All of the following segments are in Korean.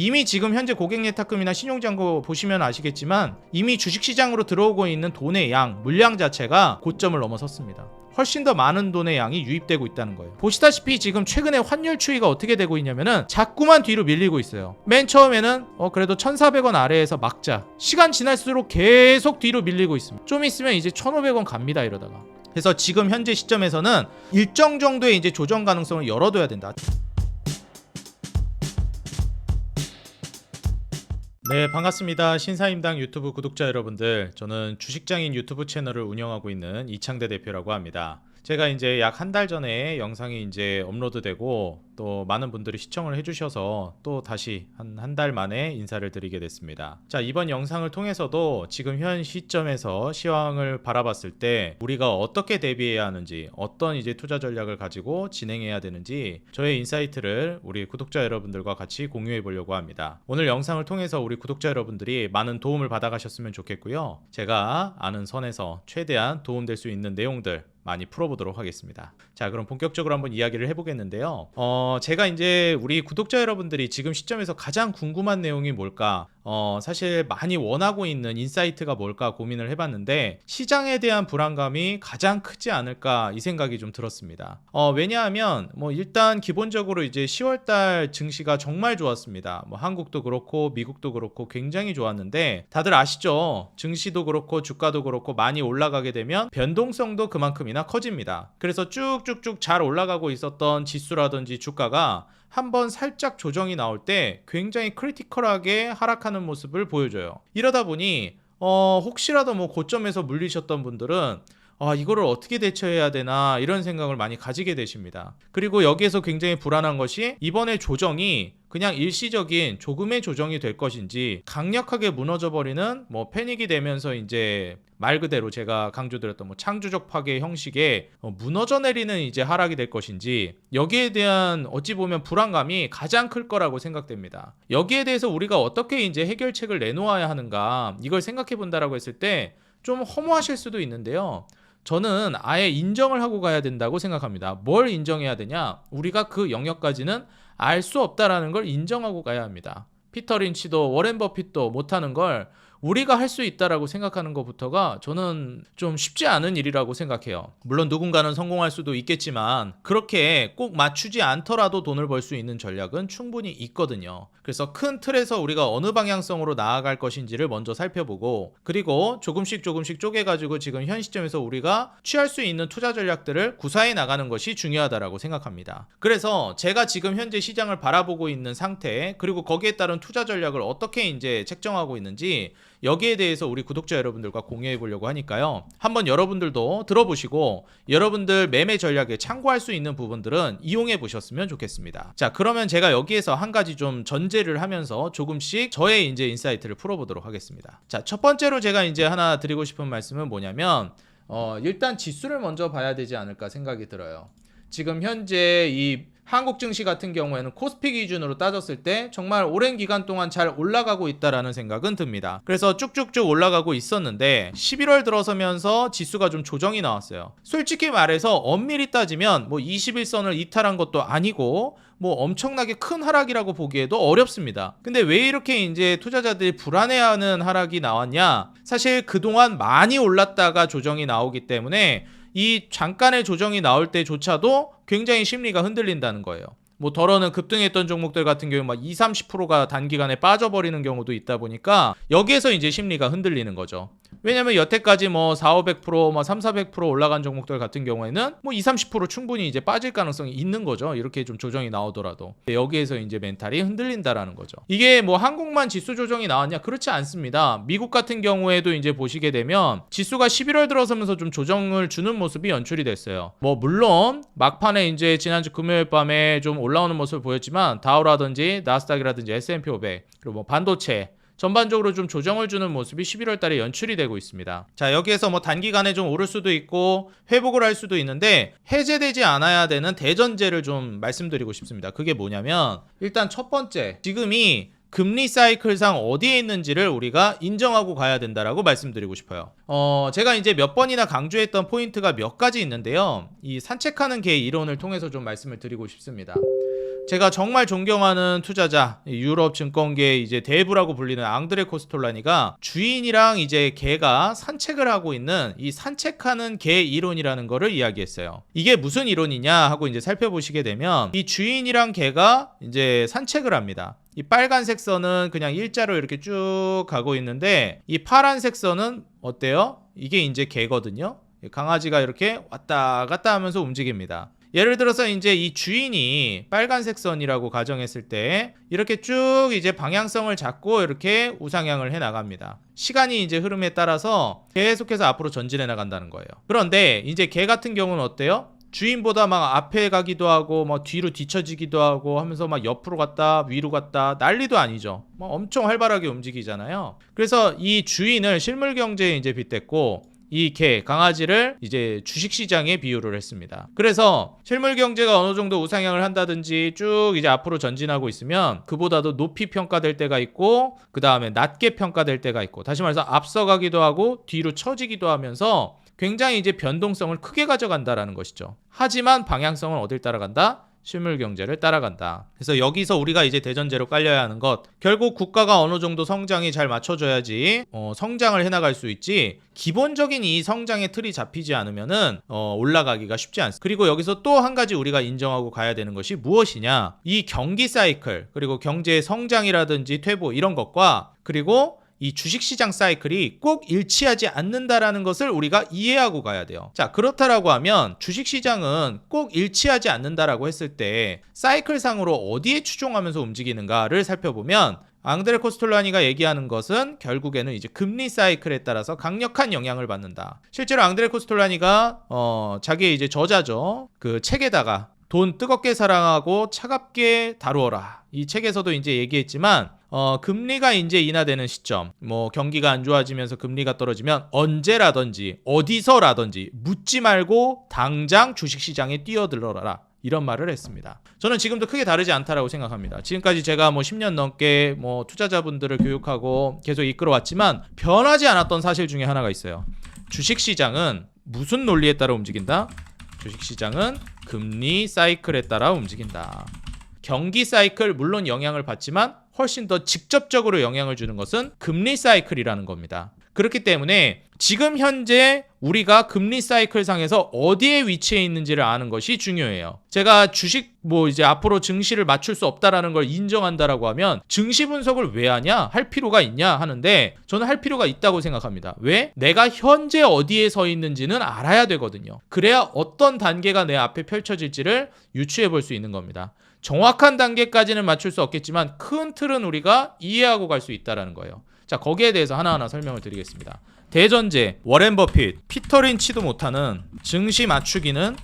이미 지금 현재 고객 예탁금이나 신용잔고 보시면 아시겠지만 이미 주식시장으로 들어오고 있는 돈의 양, 물량 자체가 고점을 넘어섰습니다. 훨씬 더 많은 돈의 양이 유입되고 있다는 거예요. 보시다시피 지금 최근에 환율 추이가 어떻게 되고 있냐면은 자꾸만 뒤로 밀리고 있어요. 맨 처음에는 그래도 1,400원 아래에서 막자. 시간 지날수록 계속 뒤로 밀리고 있습니다. 좀 있으면 이제 1,500원 갑니다, 이러다가. 그래서 지금 현재 시점에서는 일정 정도의 이제 조정 가능성을 열어둬야 된다. 네, 반갑습니다. 신사임당 유튜브 구독자 여러분들, 저는 주식장인 유튜브 채널을 운영하고 있는 이창대 대표라고 합니다. 제가 이제 약 한 달 전에 영상이 이제 업로드되고 또 많은 분들이 시청을 해주셔서 또 다시 한 달 만에 인사를 드리게 됐습니다. 자, 이번 영상을 통해서도 지금 현 시점에서 시황을 바라봤을 때 우리가 어떻게 대비해야 하는지, 어떤 이제 투자 전략을 가지고 진행해야 되는지 저의 인사이트를 우리 구독자 여러분들과 같이 공유해 보려고 합니다. 오늘 영상을 통해서 우리 구독자 여러분들이 많은 도움을 받아가셨으면 좋겠고요. 제가 아는 선에서 최대한 도움될 수 있는 내용들 많이 풀어보도록 하겠습니다. 자, 그럼 본격적으로 한번 이야기를 해보겠는데요. 제가 이제 우리 구독자 여러분들이 지금 시점에서 가장 궁금한 내용이 뭘까? 사실 많이 원하고 있는 인사이트가 뭘까 고민을 해봤는데 시장에 대한 불안감이 가장 크지 않을까 이 생각이 좀 들었습니다. 왜냐하면 일단 기본적으로 이제 10월달 증시가 정말 좋았습니다. 한국도 그렇고 미국도 그렇고 굉장히 좋았는데 다들 아시죠? 증시도 그렇고 주가도 그렇고 많이 올라가게 되면 변동성도 그만큼이나 커집니다. 그래서 쭉쭉쭉 잘 올라가고 있었던 지수라든지 주가가 한번 살짝 조정이 나올 때 굉장히 크리티컬하게 하락하는 모습을 보여줘요. 이러다 보니 혹시라도 고점에서 물리셨던 분들은 이거를 어떻게 대처해야 되나 이런 생각을 많이 가지게 되십니다. 그리고 여기에서 굉장히 불안한 것이 이번에 조정이 그냥 일시적인 조금의 조정이 될 것인지 강력하게 무너져버리는 패닉이 되면서 이제 말 그대로 제가 강조드렸던 창조적 파괴 형식의 무너져 내리는 이제 하락이 될 것인지 여기에 대한 어찌 보면 불안감이 가장 클 거라고 생각됩니다. 여기에 대해서 우리가 어떻게 이제 해결책을 내놓아야 하는가 이걸 생각해 본다라고 했을 때 좀 허무하실 수도 있는데요. 저는 아예 인정을 하고 가야 된다고 생각합니다. 뭘 인정해야 되냐? 우리가 그 영역까지는 알 수 없다라는 걸 인정하고 가야 합니다. 피터 린치도 워렌 버핏도 못하는 걸 우리가 할 수 있다라고 생각하는 것부터가 저는 좀 쉽지 않은 일이라고 생각해요. 물론 누군가는 성공할 수도 있겠지만 그렇게 꼭 맞추지 않더라도 돈을 벌 수 있는 전략은 충분히 있거든요. 그래서 큰 틀에서 우리가 어느 방향성으로 나아갈 것인지를 먼저 살펴보고 그리고 조금씩 쪼개가지고 지금 현 시점에서 우리가 취할 수 있는 투자 전략들을 구사해 나가는 것이 중요하다라고 생각합니다. 그래서 제가 지금 현재 시장을 바라보고 있는 상태 그리고 거기에 따른 투자 전략을 어떻게 이제 책정하고 있는지 여기에 대해서 우리 구독자 여러분들과 공유해 보려고 하니까요. 한번 여러분들도 들어보시고 여러분들 매매 전략에 참고할 수 있는 부분들은 이용해 보셨으면 좋겠습니다. 자, 그러면 제가 여기에서 한 가지 좀 전제를 하면서 조금씩 저의 이제 인사이트를 풀어보도록 하겠습니다. 자, 첫 번째로 제가 이제 하나 드리고 싶은 말씀은 뭐냐면 일단 지수를 먼저 봐야 되지 않을까 생각이 들어요. 지금 현재 이 한국 증시 같은 경우에는 코스피 기준으로 따졌을 때 정말 오랜 기간 동안 잘 올라가고 있다라는 생각은 듭니다. 그래서 쭉쭉쭉 올라가고 있었는데 11월 들어서면서 지수가 좀 조정이 나왔어요. 솔직히 말해서 엄밀히 따지면 21선을 이탈한 것도 아니고 엄청나게 큰 하락이라고 보기에도 어렵습니다. 근데 왜 이렇게 이제 투자자들이 불안해하는 하락이 나왔냐? 사실 그동안 많이 올랐다가 조정이 나오기 때문에 이 잠깐의 조정이 나올 때조차도 굉장히 심리가 흔들린다는 거예요. 덜어는 급등했던 종목들 같은 경우 20-30%가 단기간에 빠져버리는 경우도 있다 보니까 여기에서 이제 심리가 흔들리는 거죠. 왜냐면 여태까지 400-500%, 300-400% 올라간 종목들 같은 경우에는 20-30% 충분히 이제 빠질 가능성이 있는 거죠. 이렇게 좀 조정이 나오더라도. 여기에서 이제 멘탈이 흔들린다라는 거죠. 이게 한국만 지수 조정이 나왔냐? 그렇지 않습니다. 미국 같은 경우에도 이제 보시게 되면 지수가 11월 들어서면서 좀 조정을 주는 모습이 연출이 됐어요. 물론 막판에 이제 지난주 금요일 밤에 좀 올라오는 모습을 보였지만 다우라든지 나스닥이라든지 S&P 500 그리고 반도체 전반적으로 좀 조정을 주는 모습이 11월 달에 연출이 되고 있습니다. 자, 여기에서 단기간에 좀 오를 수도 있고 회복을 할 수도 있는데 해제되지 않아야 되는 대전제를 좀 말씀드리고 싶습니다. 그게 뭐냐면 일단 첫 번째, 지금이 금리 사이클상 어디에 있는지를 우리가 인정하고 가야 된다라고 말씀드리고 싶어요. 제가 이제 몇 번이나 강조했던 포인트가 몇 가지 있는데요. 이 산책하는 개 이론을 통해서 좀 말씀을 드리고 싶습니다. 제가 정말 존경하는 투자자, 유럽 증권계의 이제 대부라고 불리는 앙드레 코스톨라니가 주인이랑 이제 개가 산책을 하고 있는 이 산책하는 개 이론이라는 거를 이야기했어요. 이게 무슨 이론이냐 하고 이제 살펴보시게 되면 이 주인이랑 개가 이제 산책을 합니다. 이 빨간색 선은 그냥 일자로 이렇게 쭉 가고 있는데 이 파란색 선은 어때요? 이게 이제 개거든요. 강아지가 이렇게 왔다 갔다 하면서 움직입니다. 예를 들어서 이제 이 주인이 빨간색 선이라고 가정했을 때 이렇게 쭉 이제 방향성을 잡고 이렇게 우상향을 해 나갑니다. 시간이 이제 흐름에 따라서 계속해서 앞으로 전진해 나간다는 거예요. 그런데 이제 개 같은 경우는 어때요? 주인보다 막 앞에 가기도 하고 막 뒤로 뒤처지기도 하고 하면서 막 옆으로 갔다 위로 갔다 난리도 아니죠. 막 엄청 활발하게 움직이잖아요. 그래서 이 주인을 실물 경제에 이제 빗댔고 이 개, 강아지를 이제 주식시장에 비유를 했습니다. 그래서 실물 경제가 어느 정도 우상향을 한다든지 쭉 이제 앞으로 전진하고 있으면 그보다도 높이 평가될 때가 있고 그 다음에 낮게 평가될 때가 있고 다시 말해서 앞서가기도 하고 뒤로 처지기도 하면서 굉장히 이제 변동성을 크게 가져간다라는 것이죠. 하지만 방향성은 어딜 따라간다? 실물 경제를 따라간다. 그래서 여기서 우리가 이제 대전제로 깔려야 하는 것, 결국 국가가 어느 정도 성장이 잘 맞춰줘야지 성장을 해나갈 수 있지, 기본적인 이 성장의 틀이 잡히지 않으면은 올라가기가 쉽지 않습니다. 그리고 여기서 또 한 가지 우리가 인정하고 가야 되는 것이 무엇이냐, 이 경기 사이클 그리고 경제의 성장이라든지 퇴보 이런 것과 그리고 이 주식시장 사이클이 꼭 일치하지 않는다라는 것을 우리가 이해하고 가야 돼요. 자, 그렇다라고 하면 주식시장은 꼭 일치하지 않는다라고 했을 때 사이클상으로 어디에 추종하면서 움직이는가를 살펴보면 앙드레 코스톨라니가 얘기하는 것은 결국에는 이제 금리 사이클에 따라서 강력한 영향을 받는다. 실제로 앙드레 코스톨라니가 자기의 이제 저자죠. 그 책에다가 돈 뜨겁게 사랑하고 차갑게 다루어라. 이 책에서도 이제 얘기했지만 금리가 이제 인하되는 시점, 뭐 경기가 안 좋아지면서 금리가 떨어지면 언제라든지 어디서라든지 묻지 말고 당장 주식시장에 뛰어들어라. 이런 말을 했습니다. 저는 지금도 크게 다르지 않다라고 생각합니다. 지금까지 제가 뭐 10년 넘게 뭐 투자자분들을 교육하고 계속 이끌어왔지만 변하지 않았던 사실 중에 하나가 있어요. 주식시장은 무슨 논리에 따라 움직인다? 주식시장은 금리 사이클에 따라 움직인다. 경기 사이클 물론 영향을 받지만 훨씬 더 직접적으로 영향을 주는 것은 금리 사이클이라는 겁니다. 그렇기 때문에 지금 현재 우리가 금리 사이클 상에서 어디에 위치해 있는지를 아는 것이 중요해요. 제가 주식 뭐 이제 앞으로 증시를 맞출 수 없다라는 걸 인정한다라고 하면 증시 분석을 왜 하냐? 할 필요가 있냐? 하는데 저는 할 필요가 있다고 생각합니다. 왜? 내가 현재 어디에 서 있는지는 알아야 되거든요. 그래야 어떤 단계가 내 앞에 펼쳐질지를 유추해 볼 수 있는 겁니다. 정확한 단계까지는 맞출 수 없겠지만 큰 틀은 우리가 이해하고 갈 수 있다는 거예요. 자, 거기에 대해서 하나하나 설명을 드리겠습니다. 대전제, 워렌 버핏, 피터 린치도 못하는 증시 맞추기는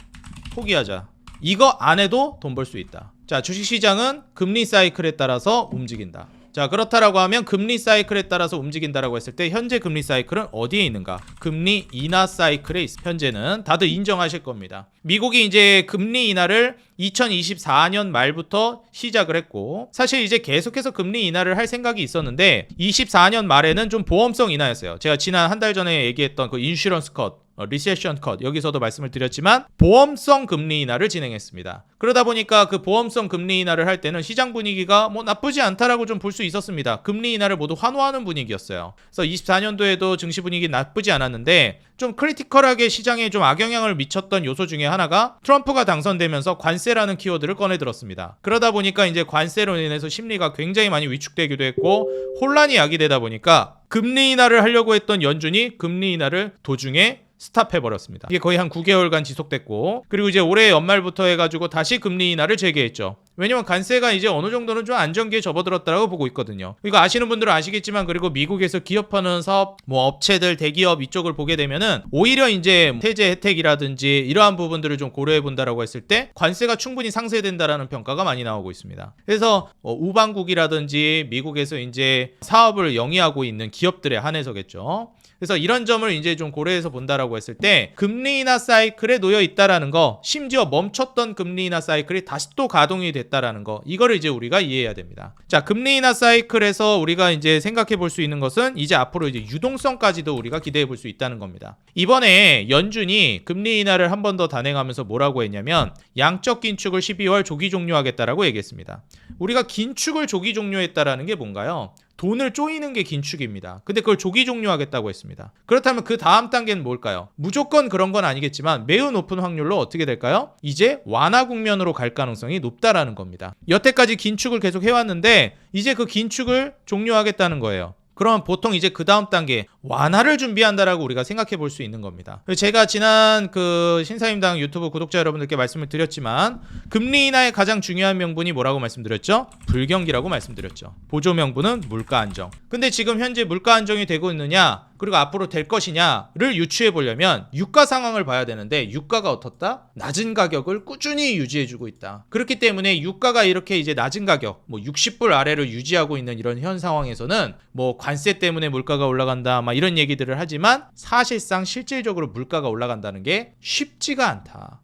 포기하자. 이거 안 해도 돈 벌 수 있다. 자, 주식시장은 금리 사이클에 따라서 움직인다. 자, 그렇다라고 하면 금리 사이클에 따라서 움직인다라고 했을 때 현재 금리 사이클은 어디에 있는가? 금리 인하 사이클에 있습니다. 현재는 다들 인정하실 겁니다. 미국이 이제 금리 인하를 2024년 말부터 시작을 했고 사실 이제 계속해서 금리 인하를 할 생각이 있었는데 24년 말에는 좀 보험성 인하였어요. 제가 지난 한 달 전에 얘기했던 그 인슈런스 컷, 리세션 컷 여기서도 말씀을 드렸지만 보험성 금리 인하를 진행했습니다. 그러다 보니까 그 보험성 금리 인하를 할 때는 시장 분위기가 뭐 나쁘지 않다라고 좀 볼 수 있었습니다. 금리 인하를 모두 환호하는 분위기였어요. 그래서 24년도에도 증시 분위기 나쁘지 않았는데 좀 크리티컬하게 시장에 좀 악영향을 미쳤던 요소 중에 하나가 트럼프가 당선되면서 관세라는 키워드를 꺼내 들었습니다. 그러다 보니까 이제 관세로 인해서 심리가 굉장히 많이 위축되기도 했고 혼란이 야기되다 보니까 금리 인하를 하려고 했던 연준이 금리 인하를 도중에 스탑해버렸습니다. 이게 거의 한 9개월간 지속됐고 그리고 이제 올해 연말부터 해가지고 다시 금리 인하를 재개했죠. 왜냐면 관세가 이제 어느 정도는 좀 안정기에 접어들었다고 보고 있거든요. 이거 아시는 분들은 아시겠지만 그리고 미국에서 기업하는 사업 뭐 업체들 대기업 이쪽을 보게 되면은 오히려 이제 세제 혜택이라든지 이러한 부분들을 좀 고려해 본다라고 했을 때 관세가 충분히 상쇄된다라는 평가가 많이 나오고 있습니다. 그래서 우방국이라든지 미국에서 이제 사업을 영위하고 있는 기업들에 한해서겠죠. 그래서 이런 점을 이제 좀 고려해서 본다라고 했을 때 금리 인하 사이클에 놓여 있다라는 거, 심지어 멈췄던 금리 인하 사이클이 다시 또 가동이 됐다라는 거, 이거를 이제 우리가 이해해야 됩니다. 자, 금리 인하 사이클에서 우리가 이제 생각해 볼 수 있는 것은 이제 앞으로 이제 유동성까지도 우리가 기대해 볼 수 있다는 겁니다. 이번에 연준이 금리 인하를 한 번 더 단행하면서 뭐라고 했냐면 양적 긴축을 12월 조기 종료하겠다라고 얘기했습니다. 우리가 긴축을 조기 종료했다라는 게 뭔가요? 돈을 쪼이는 게 긴축입니다. 근데 그걸 조기 종료하겠다고 했습니다. 그렇다면 그 다음 단계는 뭘까요? 무조건 그런 건 아니겠지만 매우 높은 확률로 어떻게 될까요? 이제 완화 국면으로 갈 가능성이 높다라는 겁니다. 여태까지 긴축을 계속 해왔는데 이제 그 긴축을 종료하겠다는 거예요. 그럼 보통 이제 그 다음 단계 완화를 준비한다라고 우리가 생각해 볼 수 있는 겁니다. 제가 지난 그 신사임당 유튜브 구독자 여러분들께 말씀을 드렸지만 금리 인하의 가장 중요한 명분이 뭐라고 말씀드렸죠? 불경기라고 말씀드렸죠. 보조 명분은 물가 안정. 근데 지금 현재 물가 안정이 되고 있느냐, 그리고 앞으로 될 것이냐를 유추해 보려면 유가 상황을 봐야 되는데 유가가 어떻다? 낮은 가격을 꾸준히 유지해주고 있다. 그렇기 때문에 유가가 이렇게 이제 낮은 가격, 뭐 60불 아래로 유지하고 있는 이런 현 상황에서는 뭐 관세 때문에 물가가 올라간다, 막 이런 얘기들을 하지만 사실상 실질적으로 물가가 올라간다는 게 쉽지가 않다.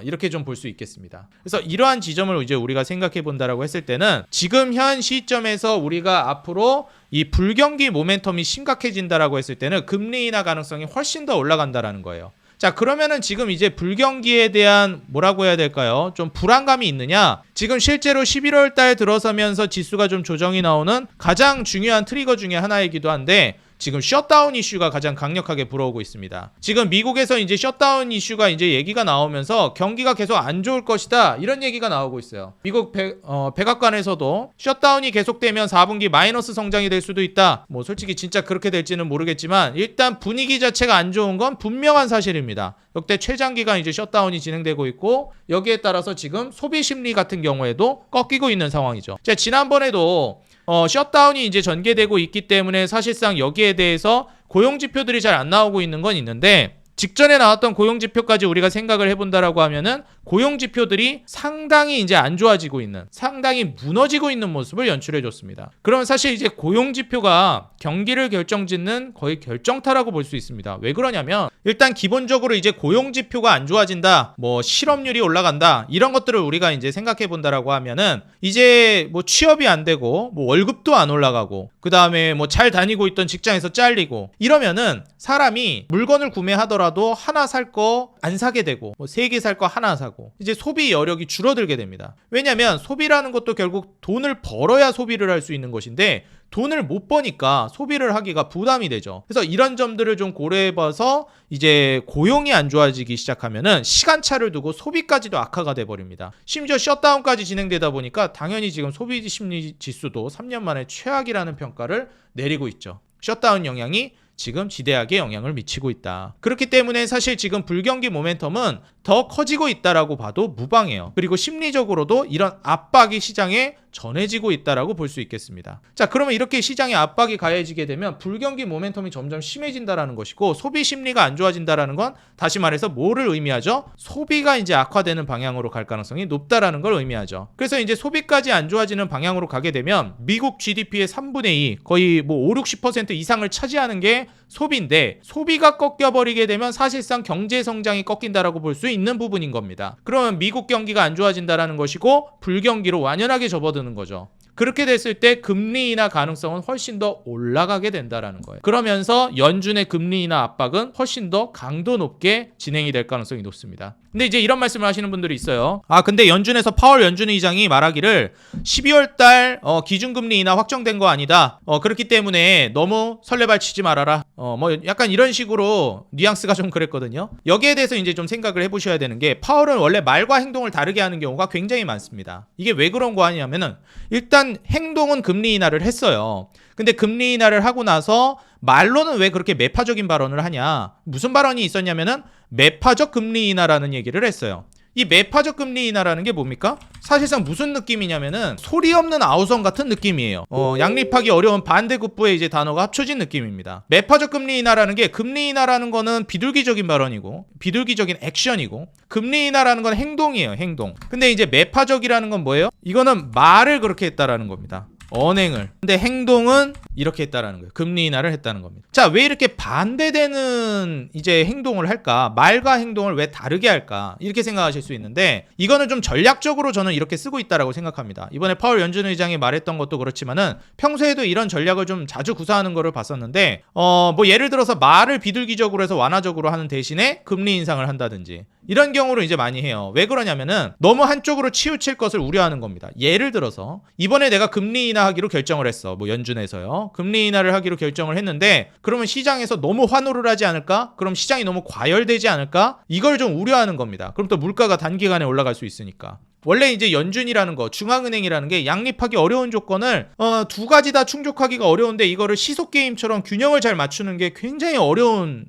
이렇게 좀 볼 수 있겠습니다. 그래서 이러한 지점을 이제 우리가 생각해 본다라고 했을 때는 지금 현 시점에서 우리가 앞으로 이 불경기 모멘텀이 심각해진다라고 했을 때는 금리 인하 가능성이 훨씬 더 올라간다라는 거예요. 자, 그러면은 지금 이제 불경기에 대한 뭐라고 해야 될까요? 좀 불안감이 있느냐? 지금 실제로 11월 달 들어서면서 지수가 좀 조정이 나오는 가장 중요한 트리거 중에 하나이기도 한데 지금 셧다운 이슈가 가장 강력하게 불어오고 있습니다. 지금 미국에서 이제 셧다운 이슈가 이제 얘기가 나오면서 경기가 계속 안 좋을 것이다, 이런 얘기가 나오고 있어요. 미국 백악관에서도 셧다운이 계속되면 4분기 마이너스 성장이 될 수도 있다. 뭐 솔직히 진짜 그렇게 될지는 모르겠지만 일단 분위기 자체가 안 좋은 건 분명한 사실입니다. 역대 최장기간 이제 셧다운이 진행되고 있고 여기에 따라서 지금 소비 심리 같은 경우에도 꺾이고 있는 상황이죠. 제가 지난번에도 셧다운이 이제 전개되고 있기 때문에 사실상 여기에 대해서 고용 지표들이 잘 안 나오고 있는 건 있는데 직전에 나왔던 고용 지표까지 우리가 생각을 해본다라고 하면은 고용 지표들이 상당히 이제 안 좋아지고 있는, 상당히 무너지고 있는 모습을 연출해 줬습니다. 그러면 사실 이제 고용 지표가 경기를 결정짓는 거의 결정타라고 볼 수 있습니다. 왜 그러냐면 일단 기본적으로 이제 고용 지표가 안 좋아진다, 뭐 실업률이 올라간다, 이런 것들을 우리가 이제 생각해 본다라고 하면은 이제 뭐 취업이 안 되고 뭐 월급도 안 올라가고 그 다음에 뭐 잘 다니고 있던 직장에서 잘리고 이러면은 사람이 물건을 구매하더라도 하나 살 거 안 사게 되고 뭐 3개 살 거 하나 사고 이제 소비 여력이 줄어들게 됩니다. 왜냐면 소비라는 것도 결국 돈을 벌어야 소비를 할 수 있는 것인데 돈을 못 버니까 소비를 하기가 부담이 되죠. 그래서 이런 점들을 좀 고려해봐서 이제 고용이 안 좋아지기 시작하면은 시간차를 두고 소비까지도 악화가 돼버립니다. 심지어 셧다운까지 진행되다 보니까 당연히 지금 소비 심리 지수도 3년 만에 최악이라는 평가를 내리고 있죠. 셧다운 영향이 지금 지대하게 영향을 미치고 있다. 그렇기 때문에 사실 지금 불경기 모멘텀은 더 커지고 있다라고 봐도 무방해요. 그리고 심리적으로도 이런 압박이 시장에 전해지고 있다라고 볼 수 있겠습니다. 자, 그러면 이렇게 시장에 압박이 가해지게 되면 불경기 모멘텀이 점점 심해진다라는 것이고 소비 심리가 안 좋아진다라는 건 다시 말해서 뭐를 의미하죠? 소비가 이제 악화되는 방향으로 갈 가능성이 높다라는 걸 의미하죠. 그래서 이제 소비까지 안 좋아지는 방향으로 가게 되면 미국 GDP의 3분의 2, 거의 뭐 5, 60% 이상을 차지하는 게 소비인데 소비가 꺾여버리게 되면 사실상 경제 성장이 꺾인다라고 볼 수 있는 부분인 겁니다. 그러면 미국 경기가 안 좋아진다라는 것이고 불경기로 완연하게 접어드는 거죠. 그렇게 됐을 때 금리 인하 가능성은 훨씬 더 올라가게 된다라는 거예요. 그러면서 연준의 금리 인하 압박은 훨씬 더 강도 높게 진행이 될 가능성이 높습니다. 근데 이제 이런 말씀을 하시는 분들이 있어요. 근데 연준에서 파월 연준 의장이 말하기를 12월 달 기준금리 인하 확정된 거 아니다. 그렇기 때문에 너무 설레발치지 말아라. 뭐 약간 이런 식으로 뉘앙스가 좀 그랬거든요. 여기에 대해서 이제 좀 생각을 해보셔야 되는 게 파월은 원래 말과 행동을 다르게 하는 경우가 굉장히 많습니다. 이게 왜 그런 거 아니냐면은 일단 행동은 금리 인하를 했어요. 근데 금리 인하를 하고 나서 말로는 왜 그렇게 매파적인 발언을 하냐? 무슨 발언이 있었냐면은 매파적 금리 인하라는 얘기를 했어요. 이 매파적 금리 인하라는 게 뭡니까? 사실상 무슨 느낌이냐면은 소리 없는 아우성 같은 느낌이에요. 양립하기 어려운 반대급부의 이제 단어가 합쳐진 느낌입니다. 매파적 금리 인하라는 게 금리 인하라는 거는 비둘기적인 발언이고 비둘기적인 액션이고 금리 인하라는 건 행동이에요. 행동. 근데 이제 매파적이라는 건 뭐예요? 이거는 말을 그렇게 했다라는 겁니다. 언행을. 근데 행동은 이렇게 했다라는 거예요. 금리 인하를 했다는 겁니다. 자, 왜 이렇게 반대되는 이제 행동을 할까? 말과 행동을 왜 다르게 할까? 이렇게 생각하실 수 있는데 이거는 좀 전략적으로 저는 이렇게 쓰고 있다라고 생각합니다. 이번에 파월 연준 의장이 말했던 것도 그렇지만은 평소에도 이런 전략을 좀 자주 구사하는 거를 봤었는데 뭐 예를 들어서 말을 비둘기적으로 해서 완화적으로 하는 대신에 금리 인상을 한다든지 이런 경우로 이제 많이 해요. 왜 그러냐면은 너무 한쪽으로 치우칠 것을 우려하는 겁니다. 예를 들어서 이번에 내가 금리 인하하기로 결정을 했어. 뭐 연준에서요. 금리 인하를 하기로 결정을 했는데 그러면 시장에서 너무 환호를 하지 않을까? 그럼 시장이 너무 과열되지 않을까? 이걸 좀 우려하는 겁니다. 그럼 또 물가가 단기간에 올라갈 수 있으니까. 원래 이제 연준이라는 거, 중앙은행이라는 게 양립하기 어려운 조건을 두 가지 다 충족하기가 어려운데 이거를 시속 게임처럼 균형을 잘 맞추는 게 굉장히 어려운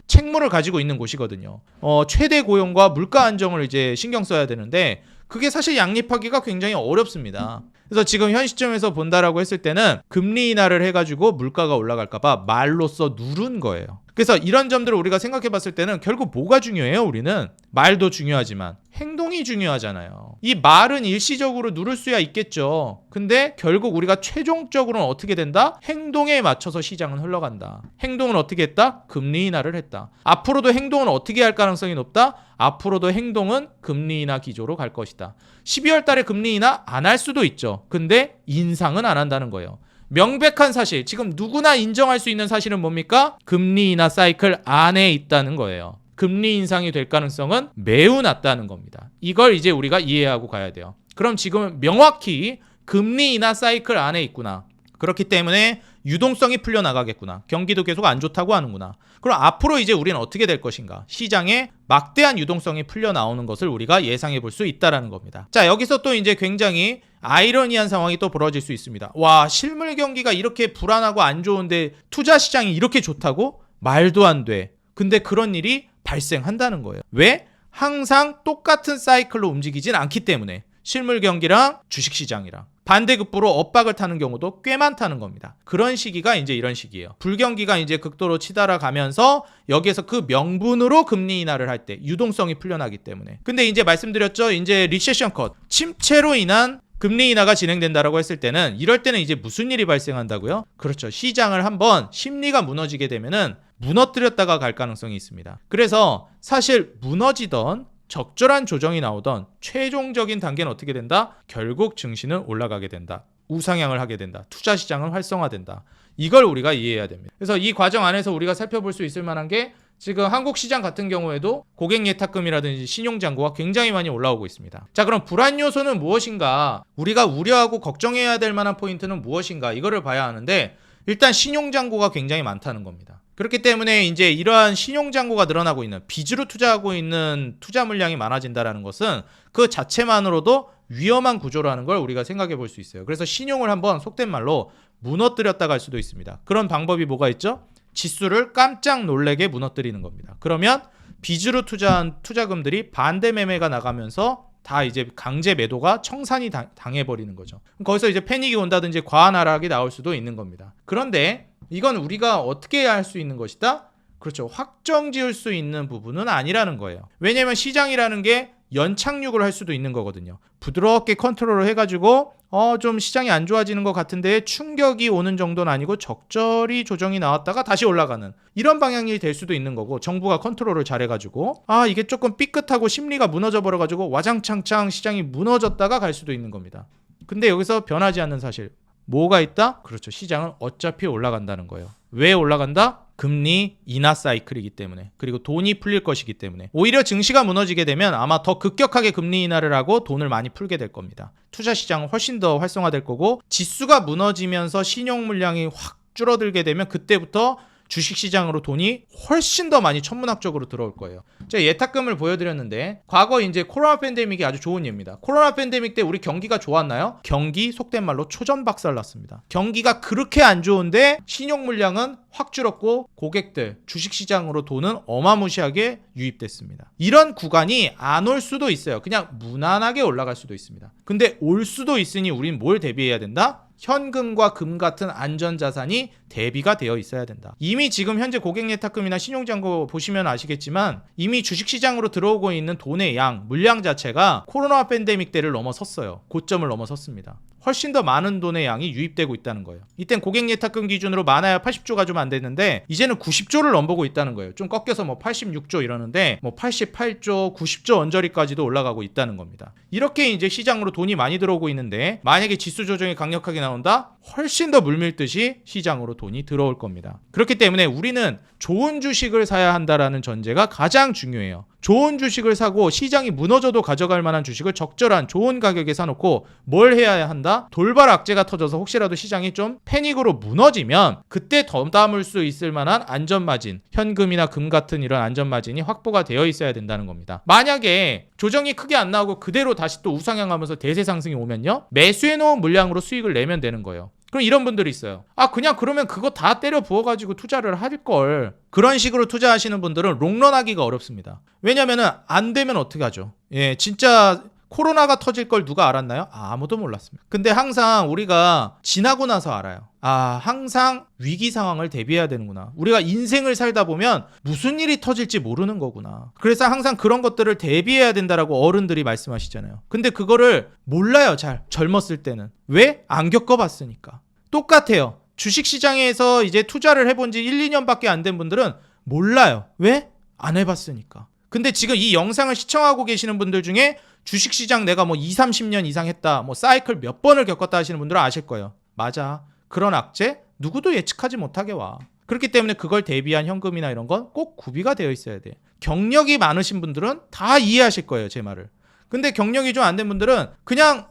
책무를 가지고 있는 곳이거든요. 최대 고용과 물가 안정을 이제 신경 써야 되는데 그게 사실 양립하기가 굉장히 어렵습니다. 그래서 지금 현 시점에서 본다라고 했을 때는 금리 인하를 해가지고 물가가 올라갈까봐 말로써 누른 거예요. 그래서 이런 점들을 우리가 생각해 봤을 때는 결국 뭐가 중요해요? 우리는 말도 중요하지만 행동이 중요하잖아요. 이 말은 일시적으로 누를 수야 있겠죠. 근데 결국 우리가 최종적으로는 어떻게 된다? 행동에 맞춰서 시장은 흘러간다. 행동은 어떻게 했다? 금리 인하를 했다. 앞으로도 행동은 어떻게 할 가능성이 높다? 앞으로도 행동은 금리 인하 기조로 갈 것이다. 12월 달에 금리 인하 안 할 수도 있죠. 근데 인상은 안 한다는 거예요. 명백한 사실, 지금 누구나 인정할 수 있는 사실은 뭡니까? 금리 인하 사이클 안에 있다는 거예요. 금리 인상이 될 가능성은 매우 낮다는 겁니다. 이걸 이제 우리가 이해하고 가야 돼요. 그럼 지금 명확히 금리 인하 사이클 안에 있구나. 그렇기 때문에 유동성이 풀려나가겠구나. 경기도 계속 안 좋다고 하는구나. 그럼 앞으로 이제 우리는 어떻게 될 것인가? 시장에 막대한 유동성이 풀려나오는 것을 우리가 예상해 볼 수 있다라는 겁니다. 자, 여기서 또 이제 굉장히 아이러니한 상황이 또 벌어질 수 있습니다. 와, 실물 경기가 이렇게 불안하고 안 좋은데 투자 시장이 이렇게 좋다고? 말도 안 돼. 근데 그런 일이 발생한다는 거예요. 왜? 항상 똑같은 사이클로 움직이진 않기 때문에. 실물 경기랑 주식 시장이랑 반대급부로 엇박을 타는 경우도 꽤 많다는 겁니다. 그런 시기가 이제 이런 시기예요. 불경기가 이제 극도로 치달아 가면서 여기에서 그 명분으로 금리 인하를 할 때 유동성이 풀려나기 때문에. 근데 이제 말씀드렸죠. 이제 리세션 컷, 침체로 인한 금리 인하가 진행된다라고 했을 때는 이럴 때는 이제 무슨 일이 발생한다고요? 그렇죠. 시장을 한번 심리가 무너지게 되면은 무너뜨렸다가 갈 가능성이 있습니다. 그래서 사실 무너지던 적절한 조정이 나오던 최종적인 단계는 어떻게 된다? 결국 증시는 올라가게 된다. 우상향을 하게 된다. 투자 시장은 활성화된다. 이걸 우리가 이해해야 됩니다. 그래서 이 과정 안에서 우리가 살펴볼 수 있을 만한 게 지금 한국 시장 같은 경우에도 고객 예탁금이라든지 신용 잔고가 굉장히 많이 올라오고 있습니다. 자, 그럼 불안 요소는 무엇인가? 우리가 우려하고 걱정해야 될 만한 포인트는 무엇인가? 이거를 봐야 하는데 일단 신용 잔고가 굉장히 많다는 겁니다. 그렇기 때문에 이제 이러한 신용 잔고가 늘어나고 있는, 빚으로 투자하고 있는 투자 물량이 많아진다라는 것은 그 자체만으로도 위험한 구조라는 걸 우리가 생각해 볼 수 있어요. 그래서 신용을 한번 속된 말로 무너뜨렸다 갈 수도 있습니다. 그런 방법이 뭐가 있죠? 지수를 깜짝 놀래게 무너뜨리는 겁니다. 그러면 빚으로 투자한 투자금들이 반대 매매가 나가면서 다 이제 강제 매도가 청산이 당해버리는 거죠. 거기서 이제 패닉이 온다든지 과한 하락이 나올 수도 있는 겁니다. 그런데 이건 우리가 어떻게 할 수 있는 것이다? 그렇죠. 확정 지을 수 있는 부분은 아니라는 거예요. 왜냐하면 시장이라는 게 연착륙을 할 수도 있는 거거든요. 부드럽게 컨트롤을 해가지고 좀 시장이 안 좋아지는 것 같은데 충격이 오는 정도는 아니고 적절히 조정이 나왔다가 다시 올라가는 이런 방향이 될 수도 있는 거고, 정부가 컨트롤을 잘해가지고 이게 조금 삐끗하고 심리가 무너져 버려가지고 와장창창 시장이 무너졌다가 갈 수도 있는 겁니다. 근데 여기서 변하지 않는 사실 뭐가 있다? 그렇죠. 시장은 어차피 올라간다는 거예요. 왜 올라간다? 금리 인하 사이클이기 때문에, 그리고 돈이 풀릴 것이기 때문에. 오히려 증시가 무너지게 되면 아마 더 급격하게 금리 인하를 하고 돈을 많이 풀게 될 겁니다. 투자 시장은 훨씬 더 활성화될 거고, 지수가 무너지면서 신용 물량이 확 줄어들게 되면 그때부터 주식시장으로 돈이 훨씬 더 많이 천문학적으로 들어올 거예요. 제가 예탁금을 보여드렸는데 과거 이제 코로나 팬데믹이 아주 좋은 예입니다. 코로나 팬데믹 때 우리 경기가 좋았나요? 경기 속된 말로 초전박살났습니다. 경기가 그렇게 안 좋은데 신용 물량은 확 줄었고 고객들, 주식시장으로 돈은 어마무시하게 유입됐습니다. 이런 구간이 안 올 수도 있어요. 그냥 무난하게 올라갈 수도 있습니다. 근데 올 수도 있으니 우린 뭘 대비해야 된다? 현금과 금 같은 안전자산이 대비가 되어 있어야 된다. 이미 지금 현재 고객 예탁금이나 신용잔고 보시면 아시겠지만 이미 주식시장으로 들어오고 있는 돈의 양, 물량 자체가 코로나 팬데믹 때를 넘어섰어요. 고점을 넘어섰습니다. 훨씬 더 많은 돈의 양이 유입되고 있다는 거예요. 이땐 고객 예탁금 기준으로 많아야 80조가 좀 안 됐는데 이제는 90조를 넘보고 있다는 거예요. 좀 꺾여서 뭐 86조 이러는데 뭐 88조, 90조 언저리까지도 올라가고 있다는 겁니다. 이렇게 이제 시장으로 돈이 많이 들어오고 있는데 만약에 지수 조정이 강력하게 나온다? 훨씬 더 물밀듯이 시장으로 돈이 들어올 겁니다. 그렇기 때문에 우리는 좋은 주식을 사야 한다라는 전제가 가장 중요해요. 좋은 주식을 사고 시장이 무너져도 가져갈 만한 주식을 적절한 좋은 가격에 사놓고 뭘 해야 한다? 돌발 악재가 터져서 혹시라도 시장이 좀 패닉으로 무너지면 그때 더 담을 수 있을 만한 안전마진, 현금이나 금 같은 이런 안전마진이 확보가 되어 있어야 된다는 겁니다. 만약에 조정이 크게 안 나오고 그대로 다시 또 우상향하면서 대세 상승이 오면요, 매수해놓은 물량으로 수익을 내면 되는 거예요. 그럼 이런 분들이 있어요. 그냥 그러면 그거 다 때려 부어가지고 투자를 할걸. 그런 식으로 투자하시는 분들은 롱런하기가 어렵습니다. 왜냐면은 안 되면 어떻게 하죠? 진짜 코로나가 터질 걸 누가 알았나요? 아무도 몰랐습니다. 근데 항상 우리가 지나고 나서 알아요. 항상 위기 상황을 대비해야 되는구나. 우리가 인생을 살다 보면 무슨 일이 터질지 모르는 거구나. 그래서 항상 그런 것들을 대비해야 된다라고 어른들이 말씀하시잖아요. 근데 그거를 몰라요, 잘. 젊었을 때는. 왜? 안 겪어봤으니까. 똑같아요. 주식시장에서 이제 투자를 해본 지 1, 2년밖에 안 된 분들은 몰라요. 왜? 안 해봤으니까. 근데 지금 이 영상을 시청하고 계시는 분들 중에 주식시장 내가 뭐 20, 30년 이상 했다, 뭐 사이클 몇 번을 겪었다 하시는 분들은 아실 거예요. 맞아. 그런 악재 누구도 예측하지 못하게 와. 그렇기 때문에 그걸 대비한 현금이나 이런 건 꼭 구비가 되어 있어야 돼. 경력이 많으신 분들은 다 이해하실 거예요, 제 말을. 근데 경력이 좀 안 된 분들은 그냥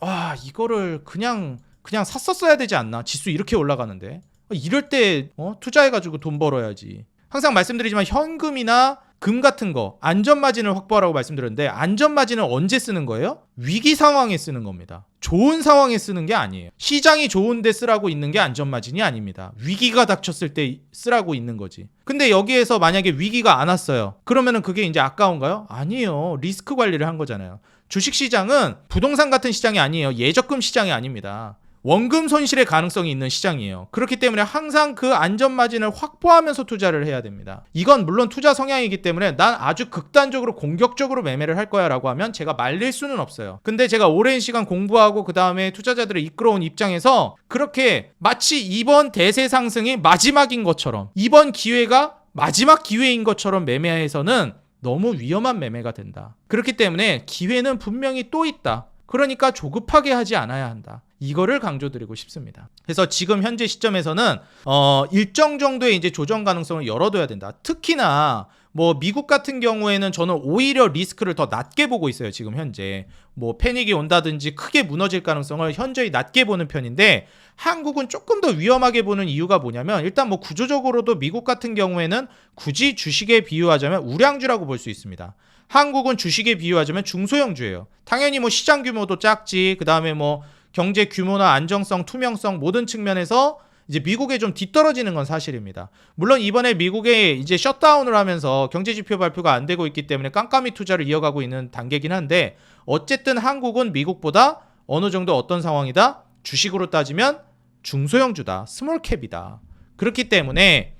이거를 그냥 샀었어야 되지 않나? 지수 이렇게 올라가는데. 이럴 때 투자해가지고 돈 벌어야지. 항상 말씀드리지만 현금이나 금 같은 거 안전마진을 확보하라고 말씀드렸는데 안전마진은 언제 쓰는 거예요? 위기 상황에 쓰는 겁니다. 좋은 상황에 쓰는 게 아니에요. 시장이 좋은데 쓰라고 있는 게 안전마진이 아닙니다. 위기가 닥쳤을 때 쓰라고 있는 거지. 근데 여기에서 만약에 위기가 안 왔어요. 그러면은 그게 이제 아까운가요? 아니에요. 리스크 관리를 한 거잖아요. 주식시장은 부동산 같은 시장이 아니에요. 예적금 시장이 아닙니다. 원금 손실의 가능성이 있는 시장이에요. 그렇기 때문에 항상 그 안전마진을 확보하면서 투자를 해야 됩니다. 이건 물론 투자 성향이기 때문에 난 아주 극단적으로 공격적으로 매매를 할 거야 라고 하면 제가 말릴 수는 없어요. 근데 제가 오랜 시간 공부하고 그 다음에 투자자들을 이끌어온 입장에서 그렇게 마치 이번 대세 상승이 마지막인 것처럼 이번 기회가 마지막 기회인 것처럼 매매해서는 너무 위험한 매매가 된다. 그렇기 때문에 기회는 분명히 또 있다. 그러니까 조급하게 하지 않아야 한다. 이거를 강조드리고 싶습니다. 그래서 지금 현재 시점에서는 일정 정도의 이제 조정 가능성을 열어둬야 된다. 특히나 뭐 미국 같은 경우에는 저는 오히려 리스크를 더 낮게 보고 있어요. 지금 현재 뭐 패닉이 온다든지 크게 무너질 가능성을 현저히 낮게 보는 편인데 한국은 조금 더 위험하게 보는 이유가 뭐냐면 일단 뭐 구조적으로도 미국 같은 경우에는 굳이 주식에 비유하자면 우량주라고 볼 수 있습니다. 한국은 주식에 비유하자면 중소형주예요. 당연히 뭐 시장 규모도 작지, 그 다음에 뭐 경제 규모나 안정성, 투명성 모든 측면에서 이제 미국에 좀 뒤떨어지는 건 사실입니다. 물론 이번에 미국에 이제 셧다운을 하면서 경제지표 발표가 안 되고 있기 때문에 깜깜이 투자를 이어가고 있는 단계긴 한데 어쨌든 한국은 미국보다 어느 정도 어떤 상황이다? 주식으로 따지면 중소형주다, 스몰캡이다. 그렇기 때문에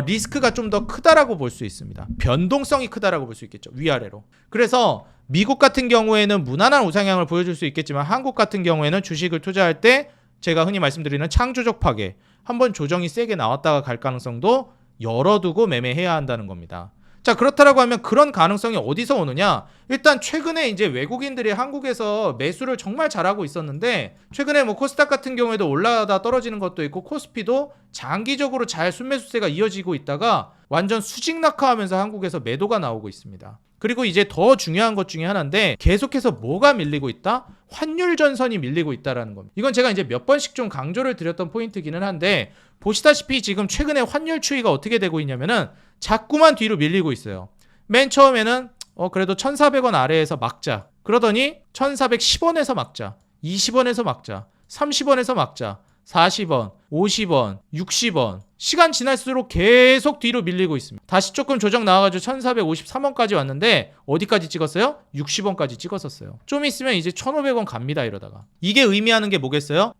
리스크가 좀 더 크다라고 볼 수 있습니다. 변동성이 크다라고 볼 수 있겠죠. 위아래로. 그래서 미국 같은 경우에는 무난한 우상향을 보여줄 수 있겠지만 한국 같은 경우에는 주식을 투자할 때 제가 흔히 말씀드리는 창조적 파괴, 한번 조정이 세게 나왔다가 갈 가능성도 열어두고 매매해야 한다는 겁니다. 자, 그렇다라고 하면 그런 가능성이 어디서 오느냐? 일단 최근에 이제 외국인들이 한국에서 매수를 정말 잘하고 있었는데 최근에 뭐 코스닥 같은 경우에도 올라가다 떨어지는 것도 있고 코스피도 장기적으로 잘 순매수세가 이어지고 있다가 완전 수직 낙하하면서 한국에서 매도가 나오고 있습니다. 그리고 이제 더 중요한 것 중에 하나인데 계속해서 뭐가 밀리고 있다? 환율 전선이 밀리고 있다라는 겁니다. 이건 제가 이제 몇 번씩 좀 강조를 드렸던 포인트기는 한데 보시다시피 지금 최근에 환율 추이가 어떻게 되고 있냐면은 자꾸만 뒤로 밀리고 있어요. 맨 처음에는 그래도 1,400원 아래에서 막자. 그러더니 1,410원에서 막자. 20원에서 막자. 30원에서 막자. 40원, 50원, 60원. 시간 지날수록 계속 뒤로 밀리고 있습니다. 다시 조금 조정 나와가지고 1,453원까지 왔는데 어디까지 찍었어요? 60원까지 찍었었어요. 좀 있으면 이제 1,500원 갑니다. 이러다가. 이게 의미하는 게 뭐겠어요?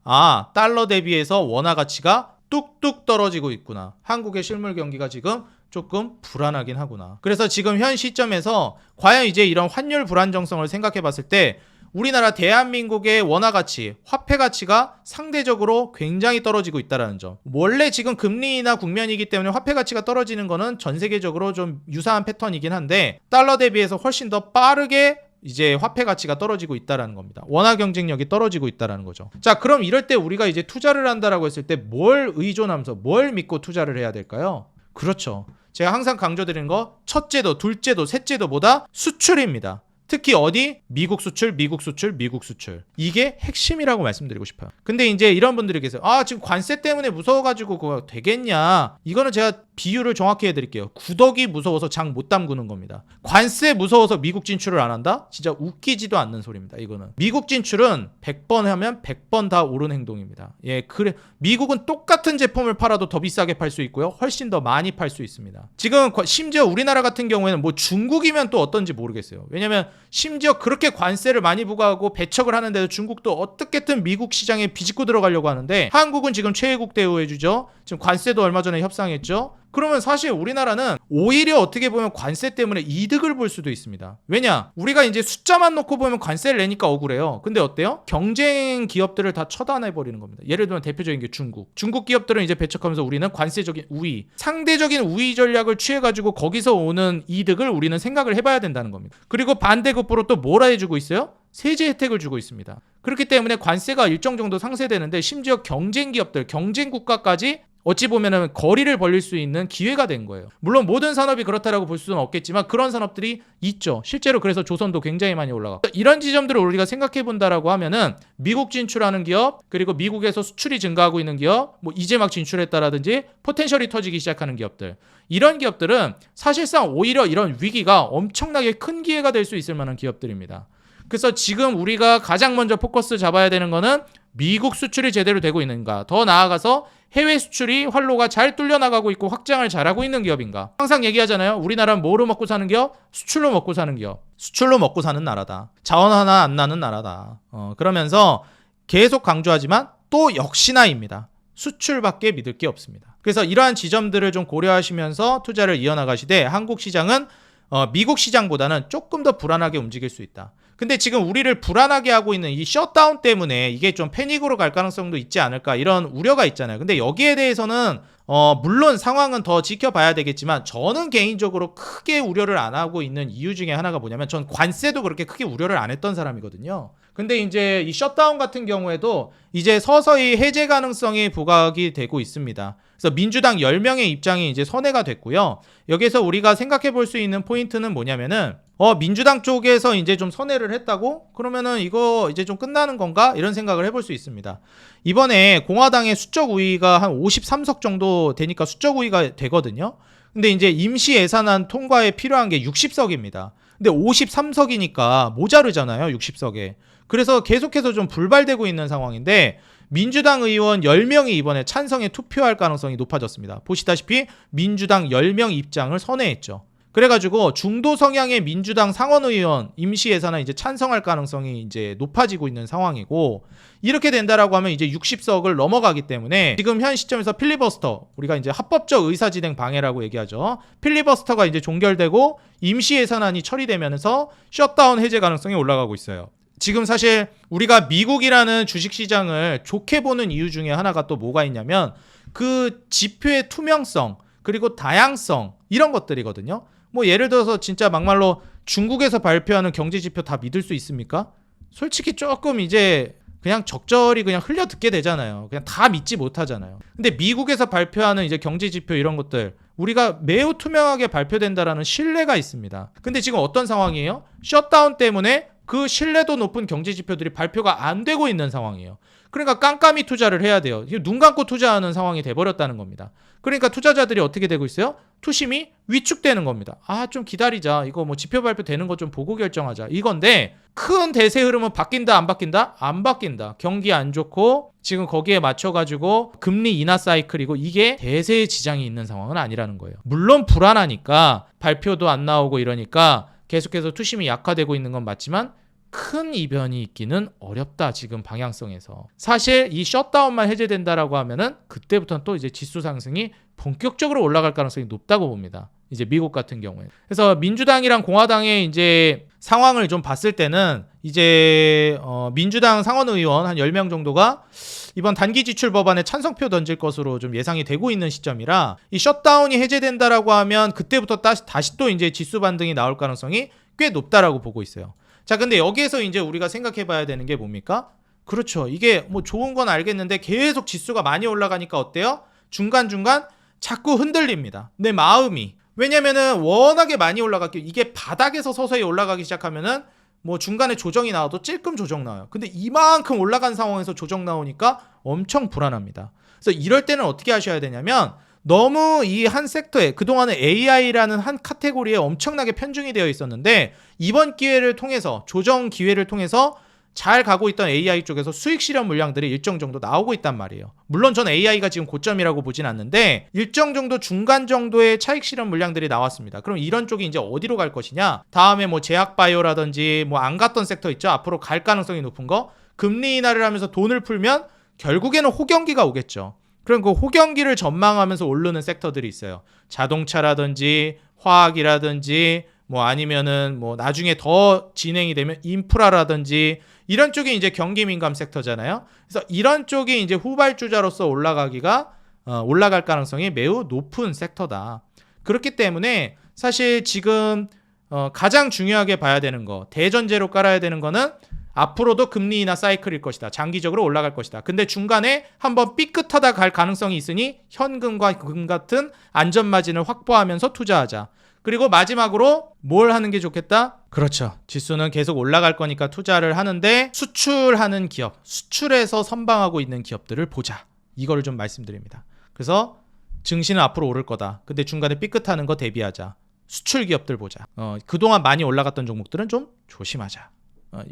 달러 대비해서 원화 가치가 뚝뚝 떨어지고 있구나. 한국의 실물 경기가 지금 조금 불안하긴 하구나. 그래서 지금 현 시점에서 과연 이제 이런 환율 불안정성을 생각해 봤을 때 우리나라 대한민국의 원화 가치, 화폐 가치가 상대적으로 굉장히 떨어지고 있다는 점. 원래 지금 금리나 국면이기 때문에 화폐 가치가 떨어지는 거는 전 세계적으로 좀 유사한 패턴이긴 한데 달러 대비해서 훨씬 더 빠르게 이제 화폐 가치가 떨어지고 있다는 겁니다. 원화 경쟁력이 떨어지고 있다는 거죠. 자, 그럼 이럴 때 우리가 이제 투자를 한다라고 했을 때 뭘 의존하면서 뭘 믿고 투자를 해야 될까요? 그렇죠. 제가 항상 강조드리는 거 첫째도 둘째도 셋째도보다 수출입니다. 특히 어디? 미국 수출, 미국 수출, 미국 수출. 이게 핵심이라고 말씀드리고 싶어요. 근데 이제 이런 분들이 계세요. 아, 지금 관세 때문에 무서워가지고 그거 되겠냐? 이거는 제가 비유를 정확히 해드릴게요. 구더기 무서워서 장 못 담그는 겁니다. 관세 무서워서 미국 진출을 안 한다? 진짜 웃기지도 않는 소리입니다. 이거는. 미국 진출은 100번 하면 100번 다 옳은 행동입니다. 예, 그래. 미국은 똑같은 제품을 팔아도 더 비싸게 팔 수 있고요. 훨씬 더 많이 팔 수 있습니다. 지금 심지어 우리나라 같은 경우에는 뭐 중국이면 또 어떤지 모르겠어요. 왜냐면 심지어 그렇게 관세를 많이 부과하고 배척을 하는데도 중국도 어떻게든 미국 시장에 비집고 들어가려고 하는데 한국은 지금 최애국 대우해주죠. 지금 관세도 얼마 전에 협상했죠. 그러면 사실 우리나라는 오히려 어떻게 보면 관세 때문에 이득을 볼 수도 있습니다. 왜냐? 우리가 이제 숫자만 놓고 보면 관세를 내니까 억울해요. 근데 어때요? 경쟁 기업들을 다 처단해버리는 겁니다. 예를 들면 대표적인 게 중국. 중국 기업들은 이제 배척하면서 우리는 관세적인 우위, 상대적인 우위 전략을 취해가지고 거기서 오는 이득을 우리는 생각을 해봐야 된다는 겁니다. 그리고 반대급부로 또 뭐라 해주고 있어요? 세제 혜택을 주고 있습니다. 그렇기 때문에 관세가 일정 정도 상쇄되는데 심지어 경쟁 기업들, 경쟁 국가까지 어찌 보면은 거리를 벌릴 수 있는 기회가 된 거예요. 물론 모든 산업이 그렇다라고 볼 수는 없겠지만 그런 산업들이 있죠. 실제로 그래서 조선도 굉장히 많이 올라가고 이런 지점들을 우리가 생각해 본다라고 하면은 미국 진출하는 기업 그리고 미국에서 수출이 증가하고 있는 기업 뭐 이제 막 진출했다라든지 포텐셜이 터지기 시작하는 기업들 이런 기업들은 사실상 오히려 이런 위기가 엄청나게 큰 기회가 될 수 있을 만한 기업들입니다. 그래서 지금 우리가 가장 먼저 포커스 잡아야 되는 거는 미국 수출이 제대로 되고 있는가, 더 나아가서 해외 수출이 활로가 잘 뚫려 나가고 있고 확장을 잘하고 있는 기업인가. 항상 얘기하잖아요. 우리나라는 뭐로 먹고 사는 기업? 수출로 먹고 사는 기업. 수출로 먹고 사는 나라다. 자원 하나 안 나는 나라다. 그러면서 계속 강조하지만 또 역시나입니다. 수출밖에 믿을 게 없습니다. 그래서 이러한 지점들을 좀 고려하시면서 투자를 이어나가시되 한국 시장은 미국 시장보다는 조금 더 불안하게 움직일 수 있다. 근데 지금 우리를 불안하게 하고 있는 이 셧다운 때문에 이게 좀 패닉으로 갈 가능성도 있지 않을까 이런 우려가 있잖아요. 근데 여기에 대해서는 물론 상황은 더 지켜봐야 되겠지만 저는 개인적으로 크게 우려를 안 하고 있는 이유 중에 하나가 뭐냐면 전 관세도 그렇게 크게 우려를 안 했던 사람이거든요. 근데 이제 이 셧다운 같은 경우에도 이제 서서히 해제 가능성이 부각이 되고 있습니다. 그래서 민주당 10명의 입장이 이제 선회가 됐고요. 여기서 우리가 생각해 볼 수 있는 포인트는 뭐냐면은 민주당 쪽에서 이제 좀 선회를 했다고? 그러면은 이거 이제 좀 끝나는 건가? 이런 생각을 해볼 수 있습니다. 이번에 공화당의 수적 우위가 한 53석 정도 되니까 수적 우위가 되거든요. 근데 이제 임시 예산안 통과에 필요한 게 60석입니다. 근데 53석이니까 모자르잖아요. 60석에. 그래서 계속해서 좀 불발되고 있는 상황인데 민주당 의원 10명이 이번에 찬성에 투표할 가능성이 높아졌습니다. 보시다시피 민주당 10명 입장을 선회했죠. 그래가지고 중도 성향의 민주당 상원의원 임시 예산안 이제 찬성할 가능성이 이제 높아지고 있는 상황이고 이렇게 된다라고 하면 이제 60석을 넘어가기 때문에 지금 현 시점에서 필리버스터 우리가 이제 합법적 의사진행 방해라고 얘기하죠. 필리버스터가 이제 종결되고 임시 예산안이 처리되면서 셧다운 해제 가능성이 올라가고 있어요. 지금 사실 우리가 미국이라는 주식시장을 좋게 보는 이유 중에 하나가 또 뭐가 있냐면 그 지표의 투명성 그리고 다양성 이런 것들이거든요. 뭐 예를 들어서 진짜 막말로 중국에서 발표하는 경제지표 다 믿을 수 있습니까? 솔직히 조금 이제 그냥 적절히 그냥 흘려 듣게 되잖아요. 그냥 다 믿지 못하잖아요. 근데 미국에서 발표하는 이제 경제지표 이런 것들 우리가 매우 투명하게 발표된다라는 신뢰가 있습니다. 근데 지금 어떤 상황이에요? 셧다운 때문에 그 신뢰도 높은 경제지표들이 발표가 안 되고 있는 상황이에요. 그러니까 깜깜이 투자를 해야 돼요. 눈 감고 투자하는 상황이 돼버렸다는 겁니다. 그러니까 투자자들이 어떻게 되고 있어요? 투심이 위축되는 겁니다. 아, 좀 기다리자. 이거 뭐 지표 발표되는 거 좀 보고 결정하자. 이건데 큰 대세 흐름은 바뀐다 안 바뀐다? 안 바뀐다. 경기 안 좋고 지금 거기에 맞춰가지고 금리 인하 사이클이고 이게 대세에 지장이 있는 상황은 아니라는 거예요. 물론 불안하니까 발표도 안 나오고 이러니까 계속해서 투심이 약화되고 있는 건 맞지만 큰 이변이 있기는 어렵다. 지금 방향성에서. 사실 이 셧다운만 해제된다라고 하면은 그때부터는 또 이제 지수 상승이 본격적으로 올라갈 가능성이 높다고 봅니다. 이제 미국 같은 경우에. 그래서 민주당이랑 공화당의 이제 상황을 좀 봤을 때는 이제 민주당 상원 의원 한 10명 정도가 이번 단기 지출 법안에 찬성표 던질 것으로 좀 예상이 되고 있는 시점이라 이 셧다운이 해제된다라고 하면 그때부터 다시 또 이제 지수 반등이 나올 가능성이 꽤 높다라고 보고 있어요. 자, 근데 여기에서 이제 우리가 생각해 봐야 되는 게 뭡니까? 그렇죠. 이게 뭐 좋은 건 알겠는데 계속 지수가 많이 올라가니까 어때요? 중간중간 자꾸 흔들립니다. 내 마음이. 왜냐면은 워낙에 많이 올라갔기, 이게 바닥에서 서서히 올라가기 시작하면은 뭐 중간에 조정이 나와도 찔끔 조정 나와요. 근데 이만큼 올라간 상황에서 조정 나오니까 엄청 불안합니다. 그래서 이럴 때는 어떻게 하셔야 되냐면 너무 이 한 섹터에 그동안에 AI라는 한 카테고리에 엄청나게 편중이 되어 있었는데 이번 기회를 통해서 조정 기회를 통해서 잘 가고 있던 AI 쪽에서 수익 실현 물량들이 일정 정도 나오고 있단 말이에요. 물론 전 AI가 지금 고점이라고 보진 않는데 일정 정도 중간 정도의 차익 실현 물량들이 나왔습니다. 그럼 이런 쪽이 이제 어디로 갈 것이냐? 다음에 뭐 제약바이오라든지 뭐 안 갔던 섹터 있죠? 앞으로 갈 가능성이 높은 거? 금리 인하를 하면서 돈을 풀면 결국에는 호경기가 오겠죠. 그럼 그 호경기를 전망하면서 오르는 섹터들이 있어요. 자동차라든지 화학이라든지 뭐 아니면은 뭐 나중에 더 진행이 되면 인프라라든지 이런 쪽이 이제 경기 민감 섹터잖아요. 그래서 이런 쪽이 이제 후발주자로서 올라갈 가능성이 매우 높은 섹터다. 그렇기 때문에 사실 지금 가장 중요하게 봐야 되는 거, 대전제로 깔아야 되는 거는 앞으로도 금리 인하 사이클일 것이다. 장기적으로 올라갈 것이다. 근데 중간에 한번 삐끗하다 갈 가능성이 있으니 현금과 금 같은 안전마진을 확보하면서 투자하자. 그리고 마지막으로 뭘 하는 게 좋겠다? 그렇죠. 지수는 계속 올라갈 거니까 투자를 하는데 수출하는 기업, 수출에서 선방하고 있는 기업들을 보자. 이거를 좀 말씀드립니다. 그래서 증시는 앞으로 오를 거다. 근데 중간에 삐끗하는 거 대비하자. 수출 기업들 보자. 그동안 많이 올라갔던 종목들은 좀 조심하자.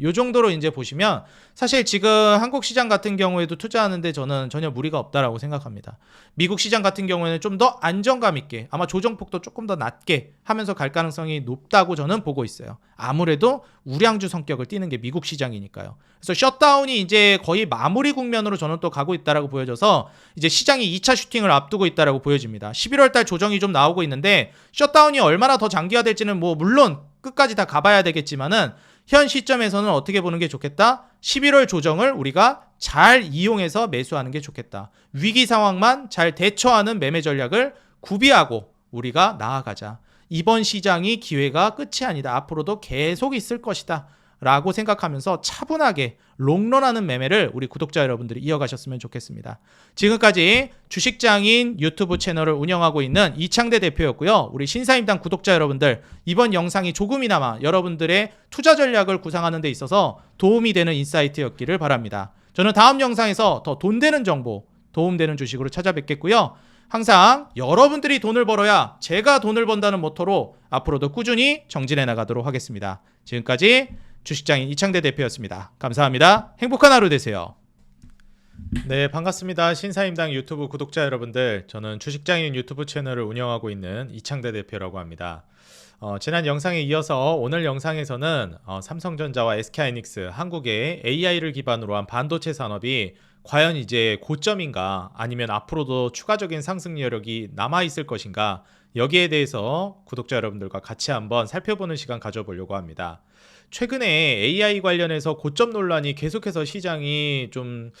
요 정도로 이제 보시면 사실 지금 한국 시장 같은 경우에도 투자하는데 저는 전혀 무리가 없다라고 생각합니다. 미국 시장 같은 경우에는 좀 더 안정감 있게 아마 조정폭도 조금 더 낮게 하면서 갈 가능성이 높다고 저는 보고 있어요. 아무래도 우량주 성격을 띠는 게 미국 시장이니까요. 그래서 셧다운이 이제 거의 마무리 국면으로 저는 또 가고 있다라고 보여져서 이제 시장이 2차 슈팅을 앞두고 있다라고 보여집니다. 11월 달 조정이 좀 나오고 있는데 셧다운이 얼마나 더 장기화될지는 뭐 물론 끝까지 다 가봐야 되겠지만은 현 시점에서는 어떻게 보는 게 좋겠다? 11월 조정을 우리가 잘 이용해서 매수하는 게 좋겠다. 위기 상황만 잘 대처하는 매매 전략을 구비하고 우리가 나아가자. 이번 시장이 기회가 끝이 아니다. 앞으로도 계속 있을 것이다. 라고 생각하면서 차분하게 롱런하는 매매를 우리 구독자 여러분들이 이어가셨으면 좋겠습니다. 지금까지 주식장인 유튜브 채널을 운영하고 있는 이창대 대표였고요. 우리 신사임당 구독자 여러분들, 이번 영상이 조금이나마 여러분들의 투자 전략을 구상하는 데 있어서 도움이 되는 인사이트였기를 바랍니다. 저는 다음 영상에서 더 돈 되는 정보, 도움되는 주식으로 찾아뵙겠고요. 항상 여러분들이 돈을 벌어야 제가 돈을 번다는 모토로 앞으로도 꾸준히 정진해 나가도록 하겠습니다. 지금까지 주식장인 이창대 대표였습니다. 감사합니다. 행복한 하루 되세요. 네, 반갑습니다. 신사임당 유튜브 구독자 여러분들, 저는 주식장인 유튜브 채널을 운영하고 있는 이창대 대표라고 합니다. 지난 영상에 이어서 오늘 영상에서는 삼성전자와 SK하이닉스, 한국의 AI를 기반으로 한 반도체 산업이 과연 이제 고점인가 아니면 앞으로도 추가적인 상승 여력이 남아있을 것인가, 여기에 대해서 구독자 여러분들과 같이 한번 살펴보는 시간 가져보려고 합니다. 최근에 AI 관련해서 고점 논란이 계속해서 시장이 좀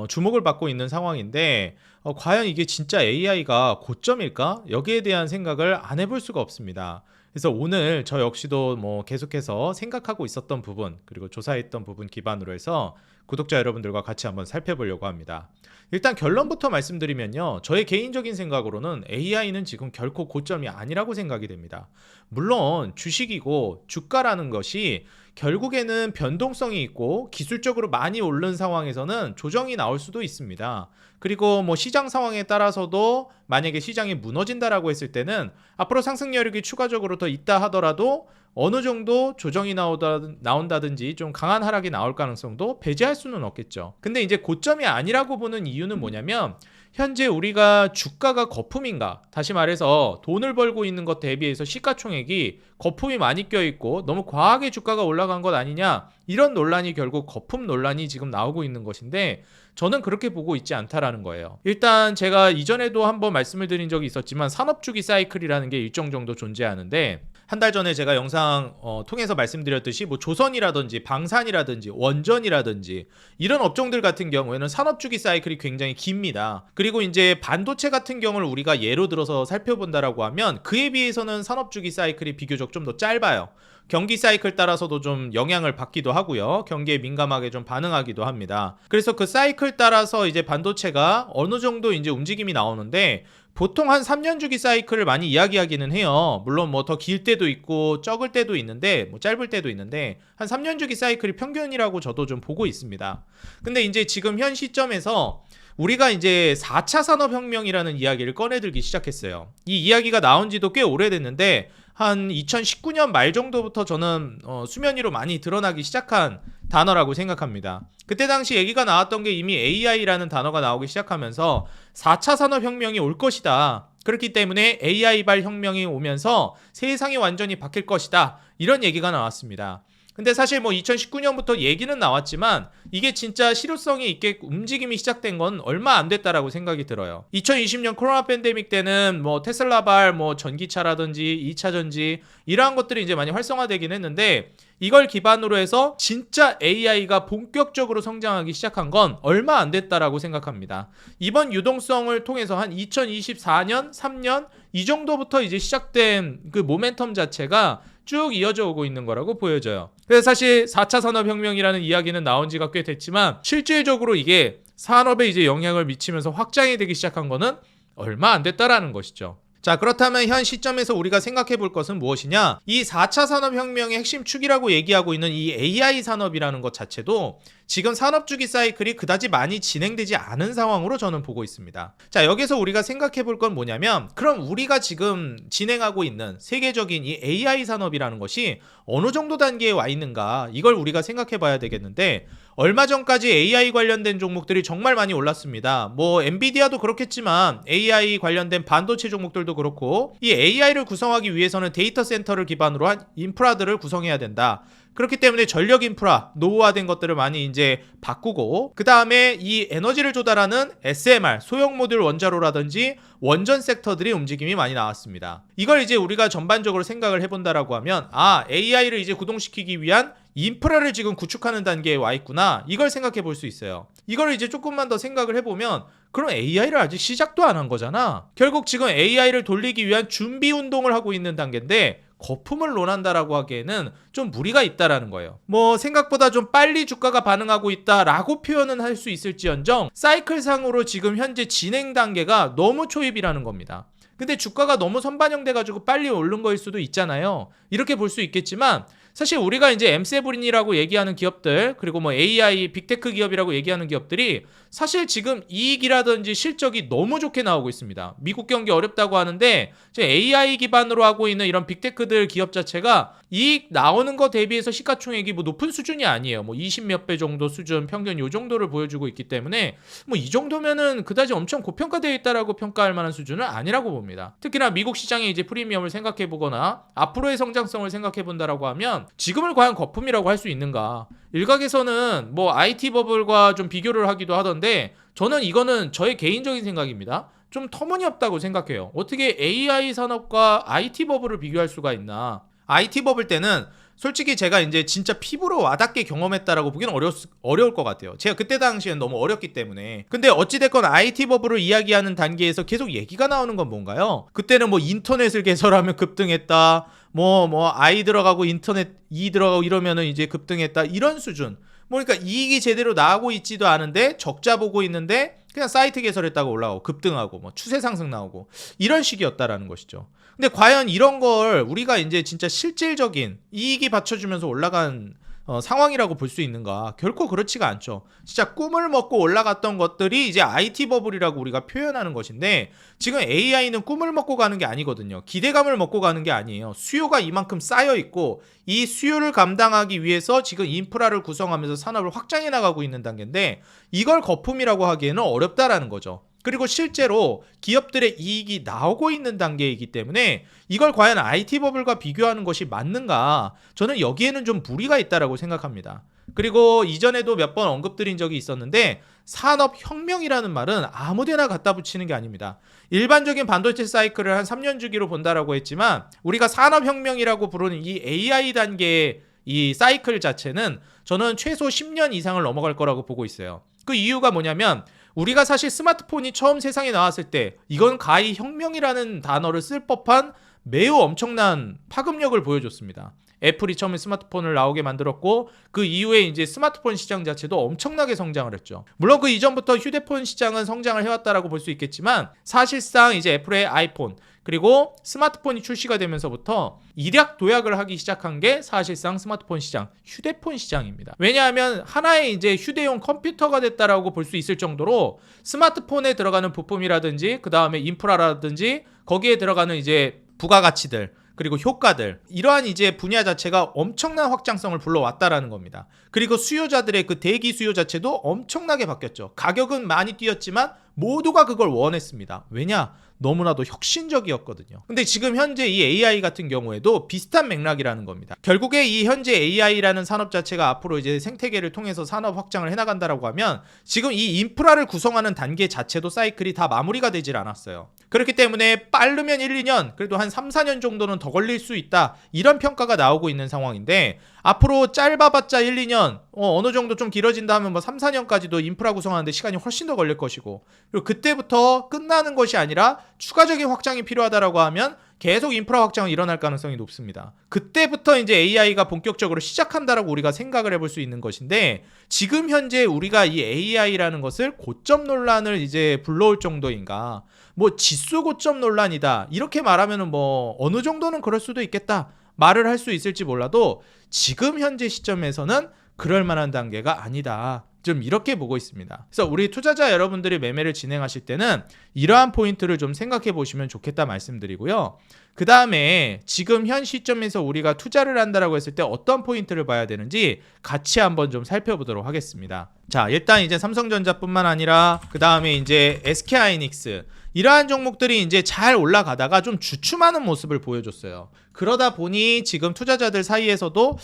주목을 받고 있는 상황인데 과연 이게 진짜 AI가 고점일까? 여기에 대한 생각을 안 해볼 수가 없습니다. 그래서 오늘 저 역시도 뭐 계속해서 생각하고 있었던 부분, 그리고 조사했던 부분 기반으로 해서 구독자 여러분들과 같이 한번 살펴보려고 합니다. 일단 결론부터 말씀드리면요, 저의 개인적인 생각으로는 AI는 지금 결코 고점이 아니라고 생각이 됩니다. 물론 주식이고 주가라는 것이 결국에는 변동성이 있고 기술적으로 많이 오른 상황에서는 조정이 나올 수도 있습니다. 그리고 뭐 시장 상황에 따라서도 만약에 시장이 무너진다라고 했을 때는 앞으로 상승 여력이 추가적으로 더 있다 하더라도 어느 정도 조정이 나온다든지 좀 강한 하락이 나올 가능성도 배제할 수는 없겠죠. 근데 이제 고점이 아니라고 보는 이유는 뭐냐면 현재 우리가 주가가 거품인가? 다시 말해서 돈을 벌고 있는 것 대비해서 시가총액이 거품이 많이 껴있고 너무 과하게 주가가 올라간 것 아니냐? 이런 논란이 결국 거품 논란이 지금 나오고 있는 것인데 저는 그렇게 보고 있지 않다라는 거예요. 일단 제가 이전에도 한번 말씀을 드린 적이 있었지만 산업주기 사이클이라는 게 일정 정도 존재하는데 한 달 전에 제가 영상 통해서 말씀드렸듯이 뭐 조선이라든지 방산이라든지 원전이라든지 이런 업종들 같은 경우에는 산업주기 사이클이 굉장히 깁니다. 그리고 이제 반도체 같은 경우를 우리가 예로 들어서 살펴본다라고 하면 그에 비해서는 산업주기 사이클이 비교적 좀 더 짧아요. 경기 사이클 따라서도 좀 영향을 받기도 하고요. 경기에 민감하게 좀 반응하기도 합니다. 그래서 그 사이클 따라서 이제 반도체가 어느 정도 이제 움직임이 나오는데 보통 한 3년 주기 사이클을 많이 이야기하기는 해요. 물론 뭐 더 길 때도 있고 적을 때도 있는데 뭐 짧을 때도 있는데 한 3년 주기 사이클이 평균이라고 저도 좀 보고 있습니다. 근데 이제 지금 현 시점에서 우리가 이제 4차 산업혁명이라는 이야기를 꺼내들기 시작했어요. 이 이야기가 나온 지도 꽤 오래됐는데 한 2019년 말 정도부터 저는 수면 위로 많이 드러나기 시작한 단어라고 생각합니다. 그때 당시 얘기가 나왔던 게 이미 AI라는 단어가 나오기 시작하면서 4차 산업혁명이 올 것이다. 그렇기 때문에 AI발 혁명이 오면서 세상이 완전히 바뀔 것이다. 이런 얘기가 나왔습니다. 근데 사실 뭐 2019년부터 얘기는 나왔지만 이게 진짜 실효성이 있게 움직임이 시작된 건 얼마 안 됐다라고 생각이 들어요. 2020년 코로나 팬데믹 때는 뭐 테슬라발 뭐 전기차라든지 2차 전지 이러한 것들이 이제 많이 활성화되긴 했는데 이걸 기반으로 해서 진짜 AI가 본격적으로 성장하기 시작한 건 얼마 안 됐다라고 생각합니다. 이번 유동성을 통해서 한 2024년, 3년 이 정도부터 이제 시작된 그 모멘텀 자체가 쭉 이어져 오고 있는 거라고 보여져요. 그래서 사실 4차 산업혁명이라는 이야기는 나온 지가 꽤 됐지만 실질적으로 이게 산업에 이제 영향을 미치면서 확장이 되기 시작한 거는 얼마 안 됐다라는 것이죠. 자, 그렇다면 현 시점에서 우리가 생각해 볼 것은 무엇이냐? 이 4차 산업혁명의 핵심 축이라고 얘기하고 있는 이 AI 산업이라는 것 자체도 지금 산업주기 사이클이 그다지 많이 진행되지 않은 상황으로 저는 보고 있습니다. 자, 여기서 우리가 생각해 볼 건 뭐냐면 그럼 우리가 지금 진행하고 있는 세계적인 이 AI 산업이라는 것이 어느 정도 단계에 와 있는가 이걸 우리가 생각해 봐야 되겠는데 얼마 전까지 AI 관련된 종목들이 정말 많이 올랐습니다. 뭐 엔비디아도 그렇겠지만 AI 관련된 반도체 종목들도 그렇고 이 AI를 구성하기 위해서는 데이터 센터를 기반으로 한 인프라들을 구성해야 된다. 그렇기 때문에 전력 인프라, 노후화된 것들을 많이 이제 바꾸고 그 다음에 이 에너지를 조달하는 SMR, 소형 모듈 원자로라든지 원전 섹터들이 움직임이 많이 나왔습니다. 이걸 이제 우리가 전반적으로 생각을 해본다라고 하면 AI를 이제 구동시키기 위한 인프라를 지금 구축하는 단계에 와 있구나. 이걸 생각해 볼 수 있어요. 이걸 이제 조금만 더 생각을 해보면 그럼 AI를 아직 시작도 안 한 거잖아. 결국 지금 AI를 돌리기 위한 준비 운동을 하고 있는 단계인데 거품을 논한다라고 하기에는 좀 무리가 있다라는 거예요. 뭐 생각보다 좀 빨리 주가가 반응하고 있다라고 표현은 할 수 있을지언정 사이클상으로 지금 현재 진행 단계가 너무 초입이라는 겁니다. 근데 주가가 너무 선반영돼가지고 빨리 오른 거일 수도 있잖아요. 이렇게 볼 수 있겠지만 사실 우리가 이제 M7이라고 얘기하는 기업들 그리고 뭐 AI 빅테크 기업이라고 얘기하는 기업들이 사실 지금 이익이라든지 실적이 너무 좋게 나오고 있습니다. 미국 경기 어렵다고 하는데 AI 기반으로 하고 있는 이런 빅테크들 기업 자체가 이익 나오는 거 대비해서 시가총액이 뭐 높은 수준이 아니에요. 뭐 20몇 배 정도 수준 평균 요 정도를 보여주고 있기 때문에 뭐 이 정도면은 그다지 엄청 고평가되어 있다라고 평가할 만한 수준은 아니라고 봅니다. 특히나 미국 시장의 이제 프리미엄을 생각해 보거나 앞으로의 성장성을 생각해 본다라고 하면 지금을 과연 거품이라고 할 수 있는가? 일각에서는 뭐 IT 버블과 좀 비교를 하기도 하던데 저는 이거는 저의 개인적인 생각입니다. 좀 터무니없다고 생각해요. 어떻게 AI 산업과 IT 버블을 비교할 수가 있나? IT 버블 때는 솔직히 제가 이제 진짜 피부로 와닿게 경험했다라고 보기는 어려울 것 같아요. 제가 그때 당시엔 너무 어렸기 때문에. 근데 어찌됐건 IT 버블을 이야기하는 단계에서 계속 얘기가 나오는 건 뭔가요? 그때는 뭐 인터넷을 개설하면 급등했다. 뭐 I 들어가고 인터넷 E 들어가고 이러면은 이제 급등했다. 이런 수준. 뭐 그러니까 이익이 제대로 나오고 있지도 않은데 적자 보고 있는데 그냥 사이트 개설했다고 올라가고 급등하고 뭐 추세 상승 나오고 이런 식이었다라는 것이죠. 근데 과연 이런 걸 우리가 이제 진짜 실질적인 이익이 받쳐주면서 올라간 상황이라고 볼 수 있는가? 결코 그렇지가 않죠. 진짜 꿈을 먹고 올라갔던 것들이 이제 IT 버블이라고 우리가 표현하는 것인데 지금 AI는 꿈을 먹고 가는 게 아니거든요. 기대감을 먹고 가는 게 아니에요. 수요가 이만큼 쌓여 있고 이 수요를 감당하기 위해서 지금 인프라를 구성하면서 산업을 확장해 나가고 있는 단계인데 이걸 거품이라고 하기에는 어렵다라는 거죠. 그리고 실제로 기업들의 이익이 나오고 있는 단계이기 때문에 이걸 과연 IT 버블과 비교하는 것이 맞는가? 저는 여기에는 좀 무리가 있다라고 생각합니다. 그리고 이전에도 몇 번 언급드린 적이 있었는데 산업혁명이라는 말은 아무데나 갖다 붙이는 게 아닙니다. 일반적인 반도체 사이클을 한 3년 주기로 본다라고 했지만 우리가 산업혁명이라고 부르는 이 AI 단계의 이 사이클 자체는 저는 최소 10년 이상을 넘어갈 거라고 보고 있어요. 그 이유가 뭐냐면 우리가 사실 스마트폰이 처음 세상에 나왔을 때 이건 가히 혁명이라는 단어를 쓸 법한 매우 엄청난 파급력을 보여줬습니다. 애플이 처음에 스마트폰을 나오게 만들었고 그 이후에 이제 스마트폰 시장 자체도 엄청나게 성장을 했죠. 물론 그 이전부터 휴대폰 시장은 성장을 해왔다라고 볼 수 있겠지만 사실상 이제 애플의 아이폰 그리고 스마트폰이 출시가 되면서부터 일약도약을 하기 시작한 게 사실상 스마트폰 시장, 휴대폰 시장입니다. 왜냐하면 하나의 이제 휴대용 컴퓨터가 됐다라고 볼 수 있을 정도로 스마트폰에 들어가는 부품이라든지 그 다음에 인프라라든지 거기에 들어가는 이제 부가가치들 그리고 효과들 이러한 이제 분야 자체가 엄청난 확장성을 불러왔다라는 겁니다. 그리고 수요자들의 그 대기 수요 자체도 엄청나게 바뀌었죠. 가격은 많이 뛰었지만 모두가 그걸 원했습니다. 왜냐? 너무나도 혁신적이었거든요. 근데 지금 현재 이 AI 같은 경우에도 비슷한 맥락이라는 겁니다. 결국에 이 현재 AI라는 산업 자체가 앞으로 이제 생태계를 통해서 산업 확장을 해나간다라고 하면 지금 이 인프라를 구성하는 단계 자체도 사이클이 다 마무리가 되질 않았어요. 그렇기 때문에 빠르면 1, 2년 그래도 한 3, 4년 정도는 더 걸릴 수 있다 이런 평가가 나오고 있는 상황인데 앞으로 짧아봤자 1, 2년 어느 정도 좀 길어진다 하면 뭐 3, 4년까지도 인프라 구성하는데 시간이 훨씬 더 걸릴 것이고 그리고 그때부터 끝나는 것이 아니라 추가적인 확장이 필요하다라고 하면 계속 인프라 확장은 일어날 가능성이 높습니다. 그때부터 이제 AI가 본격적으로 시작한다라고 우리가 생각을 해볼 수 있는 것인데 지금 현재 우리가 이 AI라는 것을 고점 논란을 이제 불러올 정도인가 뭐 지수 고점 논란이다 이렇게 말하면은 뭐 어느 정도는 그럴 수도 있겠다 말을 할 수 있을지 몰라도 지금 현재 시점에서는 그럴 만한 단계가 아니다. 좀 이렇게 보고 있습니다. 그래서 우리 투자자 여러분들이 매매를 진행하실 때는 이러한 포인트를 좀 생각해 보시면 좋겠다 말씀드리고요. 그 다음에 지금 현 시점에서 우리가 투자를 한다라고 했을 때 어떤 포인트를 봐야 되는지 같이 한번 좀 살펴보도록 하겠습니다. 자, 일단 이제 삼성전자뿐만 아니라 그 다음에 이제 SK하이닉스 이러한 종목들이 이제 잘 올라가다가 좀 주춤하는 모습을 보여줬어요. 그러다 보니 지금 투자자들 사이에서도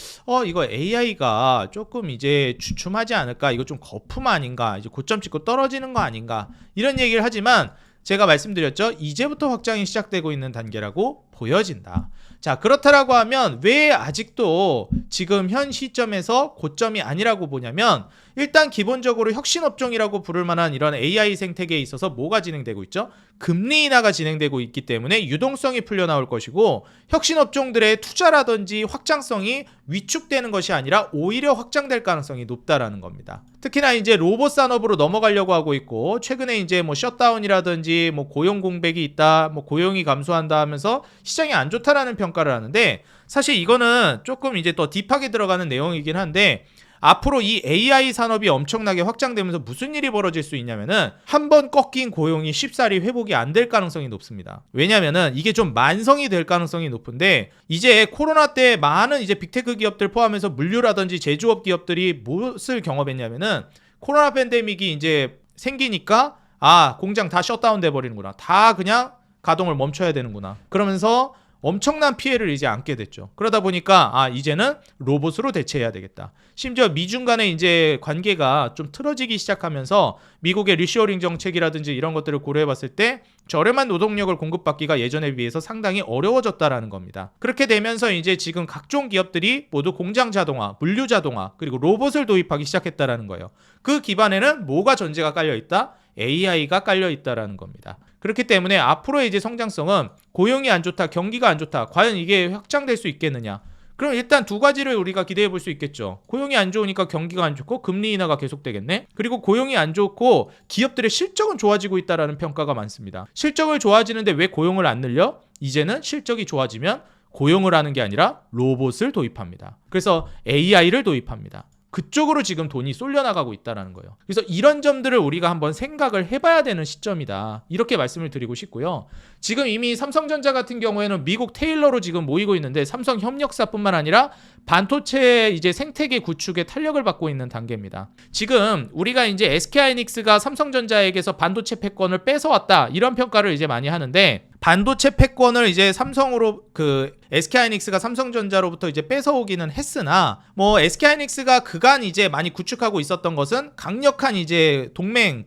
이거 AI가 조금 이제 주춤하지 않을까? 이거 좀 거품 아닌가? 이제 고점 찍고 떨어지는 거 아닌가? 이런 얘기를 하지만 제가 말씀드렸죠. 이제부터 확장이 시작되고 있는 단계라고 보여진다. 자, 그렇다라고 하면 왜 아직도 지금 현 시점에서 고점이 아니라고 보냐면 일단 기본적으로 혁신업종이라고 부를 만한 이런 AI 생태계에 있어서 뭐가 진행되고 있죠? 금리 인하가 진행되고 있기 때문에 유동성이 풀려나올 것이고 혁신업종들의 투자라든지 확장성이 위축되는 것이 아니라 오히려 확장될 가능성이 높다라는 겁니다. 특히나 이제 로봇 산업으로 넘어가려고 하고 있고 최근에 이제 뭐 셧다운이라든지 뭐 고용 공백이 있다, 뭐 고용이 감소한다 하면서 시장이 안 좋다라는 평가를 하는데 사실 이거는 조금 이제 더 딥하게 들어가는 내용이긴 한데 앞으로 이 AI 산업이 엄청나게 확장되면서 무슨 일이 벌어질 수 있냐면은 한번 꺾인 고용이 쉽사리 회복이 안 될 가능성이 높습니다. 왜냐면은 이게 좀 만성이 될 가능성이 높은데 이제 코로나 때 많은 이제 빅테크 기업들 포함해서 물류라든지 제조업 기업들이 무엇을 경험했냐면은 코로나 팬데믹이 이제 생기니까 공장 다 셧다운 돼 버리는구나. 다 그냥 가동을 멈춰야 되는구나. 그러면서 엄청난 피해를 이제 안게 됐죠. 그러다 보니까 이제는 로봇으로 대체해야 되겠다. 심지어 미중 간의 이제 관계가 좀 틀어지기 시작하면서 미국의 리쇼어링 정책이라든지 이런 것들을 고려해 봤을 때 저렴한 노동력을 공급받기가 예전에 비해서 상당히 어려워졌다라는 겁니다. 그렇게 되면서 이제 지금 각종 기업들이 모두 공장 자동화, 물류 자동화, 그리고 로봇을 도입하기 시작했다라는 거예요. 그 기반에는 뭐가 전제가 깔려 있다? AI가 깔려 있다라는 겁니다. 그렇기 때문에 앞으로의 이제 성장성은 고용이 안 좋다, 경기가 안 좋다. 과연 이게 확장될 수 있겠느냐? 그럼 일단 두 가지를 우리가 기대해 볼 수 있겠죠. 고용이 안 좋으니까 경기가 안 좋고 금리 인하가 계속되겠네. 그리고 고용이 안 좋고 기업들의 실적은 좋아지고 있다라는 평가가 많습니다. 실적을 좋아지는데 왜 고용을 안 늘려? 이제는 실적이 좋아지면 고용을 하는 게 아니라 로봇을 도입합니다. 그래서 AI를 도입합니다. 그쪽으로 지금 돈이 쏠려나가고 있다는 거예요. 그래서 이런 점들을 우리가 한번 생각을 해봐야 되는 시점이다. 이렇게 말씀을 드리고 싶고요. 지금 이미 삼성전자 같은 경우에는 미국 테일러로 지금 모이고 있는데 삼성 협력사뿐만 아니라 반도체 이제 생태계 구축에 탄력을 받고 있는 단계입니다. 지금 우리가 이제 SK하이닉스가 삼성전자에게서 반도체 패권을 뺏어왔다 이런 평가를 이제 많이 하는데 반도체 패권을 이제 삼성으로 SK하이닉스가 삼성전자로부터 이제 뺏어오기는 했으나 뭐 SK하이닉스가 그간 이제 많이 구축하고 있었던 것은 강력한 이제 동맹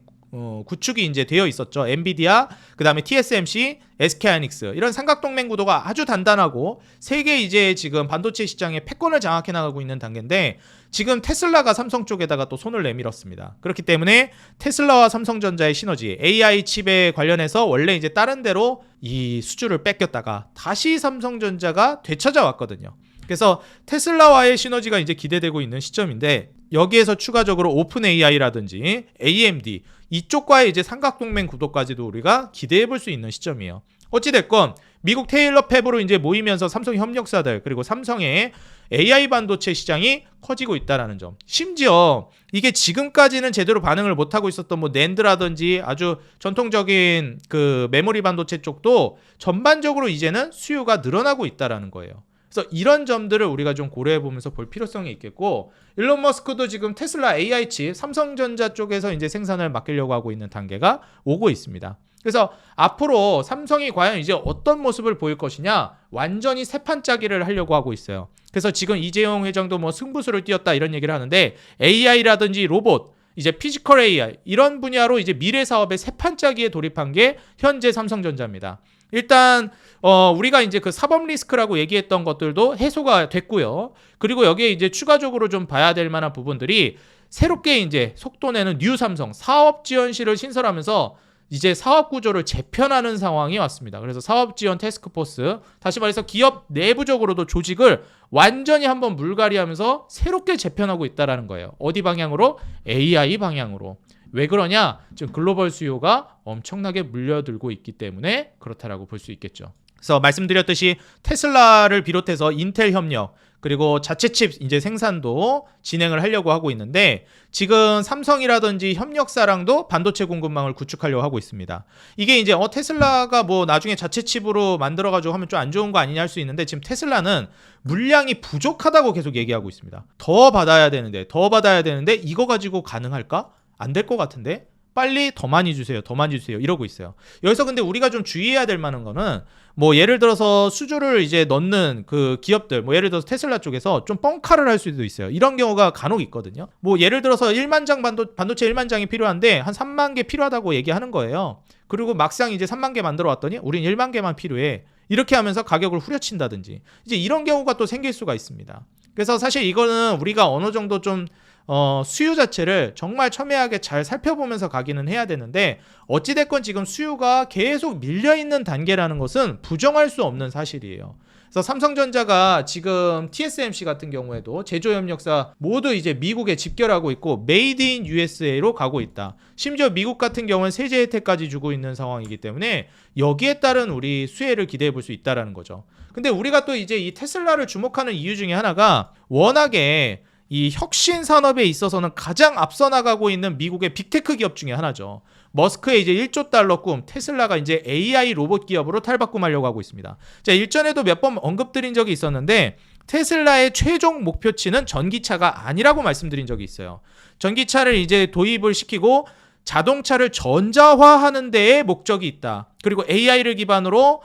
구축이 이제 되어 있었죠. 엔비디아, 그다음에 TSMC, SK하이닉스 이런 삼각동맹 구도가 아주 단단하고 세계 이제 지금 반도체 시장에 패권을 장악해 나가고 있는 단계인데 지금 테슬라가 삼성 쪽에다가 또 손을 내밀었습니다. 그렇기 때문에 테슬라와 삼성전자의 시너지, AI 칩에 관련해서 원래 이제 다른 데로 이 수주를 뺏겼다가 다시 삼성전자가 되찾아왔거든요. 그래서 테슬라와의 시너지가 이제 기대되고 있는 시점인데 여기에서 추가적으로 오픈 AI라든지 AMD 이쪽과의 이제 삼각동맹 구도까지도 우리가 기대해 볼 수 있는 시점이에요. 어찌됐건 미국 테일러 팹으로 이제 모이면서 삼성 협력사들 그리고 삼성의 AI 반도체 시장이 커지고 있다는 점. 심지어 이게 지금까지는 제대로 반응을 못하고 있었던 뭐 낸드라든지 아주 전통적인 그 메모리 반도체 쪽도 전반적으로 이제는 수요가 늘어나고 있다는 거예요. 그래서 이런 점들을 우리가 좀 고려해 보면서 볼 필요성이 있겠고 일론 머스크도 지금 테슬라 AI 칩 삼성전자 쪽에서 이제 생산을 맡기려고 하고 있는 단계가 오고 있습니다. 그래서 앞으로 삼성이 과연 이제 어떤 모습을 보일 것이냐 완전히 새판짜기를 하려고 하고 있어요. 그래서 지금 이재용 회장도 뭐 승부수를 띄웠다 이런 얘기를 하는데 AI라든지 로봇 이제 피지컬 AI 이런 분야로 이제 미래 사업의 새판짜기에 돌입한 게 현재 삼성전자입니다. 일단 우리가 이제 그 사법 리스크라고 얘기했던 것들도 해소가 됐고요. 그리고 여기에 이제 추가적으로 좀 봐야 될 만한 부분들이 새롭게 이제 속도내는 뉴 삼성 사업 지원실을 신설하면서 이제 사업 구조를 재편하는 상황이 왔습니다. 그래서 사업 지원 태스크포스, 다시 말해서 기업 내부적으로도 조직을 완전히 한번 물갈이하면서 새롭게 재편하고 있다라는 거예요. 어디 방향으로? AI 방향으로. 왜 그러냐? 지금 글로벌 수요가 엄청나게 물려들고 있기 때문에 그렇다라고 볼 수 있겠죠. 그래서 말씀드렸듯이 테슬라를 비롯해서 인텔 협력 그리고 자체 칩 이제 생산도 진행을 하려고 하고 있는데 지금 삼성이라든지 협력사랑도 반도체 공급망을 구축하려고 하고 있습니다. 이게 이제 테슬라가 뭐 나중에 자체 칩으로 만들어가지고 하면 좀 안 좋은 거 아니냐 할 수 있는데 지금 테슬라는 물량이 부족하다고 계속 얘기하고 있습니다. 더 받아야 되는데 이거 가지고 가능할까? 안 될 것 같은데? 빨리 더 많이 주세요. 이러고 있어요. 여기서 근데 우리가 좀 주의해야 될 만한 거는 뭐 예를 들어서 수주를 이제 넣는 그 기업들, 뭐 예를 들어서 테슬라 쪽에서 좀 뻥카를 할 수도 있어요. 이런 경우가 간혹 있거든요. 뭐 예를 들어서 1만 장 반도체 1만 장이 필요한데 한 3만 개 필요하다고 얘기하는 거예요. 그리고 막상 이제 3만 개 만들어 왔더니 우린 1만 개만 필요해. 이렇게 하면서 가격을 후려친다든지 이제 이런 경우가 또 생길 수가 있습니다. 그래서 사실 이거는 우리가 어느 정도 좀 수요 자체를 정말 첨예하게 잘 살펴보면서 가기는 해야 되는데 어찌됐건 지금 수요가 계속 밀려있는 단계라는 것은 부정할 수 없는 사실이에요. 그래서 삼성전자가 지금 TSMC 같은 경우에도 제조협력사 모두 이제 미국에 집결하고 있고 메이드 인 USA로 가고 있다. 심지어 미국 같은 경우는 세제 혜택까지 주고 있는 상황이기 때문에 여기에 따른 우리 수혜를 기대해 볼 수 있다는 거죠. 근데 우리가 또 이제 이 테슬라를 주목하는 이유 중에 하나가 워낙에 이 혁신 산업에 있어서는 가장 앞서 나가고 있는 미국의 빅테크 기업 중에 하나죠. 머스크의 이제 1조 달러 꿈, 테슬라가 이제 AI 로봇 기업으로 탈바꿈하려고 하고 있습니다. 자, 일전에도 몇 번 언급드린 적이 있었는데 테슬라의 최종 목표치는 전기차가 아니라고 말씀드린 적이 있어요. 전기차를 이제 도입을 시키고 자동차를 전자화하는 데에 목적이 있다. 그리고 AI를 기반으로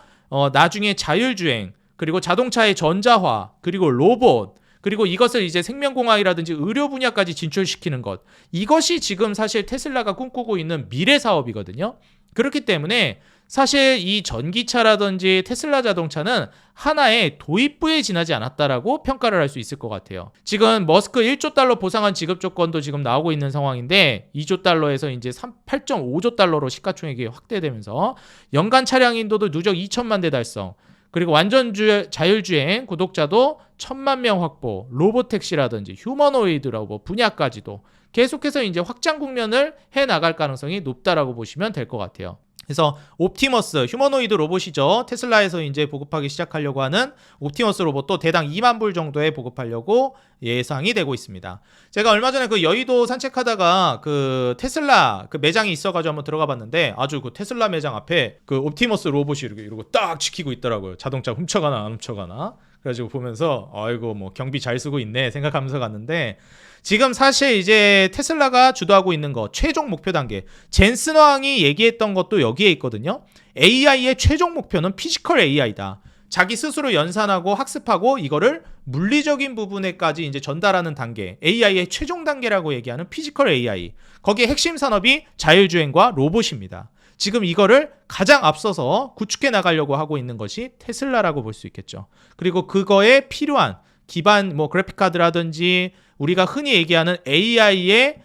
나중에 자율주행, 그리고 자동차의 전자화, 그리고 로봇, 그리고 이것을 이제 생명공학이라든지 의료 분야까지 진출시키는 것. 이것이 지금 사실 테슬라가 꿈꾸고 있는 미래 사업이거든요. 그렇기 때문에 사실 이 전기차라든지 테슬라 자동차는 하나의 도입부에 지나지 않았다라고 평가를 할 수 있을 것 같아요. 지금 머스크 1조 달러 보상한 지급 조건도 지금 나오고 있는 상황인데 2조 달러에서 이제 8.5조 달러로 시가총액이 확대되면서 연간 차량 인도도 누적 2천만 대 달성. 그리고 완전 자율주행 구독자도 1,000만 명 확보, 로보택시라든지 휴머노이드 로봇 분야까지도 계속해서 이제 확장 국면을 해 나갈 가능성이 높다라고 보시면 될 것 같아요. 그래서 옵티머스 휴머노이드 로봇이죠. 테슬라에서 이제 보급하기 시작하려고 하는 옵티머스 로봇도 대당 2만 불 정도에 보급하려고 예상이 되고 있습니다. 제가 얼마 전에 그 여의도 산책하다가 그 테슬라 그 매장이 있어가지고 한번 들어가 봤는데 아주 그 테슬라 매장 앞에 그 옵티머스 로봇이 이러고 딱 지키고 있더라고요. 자동차 훔쳐가나 안 훔쳐가나. 그래가지고 보면서 아이고 뭐 경비 잘 쓰고 있네 생각하면서 갔는데, 지금 사실 이제 테슬라가 주도하고 있는 거 최종 목표 단계, 젠슨 왕이 얘기했던 것도 여기에 있거든요. AI의 최종 목표는 피지컬 AI다. 자기 스스로 연산하고 학습하고 이거를 물리적인 부분에까지 이제 전달하는 단계, AI의 최종 단계라고 얘기하는 피지컬 AI. 거기에 핵심 산업이 자율주행과 로봇입니다. 지금 이거를 가장 앞서서 구축해 나가려고 하고 있는 것이 테슬라라고 볼 수 있겠죠. 그리고 그거에 필요한 기반 뭐 그래픽 카드라든지 우리가 흔히 얘기하는 AI의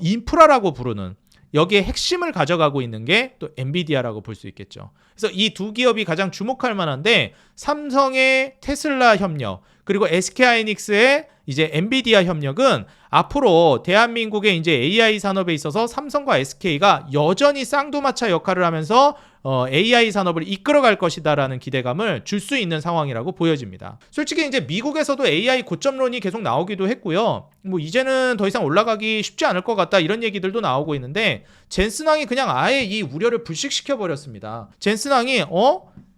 인프라라고 부르는, 여기에 핵심을 가져가고 있는 게 또 엔비디아라고 볼 수 있겠죠. 그래서 이 두 기업이 가장 주목할 만한데, 삼성의 테슬라 협력 그리고 SK하이닉스의 이제 엔비디아 협력은 앞으로 대한민국의 이제 AI 산업에 있어서 삼성과 SK가 여전히 쌍두마차 역할을 하면서 AI 산업을 이끌어갈 것이다라는 기대감을 줄 수 있는 상황이라고 보여집니다. 솔직히 이제 미국에서도 AI 고점론이 계속 나오기도 했고요. 뭐 이제는 더 이상 올라가기 쉽지 않을 것 같다 이런 얘기들도 나오고 있는데, 젠슨 왕이 그냥 아예 이 우려를 불식시켜 버렸습니다. 젠슨 왕이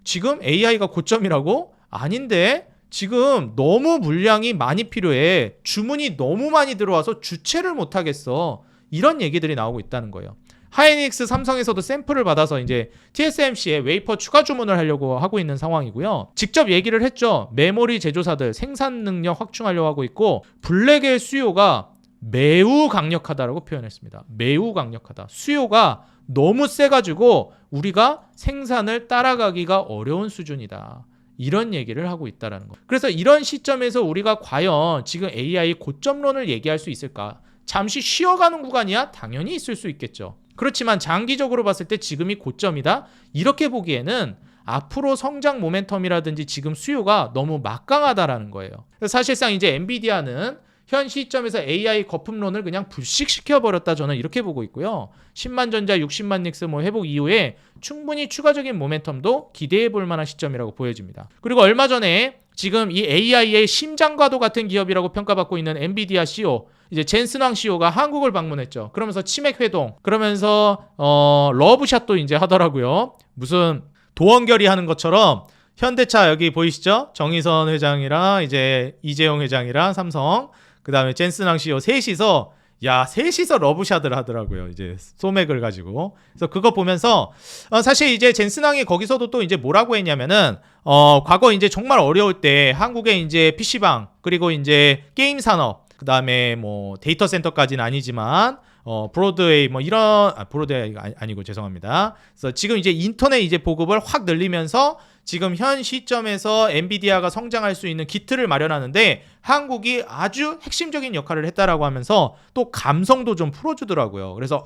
지금 AI가 고점이라고? 아닌데 지금 너무 물량이 많이 필요해. 주문이 너무 많이 들어와서 주체를 못하겠어. 이런 얘기들이 나오고 있다는 거예요. 하이닉스 삼성에서도 샘플을 받아서 이제 TSMC에 웨이퍼 추가 주문을 하려고 하고 있는 상황이고요. 직접 얘기를 했죠. 메모리 제조사들 생산 능력 확충하려고 하고 있고, 블랙의 수요가 매우 강력하다라고 표현했습니다. 매우 강력하다. 수요가 너무 세가지고 우리가 생산을 따라가기가 어려운 수준이다. 이런 얘기를 하고 있다는 거. 그래서 이런 시점에서 우리가 과연 지금 AI 고점론을 얘기할 수 있을까? 잠시 쉬어가는 구간이야? 당연히 있을 수 있겠죠. 그렇지만 장기적으로 봤을 때 지금이 고점이다? 이렇게 보기에는 앞으로 성장 모멘텀이라든지 지금 수요가 너무 막강하다라는 거예요. 사실상 이제 엔비디아는 현 시점에서 AI 거품론을 그냥 불식시켜버렸다, 저는 이렇게 보고 있고요. 10만 전자 60만 닉스 회복 이후에 충분히 추가적인 모멘텀도 기대해 볼 만한 시점이라고 보여집니다. 그리고 얼마 전에 지금 이 AI의 심장과도 같은 기업이라고 평가받고 있는 엔비디아 CEO, 이제 젠슨 왕 CEO가 한국을 방문했죠. 그러면서 치맥 회동, 그러면서 러브샷도 이제 하더라고요. 무슨 도원결의 하는 것처럼 현대차 여기 보이시죠? 정의선 회장이랑 이제 이재용 회장이랑 삼성, 그 다음에 젠슨 왕 CEO 셋이서 러브샷을 하더라고요. 이제 소맥을 가지고. 그래서 그거 보면서 사실 이제 젠슨 왕이 거기서도 또 이제 뭐라고 했냐면은 과거 이제 정말 어려울 때 한국의 이제 PC방 그리고 이제 게임 산업, 그 다음에 뭐 데이터 센터까지는 아니지만 브로드웨이 뭐 이런 브로드웨이가 아니고 죄송합니다. 그래서 지금 이제 인터넷 이제 보급을 확 늘리면서 지금 현 시점에서 엔비디아가 성장할 수 있는 기틀을 마련하는데 한국이 아주 핵심적인 역할을 했다라고 하면서 또 감성도 좀 풀어주더라고요. 그래서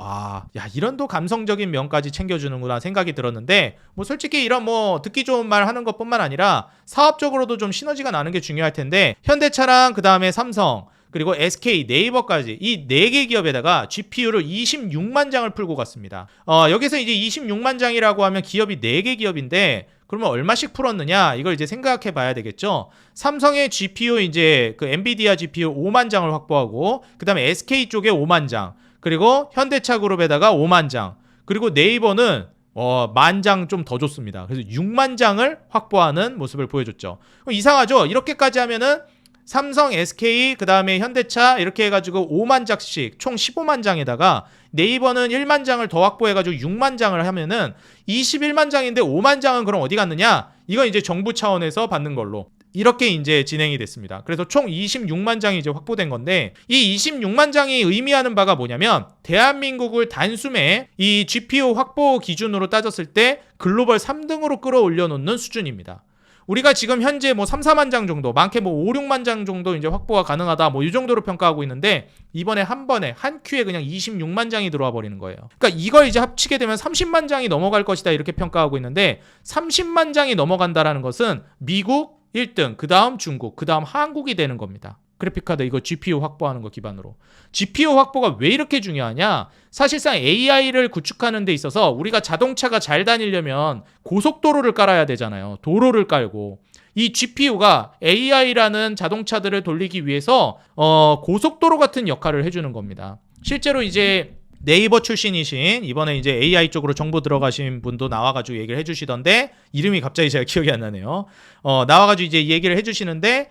이런 또 감성적인 면까지 챙겨주는구나 생각이 들었는데, 뭐 솔직히 이런 뭐 듣기 좋은 말 하는 것뿐만 아니라 사업적으로도 좀 시너지가 나는 게 중요할 텐데, 현대차랑 그 다음에 삼성 그리고 SK, 네이버까지 이 4개 기업에다가 GPU를 26만 장을 풀고 갔습니다. 여기서 이제 26만 장이라고 하면 기업이 4개 기업인데 그러면 얼마씩 풀었느냐? 이걸 이제 생각해 봐야 되겠죠. 삼성의 GPU 이제 그 엔비디아 GPU 5만 장을 확보하고, 그다음에 SK 쪽에 5만 장, 그리고 현대차 그룹에다가 5만 장, 그리고 네이버는 10,000장 좀 더 줬습니다. 그래서 6만 장을 확보하는 모습을 보여줬죠. 이상하죠? 이렇게까지 하면은 삼성, SK, 그 다음에 현대차 이렇게 해가지고 5만 장씩 총 15만 장에다가 네이버는 1만 장을 더 확보해가지고 6만 장을 하면은 21만 장인데 5만 장은 그럼 어디 갔느냐? 이건 이제 정부 차원에서 받는 걸로 이렇게 이제 진행이 됐습니다. 그래서 총 26만 장이 이제 확보된 건데, 이 26만 장이 의미하는 바가 뭐냐면 대한민국을 단숨에 이 GPU 확보 기준으로 따졌을 때 글로벌 3등으로 끌어올려 놓는 수준입니다. 우리가 지금 현재 뭐 3, 4만 장 정도, 많게 뭐 5, 6만 장 정도 이제 확보가 가능하다, 뭐 이 정도로 평가하고 있는데, 이번에 한 번에 한 큐에 그냥 26만 장이 들어와 버리는 거예요. 그러니까 이걸 이제 합치게 되면 30만 장이 넘어갈 것이다 이렇게 평가하고 있는데, 30만 장이 넘어간다라는 것은 미국 1등, 그 다음 중국, 그 다음 한국이 되는 겁니다. 그래픽카드 이거 GPU 확보하는 거 기반으로. GPU 확보가 왜 이렇게 중요하냐? 사실상 AI를 구축하는 데 있어서 우리가 자동차가 잘 다니려면 고속도로를 깔아야 되잖아요. 도로를 깔고. 이 GPU가 AI라는 자동차들을 돌리기 위해서 고속도로 같은 역할을 해주는 겁니다. 실제로 이제 네이버 출신이신 이번에 이제 AI 쪽으로 정보 들어가신 분도 나와가지고 얘기를 해주시던데, 이름이 갑자기 제가 기억이 안 나네요. 나와가지고 이제 얘기를 해주시는데,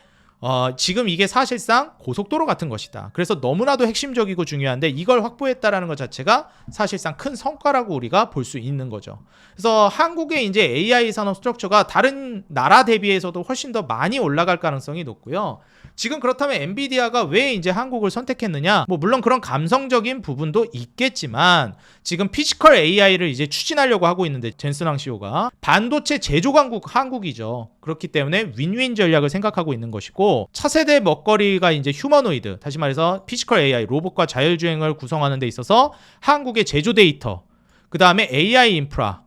지금 이게 사실상 고속도로 같은 것이다. 그래서 너무나도 핵심적이고 중요한데 이걸 확보했다라는 것 자체가 사실상 큰 성과라고 우리가 볼 수 있는 거죠. 그래서 한국의 이제 AI 산업 스트럭처가 다른 나라 대비해서도 훨씬 더 많이 올라갈 가능성이 높고요. 지금 그렇다면 엔비디아가 왜 이제 한국을 선택했느냐? 뭐 물론 그런 감성적인 부분도 있겠지만 지금 피지컬 AI를 이제 추진하려고 하고 있는데, 젠슨왕 CEO가 반도체 제조 강국 한국이죠. 그렇기 때문에 윈윈 전략을 생각하고 있는 것이고, 차세대 먹거리가 이제 휴머노이드, 다시 말해서 피지컬 AI, 로봇과 자율주행을 구성하는 데 있어서 한국의 제조 데이터, 그 다음에 AI 인프라,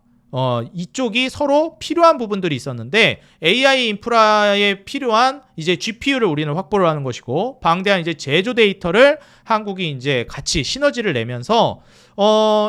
이쪽이 서로 필요한 부분들이 있었는데 AI 인프라에 필요한 이제 GPU를 우리는 확보를 하는 것이고, 방대한 이제 제조 데이터를 한국이 이제 같이 시너지를 내면서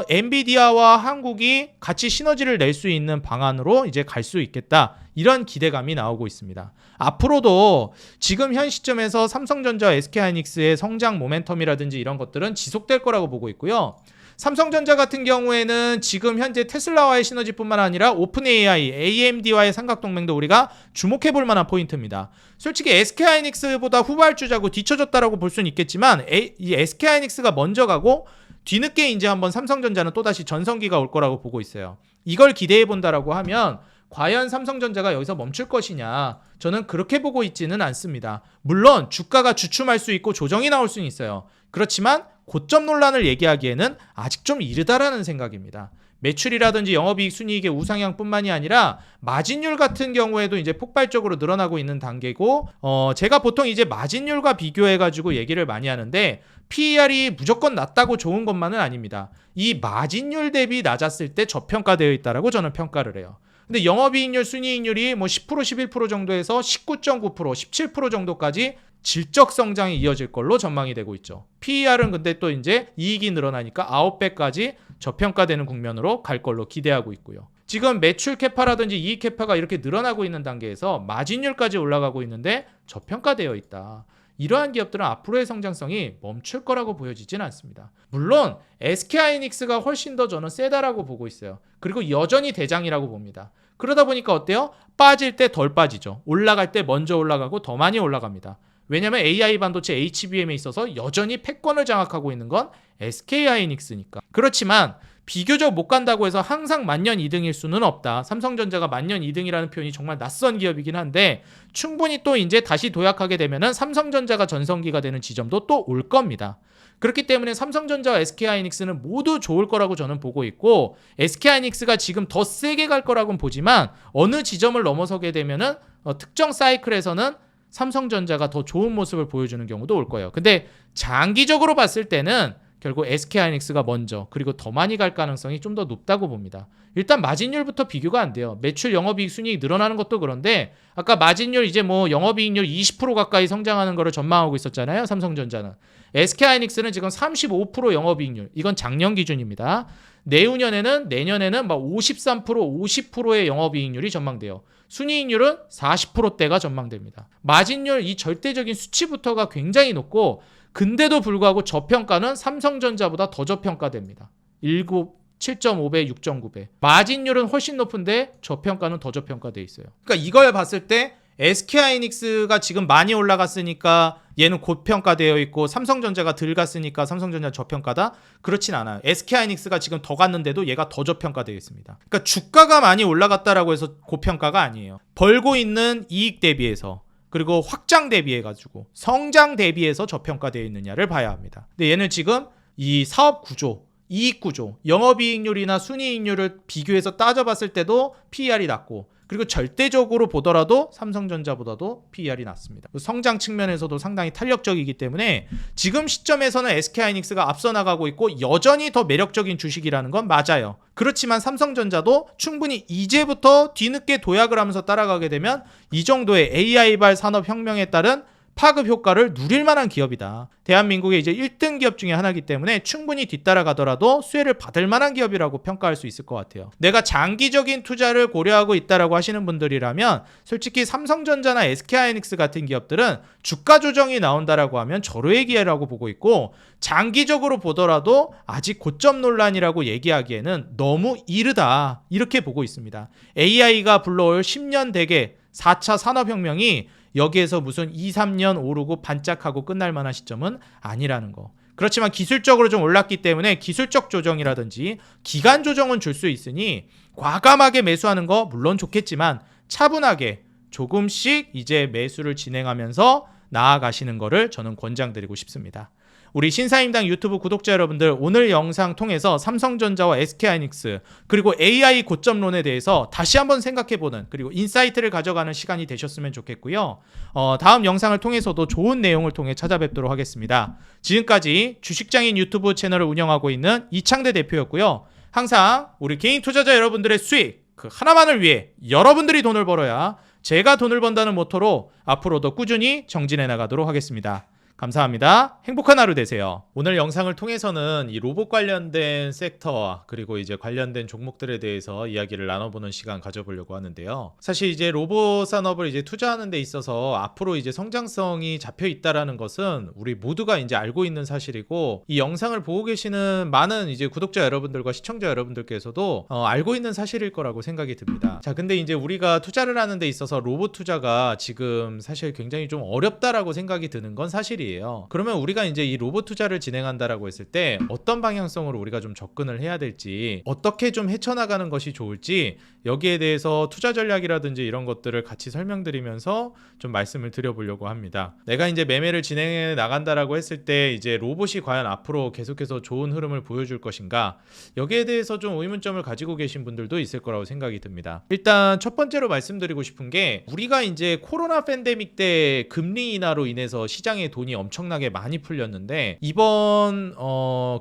엔비디아와 한국이 같이 시너지를 낼 수 있는 방안으로 이제 갈 수 있겠다. 이런 기대감이 나오고 있습니다. 앞으로도 지금 현 시점에서 삼성전자, SK하이닉스의 성장 모멘텀이라든지 이런 것들은 지속될 거라고 보고 있고요. 삼성전자 같은 경우에는 지금 현재 테슬라와의 시너지뿐만 아니라 오픈 AI, AMD와의 삼각동맹도 우리가 주목해볼 만한 포인트입니다. 솔직히 SK하이닉스보다 후발주자고 뒤쳐졌다라고 볼 수는 있겠지만 이 SK하이닉스가 먼저 가고 뒤늦게 이제 한번 삼성전자는 또다시 전성기가 올 거라고 보고 있어요. 이걸 기대해본다라고 하면 과연 삼성전자가 여기서 멈출 것이냐? 저는 그렇게 보고 있지는 않습니다. 물론 주가가 주춤할 수 있고 조정이 나올 수는 있어요. 그렇지만 고점 논란을 얘기하기에는 아직 좀 이르다라는 생각입니다. 매출이라든지 영업이익 순이익의 우상향뿐만이 아니라 마진율 같은 경우에도 이제 폭발적으로 늘어나고 있는 단계고, 제가 보통 이제 마진율과 비교해가지고 얘기를 많이 하는데 PER이 무조건 낮다고 좋은 것만은 아닙니다. 이 마진율 대비 낮았을 때 저평가되어 있다라고 저는 평가를 해요. 근데 영업이익률, 순이익률이 뭐 10%, 11% 정도에서 19.9%, 17% 정도까지 질적 성장이 이어질 걸로 전망이 되고 있죠. PER은 근데 또 이제 이익이 늘어나니까 9배까지 저평가되는 국면으로 갈 걸로 기대하고 있고요. 지금 매출 캐파라든지 이익 캐파가 이렇게 늘어나고 있는 단계에서 마진율까지 올라가고 있는데 저평가되어 있다. 이러한 기업들은 앞으로의 성장성이 멈출 거라고 보여지진 않습니다. 물론 SK하이닉스가 훨씬 더 저는 세다라고 보고 있어요. 그리고 여전히 대장이라고 봅니다. 그러다 보니까 어때요? 빠질 때 덜 빠지죠. 올라갈 때 먼저 올라가고 더 많이 올라갑니다. 왜냐하면 AI 반도체 HBM에 있어서 여전히 패권을 장악하고 있는 건 SK하이닉스니까. 그렇지만 비교적 못 간다고 해서 항상 만년 2등일 수는 없다. 삼성전자가 만년 2등이라는 표현이 정말 낯선 기업이긴 한데 충분히 또 이제 다시 도약하게 되면은 삼성전자가 전성기가 되는 지점도 또 올 겁니다. 그렇기 때문에 삼성전자와 SK하이닉스는 모두 좋을 거라고 저는 보고 있고, SK하이닉스가 지금 더 세게 갈 거라고는 보지만 어느 지점을 넘어서게 되면은 특정 사이클에서는 삼성전자가 더 좋은 모습을 보여주는 경우도 올 거예요. 근데 장기적으로 봤을 때는 결국 SK하이닉스가 먼저, 그리고 더 많이 갈 가능성이 좀 더 높다고 봅니다. 일단 마진율부터 비교가 안 돼요. 매출, 영업이익, 순이익 늘어나는 것도 그런데 아까 마진율 이제 뭐 영업이익률 20% 가까이 성장하는 거를 전망하고 있었잖아요. 삼성전자는. SK하이닉스는 지금 35% 영업이익률. 이건 작년 기준입니다. 내년에는 막 53%, 50%의 영업이익률이 전망돼요. 순이익률은 40%대가 전망됩니다. 마진율 이 절대적인 수치부터가 굉장히 높고, 근데도 불구하고 저평가는 삼성전자보다 더 저평가됩니다. 7.5배, 6.9배. 마진율은 훨씬 높은데 저평가는 더 저평가돼 있어요. 그러니까 이걸 봤을 때 SK하이닉스가 지금 많이 올라갔으니까 얘는 고평가되어 있고, 삼성전자가 덜 갔으니까 삼성전자 저평가다? 그렇진 않아요. SK하이닉스가 지금 더 갔는데도 얘가 더 저평가되어 있습니다. 그러니까 주가가 많이 올라갔다라고 해서 고평가가 아니에요. 벌고 있는 이익 대비해서, 그리고 확장 대비해가지고 성장 대비해서 저평가되어 있느냐를 봐야 합니다. 근데 얘는 지금 이 사업 구조, 이익 구조, 영업이익률이나 순이익률을 비교해서 따져봤을 때도 PER이 낮고, 그리고 절대적으로 보더라도 삼성전자보다도 PER이 낮습니다. 성장 측면에서도 상당히 탄력적이기 때문에 지금 시점에서는 SK하이닉스가 앞서 나가고 있고 여전히 더 매력적인 주식이라는 건 맞아요. 그렇지만 삼성전자도 충분히 이제부터 뒤늦게 도약을 하면서 따라가게 되면 이 정도의 AI발 산업혁명에 따른 파급 효과를 누릴 만한 기업이다. 대한민국의 이제 1등 기업 중에 하나이기 때문에 충분히 뒤따라가더라도 수혜를 받을 만한 기업이라고 평가할 수 있을 것 같아요. 내가 장기적인 투자를 고려하고 있다라고 하시는 분들이라면 솔직히 삼성전자나 SK하이닉스 같은 기업들은 주가 조정이 나온다라고 하면 절호의 기회라고 보고 있고, 장기적으로 보더라도 아직 고점 논란이라고 얘기하기에는 너무 이르다, 이렇게 보고 있습니다. AI가 불러올 10년 대계 4차 산업혁명이 여기에서 무슨 2, 3년 오르고 반짝하고 끝날 만한 시점은 아니라는 거. 그렇지만 기술적으로 좀 올랐기 때문에 기술적 조정이라든지 기간 조정은 줄 수 있으니 과감하게 매수하는 거 물론 좋겠지만 차분하게 조금씩 이제 매수를 진행하면서 나아가시는 거를 저는 권장드리고 싶습니다. 우리 신사임당 유튜브 구독자 여러분들, 오늘 영상 통해서 삼성전자와 SK하이닉스 그리고 AI 고점론에 대해서 다시 한번 생각해보는, 그리고 인사이트를 가져가는 시간이 되셨으면 좋겠고요. 다음 영상을 통해서도 좋은 내용을 통해 찾아뵙도록 하겠습니다. 지금까지 주식장인 유튜브 채널을 운영하고 있는 이창대 대표였고요. 항상 우리 개인 투자자 여러분들의 수익 그 하나만을 위해 여러분들이 돈을 벌어야 제가 돈을 번다는 모토로 앞으로도 꾸준히 정진해 나가도록 하겠습니다. 감사합니다. 행복한 하루 되세요. 오늘 영상을 통해서는 이 로봇 관련된 섹터와 그리고 이제 관련된 종목들에 대해서 이야기를 나눠보는 시간 가져보려고 하는데요. 사실 이제 로봇 산업을 이제 투자하는 데 있어서 앞으로 이제 성장성이 잡혀 있다라는 것은 우리 모두가 이제 알고 있는 사실이고, 이 영상을 보고 계시는 많은 이제 구독자 여러분들과 시청자 여러분들께서도 알고 있는 사실일 거라고 생각이 듭니다. 자, 근데 이제 우리가 투자를 하는 데 있어서 로봇 투자가 지금 사실 굉장히 좀 어렵다라고 생각이 드는 건 사실이에요. 그러면 우리가 이제 이 로봇 투자를 진행한다라고 했을 때 어떤 방향성으로 우리가 좀 접근을 해야 될지, 어떻게 좀 헤쳐나가는 것이 좋을지, 여기에 대해서 투자 전략이라든지 이런 것들을 같이 설명드리면서 좀 말씀을 드려보려고 합니다. 내가 이제 매매를 진행해 나간다라고 했을 때 이제 로봇이 과연 앞으로 계속해서 좋은 흐름을 보여줄 것인가, 여기에 대해서 좀 의문점을 가지고 계신 분들도 있을 거라고 생각이 듭니다. 일단 첫 번째로 말씀드리고 싶은 게, 우리가 이제 코로나 팬데믹 때 금리 인하로 인해서 시장에 돈이 엄청나게 많이 풀렸는데, 이번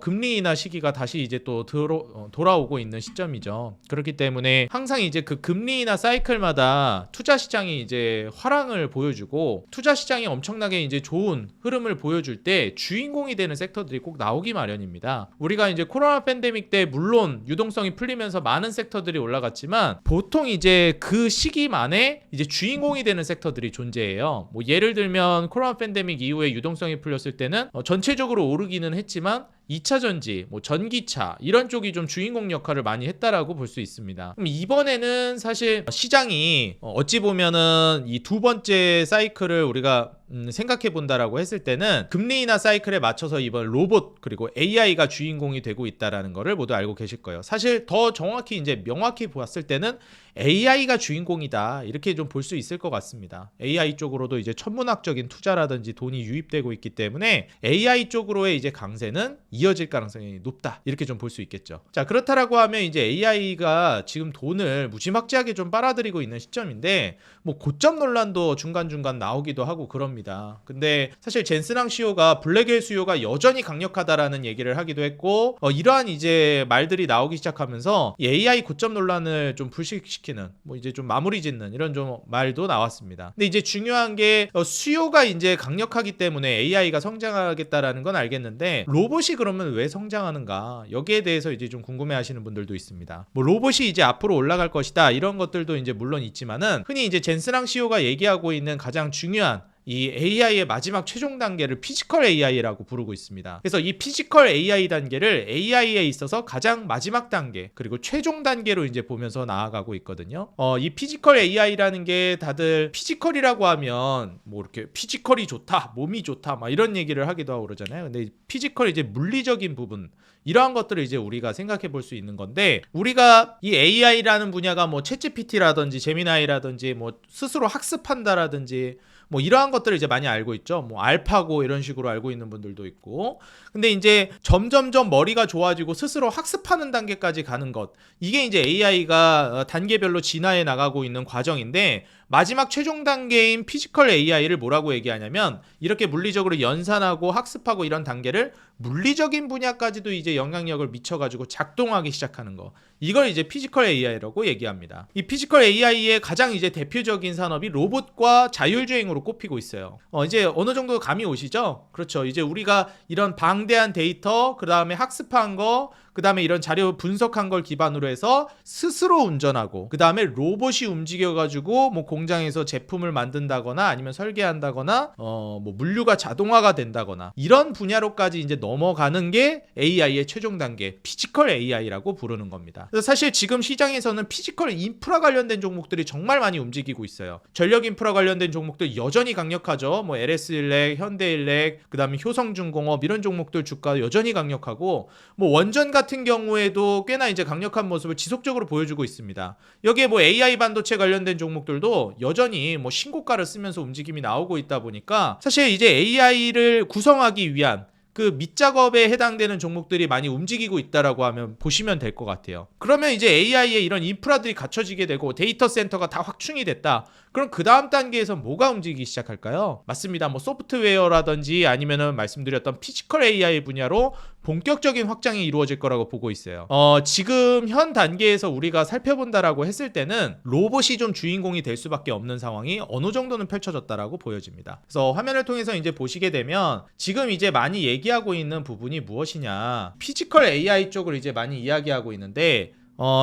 금리 인하 시기가 다시 이제 또 돌아오고 있는 시점이죠. 그렇기 때문에 항상 이제 그 금리 인하 사이클마다 투자 시장이 이제 화랑을 보여주고, 투자 시장이 엄청나게 이제 좋은 흐름을 보여줄 때 주인공이 되는 섹터들이 꼭 나오기 마련입니다. 우리가 이제 코로나 팬데믹 때 물론 유동성이 풀리면서 많은 섹터들이 올라갔지만, 보통 이제 그 시기만에 이제 주인공이 되는 섹터들이 존재해요. 뭐 예를 들면 코로나 팬데믹 이후에 유동성이 풀렸을 때는 전체적으로 오르기는 했지만 2차 전지, 뭐 전기차 이런 쪽이 좀 주인공 역할을 많이 했다라고 볼 수 있습니다. 그럼 이번에는 사실 시장이 어찌 보면은 이 두 번째 사이클을 우리가 생각해 본다라고 했을 때는 금리 인하 사이클에 맞춰서 이번 로봇 그리고 AI가 주인공이 되고 있다라는 거를 모두 알고 계실 거예요. 사실 더 정확히 이제 명확히 보았을 때는 AI가 주인공이다, 이렇게 좀 볼 수 있을 것 같습니다. AI 쪽으로도 이제 천문학적인 투자라든지 돈이 유입되고 있기 때문에 AI 쪽으로의 이제 강세는 이어질 가능성이 높다, 이렇게 좀 볼 수 있겠죠. 자, 그렇다라고 하면 이제 AI가 지금 돈을 무지막지하게 좀 빨아들이고 있는 시점인데, 뭐 고점 논란도 중간중간 나오기도 하고 그럽니다. 근데 사실 젠스랑 CEO가 블랙웰 수요가 여전히 강력하다라는 얘기를 하기도 했고, 이러한 이제 말들이 나오기 시작하면서 이 AI 고점 논란을 좀 불식시키는, 뭐 이제 좀 마무리 짓는 이런 좀 말도 나왔습니다. 근데 이제 중요한 게 수요가 이제 강력하기 때문에 AI가 성장하겠다라는 건 알겠는데, 로봇이 그러면 왜 성장하는가, 여기에 대해서 이제 좀 궁금해하시는 분들도 있습니다. 뭐 로봇이 이제 앞으로 올라갈 것이다, 이런 것들도 이제 물론 있지만은, 흔히 이제 젠스랑 CEO가 얘기하고 있는 가장 중요한 이 AI의 마지막 최종 단계를 피지컬 AI라고 부르고 있습니다. 그래서 이 피지컬 AI 단계를 AI에 있어서 가장 마지막 단계 그리고 최종 단계로 이제 보면서 나아가고 있거든요. 이 피지컬 AI라는 게 다들 피지컬이라고 하면 뭐 이렇게 피지컬이 좋다, 몸이 좋다 막 이런 얘기를 하기도 하고 그러잖아요. 근데 피지컬 이제 물리적인 부분, 이러한 것들을 이제 우리가 생각해 볼 수 있는 건데, 우리가 이 AI라는 분야가 뭐 챗GPT라든지 제미나이라든지 뭐 스스로 학습한다라든지 뭐 이러한 것들을 이제 많이 알고 있죠. 뭐 알파고 이런 식으로 알고 있는 분들도 있고. 근데 이제 점점점 머리가 좋아지고 스스로 학습하는 단계까지 가는 것, 이게 이제 AI가 단계별로 진화해 나가고 있는 과정인데, 마지막 최종 단계인 피지컬 AI를 뭐라고 얘기하냐면, 이렇게 물리적으로 연산하고 학습하고 이런 단계를 물리적인 분야까지도 이제 영향력을 미쳐가지고 작동하기 시작하는 거, 이걸 이제 피지컬 AI라고 얘기합니다. 이 피지컬 AI의 가장 이제 대표적인 산업이 로봇과 자율주행으로 꼽히고 있어요. 이제 어느 정도 감이 오시죠? 그렇죠. 이제 우리가 이런 방대한 데이터, 그 다음에 학습한 거, 그 다음에 이런 자료 분석한 걸 기반으로 해서 스스로 운전하고, 그 다음에 로봇이 움직여가지고 뭐 공장에서 제품을 만든다거나 아니면 설계한다거나, 뭐 물류가 자동화가 된다거나 이런 분야로까지 이제 넘어가는 게 AI의 최종 단계, 피지컬 AI라고 부르는 겁니다. 그래서 사실 지금 시장에서는 피지컬 인프라 관련된 종목들이 정말 많이 움직이고 있어요. 전력 인프라 관련된 종목들 여전히 강력하죠. 뭐 LS일렉, 현대일렉, 그 다음에 효성중공업 이런 종목들 주가 여전히 강력하고, 뭐 원전 같은 경우에도 꽤나 이제 강력한 모습을 지속적으로 보여주고 있습니다. 여기에 뭐 AI 반도체 관련된 종목들도 여전히 뭐 신고가를 쓰면서 움직임이 나오고 있다 보니까 사실 이제 AI를 구성하기 위한 그 밑작업에 해당되는 종목들이 많이 움직이고 있다라고 하면 보시면 될 것 같아요. 그러면 이제 AI의 이런 인프라들이 갖춰지게 되고 데이터 센터가 다 확충이 됐다. 그럼 그 다음 단계에서 뭐가 움직이기 시작할까요? 맞습니다. 뭐 소프트웨어라든지 아니면은 말씀드렸던 피지컬 AI 분야로 본격적인 확장이 이루어질 거라고 보고 있어요. 지금 현 단계에서 우리가 살펴본다라고 했을 때는 로봇이 좀 주인공이 될 수밖에 없는 상황이 어느 정도는 펼쳐졌다라고 보여집니다. 그래서 화면을 통해서 이제 보시게 되면 지금 이제 많이 얘기하고 있는 부분이 무엇이냐, 피지컬 AI 쪽을 이제 많이 이야기하고 있는데,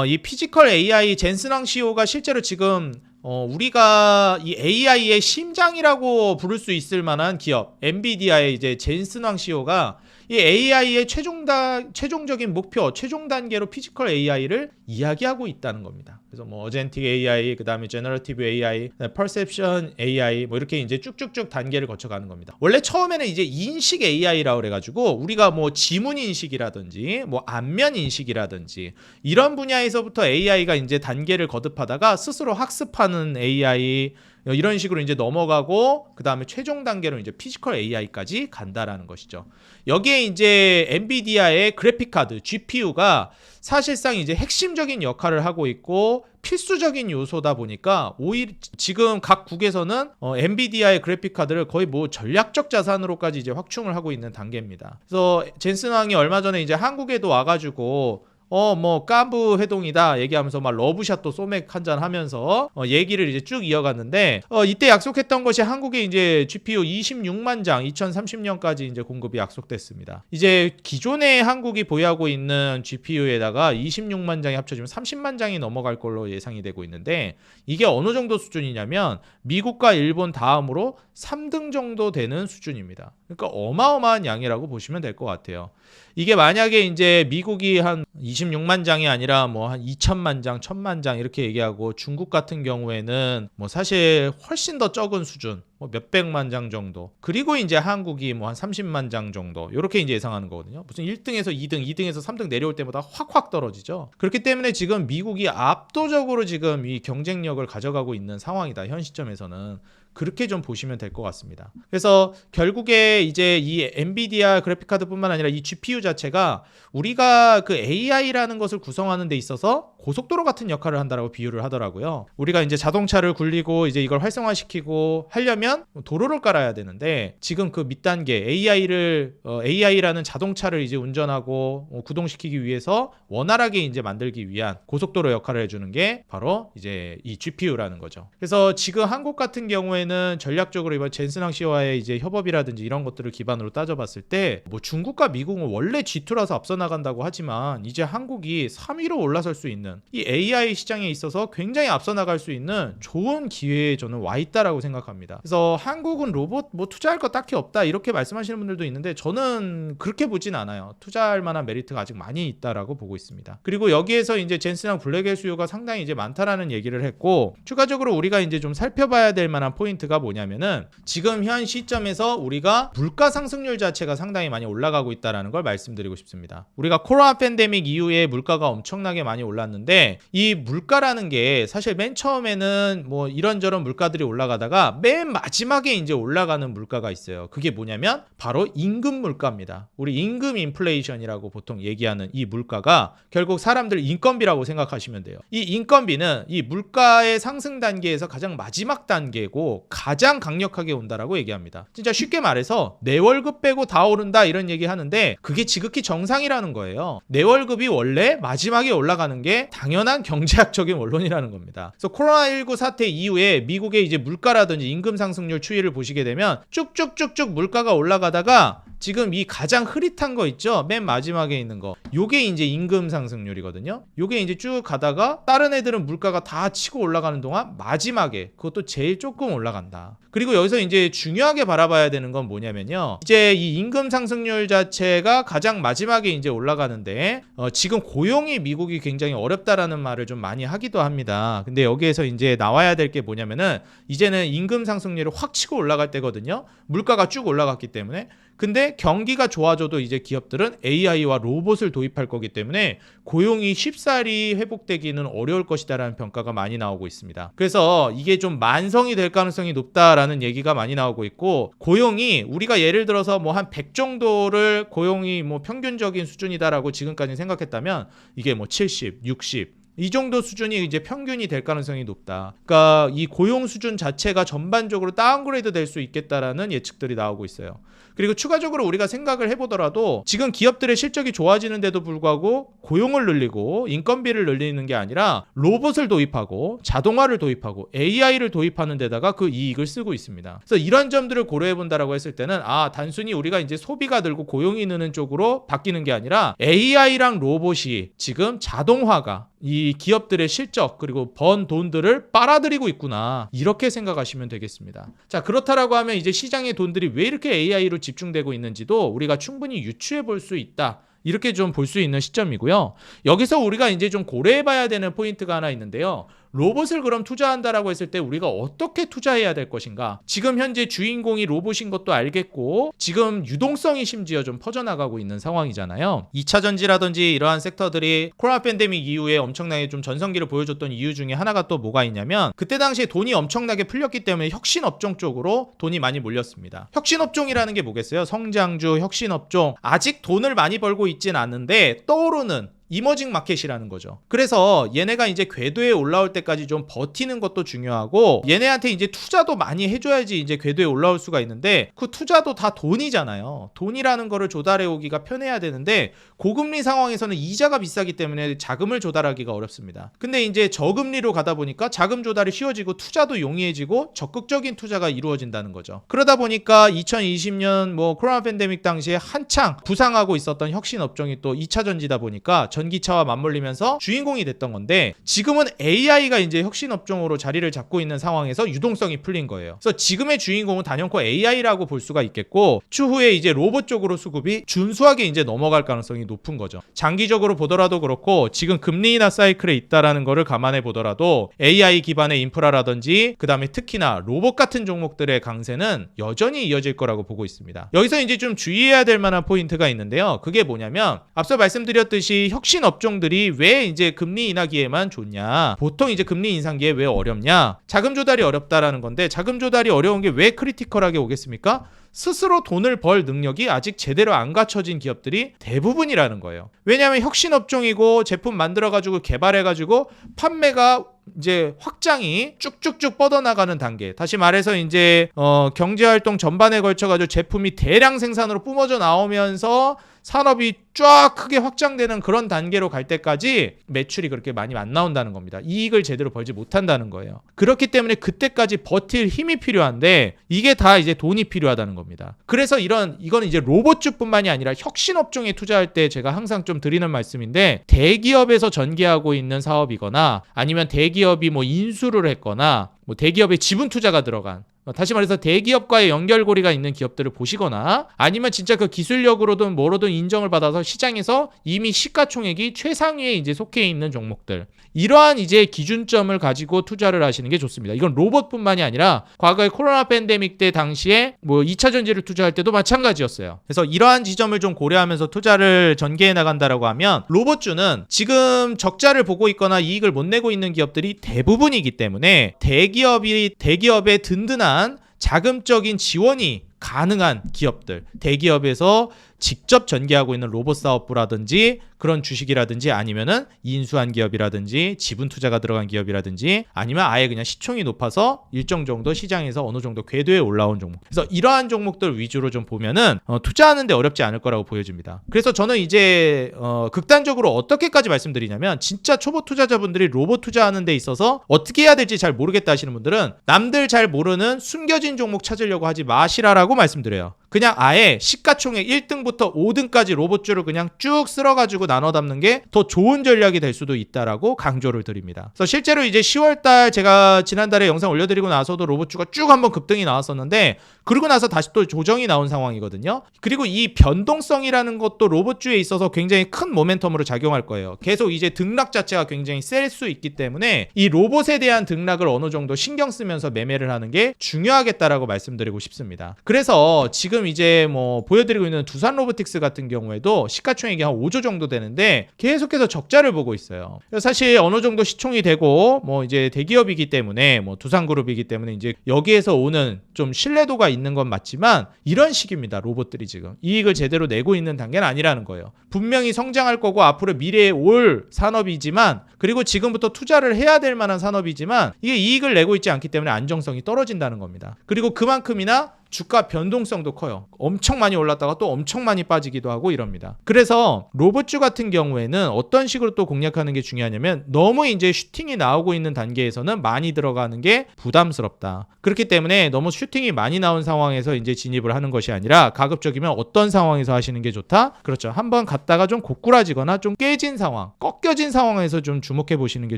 이 피지컬 AI 젠슨왕 CEO가 실제로 지금 우리가 이 AI의 심장이라고 부를 수 있을 만한 기업 엔비디아의 이제 젠슨왕 CEO가 이 AI의 최종적인 목표, 최종 단계로 피지컬 AI를 이야기하고 있다는 겁니다. 그래서 뭐 어젠틱 AI, 그 다음에 제너러티브 AI, 퍼셉션 AI 뭐 이렇게 이제 쭉쭉쭉 단계를 거쳐가는 겁니다. 원래 처음에는 이제 인식 AI라고 그래가지고 우리가 뭐 지문 인식이라든지 뭐 안면 인식이라든지 이런 분야에서부터 AI가 이제 단계를 거듭하다가 스스로 학습하는 AI 이런 식으로 이제 넘어가고, 그 다음에 최종 단계로 이제 피지컬 AI까지 간다라는 것이죠. 여기에 이제 엔비디아의 그래픽 카드 GPU가 사실상 이제 핵심적인 역할을 하고 있고 필수적인 요소다 보니까 오히려 지금 각 국에서는 엔비디아의 그래픽 카드를 거의 뭐 전략적 자산으로까지 이제 확충을 하고 있는 단계입니다. 그래서 젠슨 왕이 얼마 전에 이제 한국에도 와가지고 뭐 깐부 회동이다 얘기하면서 막 러브샷도 소맥 한잔 하면서 얘기를 이제 쭉 이어갔는데, 이때 약속했던 것이 한국에 이제 GPU 26만 장 2030년까지 이제 공급이 약속됐습니다. 이제 기존에 한국이 보유하고 있는 GPU에다가 26만 장이 합쳐지면 30만 장이 넘어갈 걸로 예상이 되고 있는데, 이게 어느 정도 수준이냐면 미국과 일본 다음으로 3등 정도 되는 수준입니다. 그러니까 어마어마한 양이라고 보시면 될 것 같아요. 이게 만약에 이제 미국이 한 26만 장이 아니라 뭐 한 2천만 장, 1,000만 장 이렇게 얘기하고, 중국 같은 경우에는 뭐 사실 훨씬 더 적은 수준, 뭐 몇백만 장 정도, 그리고 이제 한국이 뭐 한 30만 장 정도 이렇게 이제 예상하는 거거든요. 무슨 1등에서 2등, 2등에서 3등 내려올 때마다 확확 떨어지죠. 그렇기 때문에 지금 미국이 압도적으로 지금 이 경쟁력을 가져가고 있는 상황이다, 현 시점에서는. 그렇게 좀 보시면 될 것 같습니다. 그래서 결국에 이제 이 엔비디아 그래픽카드뿐만 아니라 이 GPU 자체가 우리가 그 AI라는 것을 구성하는 데 있어서 고속도로 같은 역할을 한다라고 비유를 하더라고요. 우리가 이제 자동차를 굴리고 이제 이걸 활성화시키고 하려면 도로를 깔아야 되는데, 지금 그 밑단계 AI라는 자동차를 이제 운전하고 구동시키기 위해서 원활하게 이제 만들기 위한 고속도로 역할을 해주는 게 바로 이제 이 GPU라는 거죠. 그래서 지금 한국 같은 경우에는 전략적으로 이번 젠슨왕 씨와의 이제 협업이라든지 이런 것들을 기반으로 따져봤을 때, 뭐 중국과 미국은 원래 G2라서 앞서 나간다고 하지만 이제 한국이 3위로 올라설 수 있는 이 AI 시장에 있어서 굉장히 앞서 나갈 수 있는 좋은 기회에 저는 와 있다라고 생각합니다. 그래서 한국은 로봇 뭐 투자할 거 딱히 없다 이렇게 말씀하시는 분들도 있는데, 저는 그렇게 보진 않아요. 투자할 만한 메리트가 아직 많이 있다라고 보고 있습니다. 그리고 여기에서 이제 젠슨왕 블랙의 수요가 상당히 이제 많다라는 얘기를 했고, 추가적으로 우리가 이제 좀 살펴봐야 될 만한 포인트가 뭐냐면은, 지금 현 시점에서 우리가 물가 상승률 자체가 상당히 많이 올라가고 있다라는 걸 말씀드리고 싶습니다. 우리가 코로나 팬데믹 이후에 물가가 엄청나게 많이 올랐는데, 이 물가라는 게 사실 맨 처음에는 뭐 이런저런 물가들이 올라가다가 맨 마지막 마지막에 이제 올라가는 물가가 있어요. 그게 뭐냐면 바로 임금 물가입니다. 우리 임금 인플레이션이라고 보통 얘기하는 이 물가가 결국 사람들 인건비라고 생각하시면 돼요. 이 인건비는 이 물가의 상승 단계에서 가장 마지막 단계고 가장 강력하게 온다라고 얘기합니다. 진짜 쉽게 말해서 내 월급 빼고 다 오른다 이런 얘기 하는데 그게 지극히 정상이라는 거예요. 내 월급이 원래 마지막에 올라가는 게 당연한 경제학적인 원론이라는 겁니다. 그래서 코로나19 사태 이후에 미국의 이제 물가라든지 임금 상승률 추이를 보시게 되면 쭉쭉쭉쭉 물가가 올라가다가 지금 이 가장 흐릿한 거 있죠? 맨 마지막에 있는 거. 요게 이제 임금 상승률이거든요. 요게 이제 쭉 가다가 다른 애들은 물가가 다 치고 올라가는 동안 마지막에 그것도 제일 조금 올라간다. 그리고 여기서 이제 중요하게 바라봐야 되는 건 뭐냐면요. 이제 이 임금 상승률 자체가 가장 마지막에 이제 올라가는데 지금 고용이 미국이 굉장히 어렵다라는 말을 좀 많이 하기도 합니다. 근데 여기에서 이제 나와야 될 게 뭐냐면은 이제는 임금 상승률이 확 치고 올라갈 때거든요. 물가가 쭉 올라갔기 때문에. 근데 경기가 좋아져도 이제 기업들은 AI와 로봇을 도입할 거기 때문에 고용이 쉽사리 회복되기는 어려울 것이다라는 평가가 많이 나오고 있습니다. 그래서 이게 좀 만성이 될 가능성이 높다라는 얘기가 많이 나오고 있고 고용이 우리가 예를 들어서 뭐 한 100 정도를 고용이 뭐 평균적인 수준이다라고 지금까지 생각했다면 이게 뭐 70, 60 이 정도 수준이 이제 평균이 될 가능성이 높다. 그러니까 이 고용 수준 자체가 전반적으로 다운그레이드 될 수 있겠다라는 예측들이 나오고 있어요. 그리고 추가적으로 우리가 생각을 해보더라도 지금 기업들의 실적이 좋아지는데도 불구하고 고용을 늘리고 인건비를 늘리는 게 아니라 로봇을 도입하고 자동화를 도입하고 AI를 도입하는 데다가 그 이익을 쓰고 있습니다. 그래서 이런 점들을 고려해 본다라고 했을 때는 단순히 우리가 이제 소비가 늘고 고용이 느는 쪽으로 바뀌는 게 아니라 AI랑 로봇이 지금 자동화가 이 기업들의 실적 그리고 번 돈들을 빨아들이고 있구나 이렇게 생각하시면 되겠습니다. 자, 그렇다라고 하면 이제 시장의 돈들이 왜 이렇게 AI로 집중되고 있는지도 우리가 충분히 유추해 볼 수 있다. 이렇게 좀 볼 수 있는 시점이고요. 여기서 우리가 이제 좀 고려해 봐야 되는 포인트가 하나 있는데요. 로봇을 그럼 투자한다라고 했을 때 우리가 어떻게 투자해야 될 것인가? 지금 현재 주인공이 로봇인 것도 알겠고 지금 유동성이 심지어 좀 퍼져나가고 있는 상황이잖아요. 2차 전지라든지 이러한 섹터들이 코로나 팬데믹 이후에 엄청나게 좀 전성기를 보여줬던 이유 중에 하나가 또 뭐가 있냐면 그때 당시에 돈이 엄청나게 풀렸기 때문에 혁신업종 쪽으로 돈이 많이 몰렸습니다. 혁신업종이라는 게 뭐겠어요? 성장주, 혁신업종. 아직 돈을 많이 벌고 있진 않는데 떠오르는 이머징 마켓이라는 거죠. 그래서 얘네가 이제 궤도에 올라올 때까지 좀 버티는 것도 중요하고 얘네한테 이제 투자도 많이 해줘야지 이제 궤도에 올라올 수가 있는데 그 투자도 다 돈이잖아요. 돈이라는 거를 조달해 오기가 편해야 되는데 고금리 상황에서는 이자가 비싸기 때문에 자금을 조달하기가 어렵습니다. 근데 이제 저금리로 가다 보니까 자금 조달이 쉬워지고 투자도 용이해지고 적극적인 투자가 이루어진다는 거죠. 그러다 보니까 2020년 뭐 코로나 팬데믹 당시에 한창 부상하고 있었던 혁신 업종이 또 2차 전지다 보니까 전기차와 맞물리면서 주인공이 됐던 건데 지금은 AI가 이제 혁신 업종으로 자리를 잡고 있는 상황에서 유동성이 풀린 거예요. 그래서 지금의 주인공은 단연코 AI라고 볼 수가 있겠고 추후에 이제 로봇 쪽으로 수급이 준수하게 이제 넘어갈 가능성이 높은 거죠. 장기적으로 보더라도 그렇고 지금 금리 인하 사이클에 있다라는 거를 감안해 보더라도 AI 기반의 인프라라든지 그다음에 특히나 로봇 같은 종목들의 강세는 여전히 이어질 거라고 보고 있습니다. 여기서 이제 좀 주의해야 될 만한 포인트가 있는데요. 그게 뭐냐면 앞서 말씀드렸듯이 혁신 업종들이 왜 이제 금리 인하기에만 좋냐? 보통 이제 금리 인상기에 왜 어렵냐? 자금 조달이 어렵다라는 건데 자금 조달이 어려운 게 왜 크리티컬하게 오겠습니까? 스스로 돈을 벌 능력이 아직 제대로 안 갖춰진 기업들이 대부분이라는 거예요. 왜냐하면 혁신 업종이고 제품 만들어가지고 개발해가지고 판매가 이제 확장이 쭉쭉쭉 뻗어나가는 단계. 다시 말해서 이제 경제활동 전반에 걸쳐가지고 제품이 대량 생산으로 뿜어져 나오면서 산업이 쫙 크게 확장되는 그런 단계로 갈 때까지 매출이 그렇게 많이 안 나온다는 겁니다. 이익을 제대로 벌지 못한다는 거예요. 그렇기 때문에 그때까지 버틸 힘이 필요한데 이게 다 이제 돈이 필요하다는 겁니다. 그래서 이거는 이제 로봇주뿐만이 아니라 혁신 업종에 투자할 때 제가 항상 좀 드리는 말씀인데 대기업에서 전개하고 있는 사업이거나 아니면 대기업이 뭐 인수를 했거나 뭐 대기업에 지분 투자가 들어간 다시 말해서 대기업과의 연결고리가 있는 기업들을 보시거나 아니면 진짜 그 기술력으로든 뭐로든 인정을 받아서 시장에서 이미 시가총액이 최상위에 이제 속해 있는 종목들 이러한 이제 기준점을 가지고 투자를 하시는 게 좋습니다. 이건 로봇뿐만이 아니라 과거에 코로나 팬데믹 때 당시에 뭐 2차 전지를 투자할 때도 마찬가지였어요. 그래서 이러한 지점을 좀 고려하면서 투자를 전개해 나간다라고 하면 로봇주는 지금 적자를 보고 있거나 이익을 못 내고 있는 기업들이 대부분이기 때문에 대기업의 든든한 자금적인 지원이 가능한 기업들, 대기업에서 직접 전개하고 있는 로봇 사업부라든지 그런 주식이라든지 아니면은 인수한 기업이라든지 지분 투자가 들어간 기업이라든지 아니면 아예 그냥 시총이 높아서 일정 정도 시장에서 어느 정도 궤도에 올라온 종목. 그래서 이러한 종목들 위주로 좀 보면은 투자하는데 어렵지 않을 거라고 보여집니다. 그래서 저는 이제 극단적으로 어떻게까지 말씀드리냐면 진짜 초보 투자자분들이 로봇 투자하는 데 있어서 어떻게 해야 될지 잘 모르겠다 하시는 분들은 남들 잘 모르는 숨겨진 종목 찾으려고 하지 마시라라고 말씀드려요. 그냥 아예 시가총액 1등부터 5등까지 로봇주를 그냥 쭉 쓸어가지고 나눠 담는 게 더 좋은 전략이 될 수도 있다라고 강조를 드립니다. 그래서 실제로 이제 10월달 제가 지난달에 영상 올려드리고 나서도 로봇주가 쭉 한번 급등이 나왔었는데 그러고 나서 다시 또 조정이 나온 상황이거든요. 그리고 이 변동성이라는 것도 로봇주에 있어서 굉장히 큰 모멘텀으로 작용할 거예요. 계속 이제 등락 자체가 굉장히 셀 수 있기 때문에 이 로봇에 대한 등락을 어느 정도 신경 쓰면서 매매를 하는 게 중요하겠다라고 말씀드리고 싶습니다. 그래서 지금 이제 뭐 보여드리고 있는 두산 로보틱스 같은 경우에도 시가총액이 한 5조 정도 되는데 계속해서 적자를 보고 있어요. 사실 어느 정도 시총이 되고 뭐 이제 대기업이기 때문에 뭐 두산그룹이기 때문에 이제 여기에서 오는 좀 신뢰도가 있는 건 맞지만 이런 식입니다. 로봇들이 지금 이익을 제대로 내고 있는 단계는 아니라는 거예요. 분명히 성장할 거고 앞으로 미래에 올 산업이지만 그리고 지금부터 투자를 해야 될 만한 산업이지만 이게 이익을 내고 있지 않기 때문에 안정성이 떨어진다는 겁니다. 그리고 그만큼이나 주가 변동성도 커요. 엄청 많이 올랐다가 또 엄청 많이 빠지기도 하고 이럽니다. 그래서 로봇주 같은 경우에는 어떤 식으로 또 공략하는 게 중요하냐면 너무 이제 슈팅이 나오고 있는 단계에서는 많이 들어가는 게 부담스럽다. 그렇기 때문에 너무 슈팅이 많이 나온 상황에서 이제 진입을 하는 것이 아니라 가급적이면 어떤 상황에서 하시는 게 좋다? 그렇죠. 한번 갔다가 좀 고꾸라지거나 좀 깨진 상황, 꺾여진 상황에서 좀 주목해 보시는 게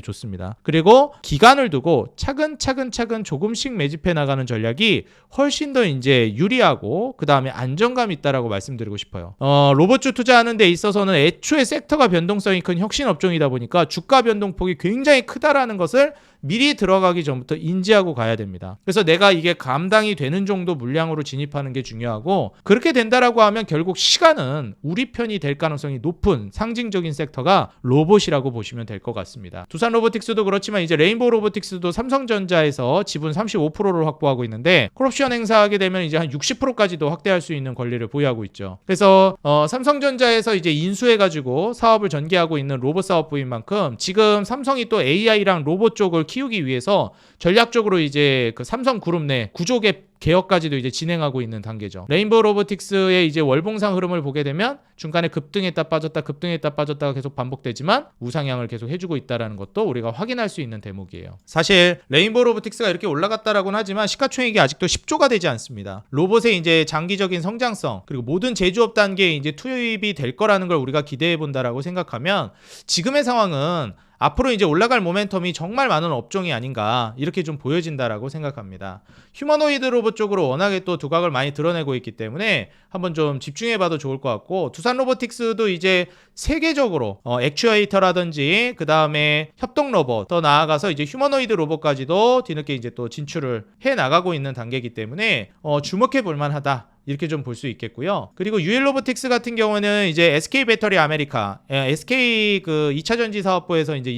좋습니다. 그리고 기간을 두고 차근차근 조금씩 매집해 나가는 전략이 훨씬 더 이제 유리하고 그 다음에 안정감이 있다라고 말씀드리고 싶어요. 로봇주 투자하는 데 있어서는 애초에 섹터가 변동성이 큰 혁신 업종이다 보니까 주가 변동폭이 굉장히 크다라는 것을 미리 들어가기 전부터 인지하고 가야 됩니다. 그래서 내가 이게 감당이 되는 정도 물량으로 진입하는 게 중요하고 그렇게 된다라고 하면 결국 시간은 우리 편이 될 가능성이 높은 상징적인 섹터가 로봇이라고 보시면 될 것 같습니다. 두산 로보틱스도 그렇지만 이제 레인보우 로보틱스도 삼성전자에서 지분 35%를 확보하고 있는데 콜옵션 행사하게 되면 이제 한 60%까지도 확대할 수 있는 권리를 보유하고 있죠. 그래서 삼성전자에서 이제 인수해가지고 사업을 전개하고 있는 로봇 사업부인 만큼 지금 삼성이 또 AI랑 로봇 쪽을 키우기 위해서 전략적으로 이제 그 삼성그룹 내 구조개 개혁까지도 이제 진행하고 있는 단계죠. 레인보우 로보틱스의 이제 월봉상 흐름을 보게 되면 중간에 급등했다 빠졌다가 계속 반복되지만 우상향을 계속 해주고 있다는 것도 우리가 확인할 수 있는 대목이에요. 사실 레인보우 로보틱스가 이렇게 올라갔다라고는 하지만 시가총액이 아직도 10조가 되지 않습니다. 로봇의 이제 장기적인 성장성 그리고 모든 제조업 단계에 이제 투입이 될 거라는 걸 우리가 기대해 본다라고 생각하면 지금의 상황은 앞으로 이제 올라갈 모멘텀이 정말 많은 업종이 아닌가 이렇게 좀 보여진다라고 생각합니다. 휴머노이드 로봇 쪽으로 워낙에 또 두각을 많이 드러내고 있기 때문에 한번 좀 집중해봐도 좋을 것 같고 두산 로보틱스도 이제 세계적으로 액추에이터라든지 그 다음에 협동 로봇 더 나아가서 이제 휴머노이드 로봇까지도 뒤늦게 이제 또 진출을 해 나가고 있는 단계이기 때문에 주목해 볼 만하다. 이렇게 좀 볼 수 있겠고요. 그리고 유일로보틱스 같은 경우는 이제 SK 배터리 아메리카, SK 그 2차 전지 사업부에서 이제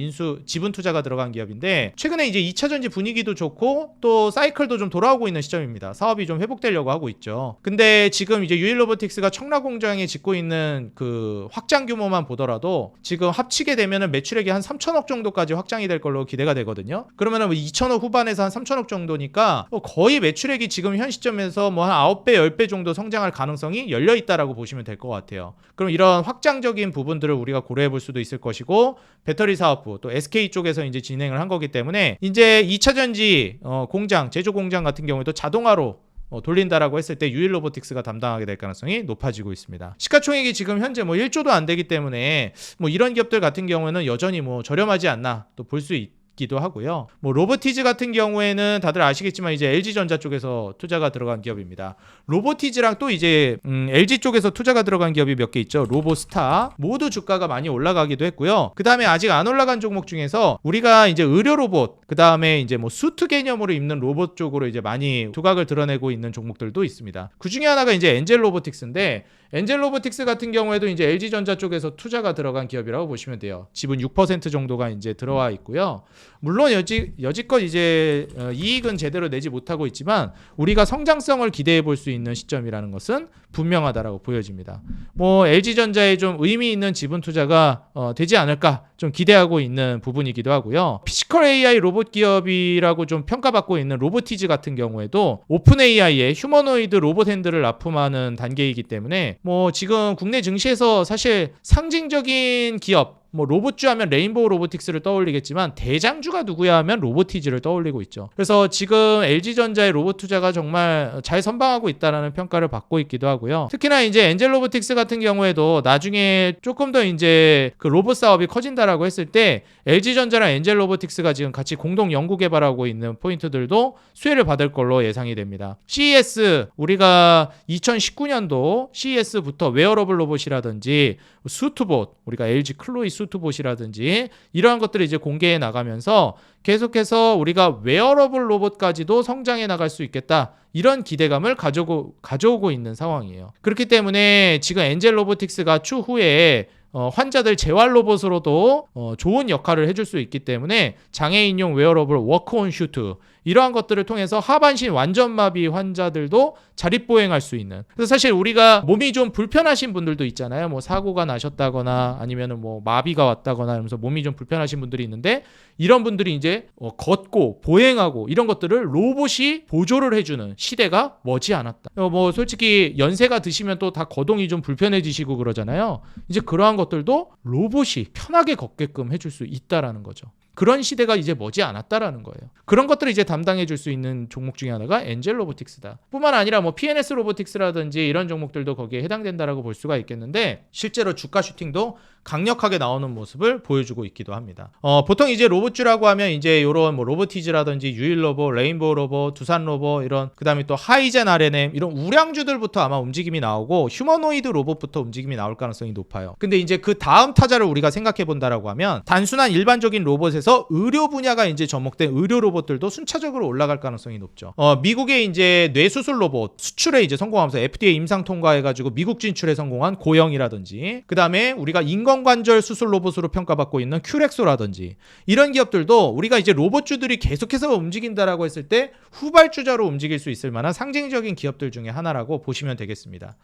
지분 투자가 들어간 기업인데 최근에 이제 2차 전지 분위기도 좋고 또 사이클도 좀 돌아오고 있는 시점입니다. 사업이 좀 회복되려고 하고 있죠. 근데 지금 이제 유일로보틱스가 청라 공장에 짓고 있는 그 확장 규모만 보더라도 지금 합치게 되면은 매출액이 한 3천억 정도까지 확장이 될 걸로 기대가 되거든요. 그러면은 2천억 후반에서 한 3천억 정도니까 거의 매출액이 지금 현 시점에서 뭐 한 9배, 10배 정도 성장할 가능성이 열려 있다라고 보시면 될 것 같아요. 그럼 이런 확장적인 부분들을 우리가 고려해 볼 수도 있을 것이고 배터리 사업부 또 SK 쪽에서 이제 진행을 한 거기 때문에 이제 2차 전지 공장, 제조 공장 같은 경우에도 자동화로 돌린다라고 했을 때 유일로보틱스가 담당하게 될 가능성이 높아지고 있습니다. 시가총액이 지금 현재 뭐 1조도 안 되기 때문에 뭐 이런 기업들 같은 경우에는 여전히 뭐 저렴하지 않나 또 볼 수 기도 하고요. 뭐 로보티즈 같은 경우에는 다들 아시겠지만 이제 LG전자 쪽에서 투자가 들어간 기업입니다. 로보티즈랑 또 이제 LG 쪽에서 투자가 들어간 기업이 몇 개 있죠. 로보스타 모두 주가가 많이 올라가기도 했고요. 그 다음에 아직 안 올라간 종목 중에서 우리가 이제 의료 로봇, 그 다음에 이제 뭐 수트 개념으로 입는 로봇 쪽으로 이제 많이 두각을 드러내고 있는 종목들도 있습니다. 그 중에 하나가 이제 엔젤 로보틱스인데 엔젤 로보틱스 같은 경우에도 이제 LG전자 쪽에서 투자가 들어간 기업이라고 보시면 돼요. 지분 6% 정도가 이제 들어와 있고요. 물론 여지껏 이제 이익은 제대로 내지 못하고 있지만 우리가 성장성을 기대해 볼 수 있는 시점이라는 것은 분명하다라고 보여집니다. 뭐 LG전자에 좀 의미 있는 지분 투자가 되지 않을까 좀 기대하고 있는 부분이기도 하고요. 피지컬 AI 로봇 기업이라고 좀 평가받고 있는 로보티즈 같은 경우에도 오픈 AI의 휴머노이드 로봇 핸들을 납품하는 단계이기 때문에 뭐 지금 국내 증시에서 사실 상징적인 기업 뭐 로봇주 하면 레인보우 로보틱스를 떠올리겠지만 대장주가 누구야 하면 로보티즈를 떠올리고 있죠. 그래서 지금 LG전자의 로봇 투자가 정말 잘 선방하고 있다라는 평가를 받고 있기도 하고요. 특히나 이제 엔젤 로보틱스 같은 경우에도 나중에 조금 더 이제 그 로봇 사업이 커진다라고 했을 때 LG전자랑 엔젤 로보틱스가 지금 같이 공동 연구 개발하고 있는 포인트들도 수혜를 받을 걸로 예상이 됩니다. CES 우리가 2019년도 CES부터 웨어러블 로봇이라든지 수트봇 우리가 LG 클로이 수트봇이라든지 이러한 것들을 이제 공개해 나가면서 계속해서 우리가 웨어러블 로봇까지도 성장해 나갈 수 있겠다. 이런 기대감을 가져오고 있는 상황이에요. 그렇기 때문에 지금 엔젤 로보틱스가 추후에 환자들 재활 로봇으로도 좋은 역할을 해줄 수 있기 때문에 장애인용 웨어러블 워크온 슈트 이러한 것들을 통해서 하반신 완전마비 환자들도 자립보행할 수 있는. 그래서 사실 우리가 몸이 좀 불편하신 분들도 있잖아요. 뭐 사고가 나셨다거나 아니면은 뭐 마비가 왔다거나 하면서 몸이 좀 불편하신 분들이 있는데 이런 분들이 이제 걷고 보행하고 이런 것들을 로봇이 보조를 해주는 시대가 머지않았다. 뭐 솔직히 연세가 드시면 또 다 거동이 좀 불편해지시고 그러잖아요. 이제 그러한 것들도 로봇이 편하게 걷게끔 해줄 수 있다라는 거죠. 그런 시대가 이제 머지않았다라는 거예요. 그런 것들을 이제 담당해 줄 수 있는 종목 중에 하나가 엔젤 로보틱스다. 뿐만 아니라 뭐 PNS 로보틱스라든지 이런 종목들도 거기에 해당된다라고 볼 수가 있겠는데 실제로 주가 슈팅도 강력하게 나오는 모습을 보여주고 있기도 합니다. 보통 이제 로봇주라고 하면 이제 이런 뭐 로보티즈라든지 유일로봇, 레인보우 로봇, 두산 로봇 이런 그다음에 또 하이젠 RNM 이런 우량주들부터 아마 움직임이 나오고 휴머노이드 로봇부터 움직임이 나올 가능성이 높아요. 근데 이제 그 다음 타자를 우리가 생각해 본다라고 하면 단순한 일반적인 로봇에서 의료 분야가 이제 접목된 의료 로봇들도 순차적으로 올라갈 가능성이 높죠. 미국의 이제 뇌수술 로봇 수출에 이제 성공하면서 FDA 임상 통과해가지고 미국 진출에 성공한 고영이라든지 그다음에 우리가 인공관절 수술 로봇으로 평가받고 있는 큐렉소라든지 이런 기업들도 우리가 이제 로봇주들이 계속해서 움직인다라고 했을 때 후발주자로 움직일 수 있을 만한 상징적인 기업들 중에 하나라고 보시면 되겠습니다.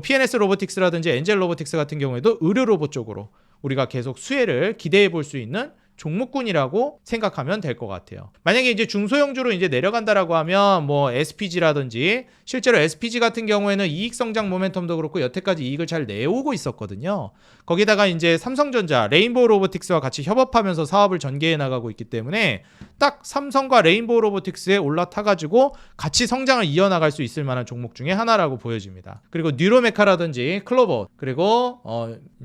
PNS 로보틱스라든지 엔젤 로보틱스 같은 경우에도 의료 로봇 쪽으로 우리가 계속 수혜를 기대해 볼 수 있는 종목군이라고 생각하면 될 것 같아요. 만약에 이제 중소형주로 이제 내려간다라고 하면 뭐 SPG라든지 실제로 SPG 같은 경우에는 이익 성장 모멘텀도 그렇고 여태까지 이익을 잘 내오고 있었거든요. 거기다가 이제 삼성전자, 레인보우 로보틱스와 같이 협업하면서 사업을 전개해 나가고 있기 때문에 딱 삼성과 레인보우 로보틱스에 올라타가지고 같이 성장을 이어나갈 수 있을 만한 종목 중에 하나라고 보여집니다. 그리고 뉴로메카라든지 클로버 그리고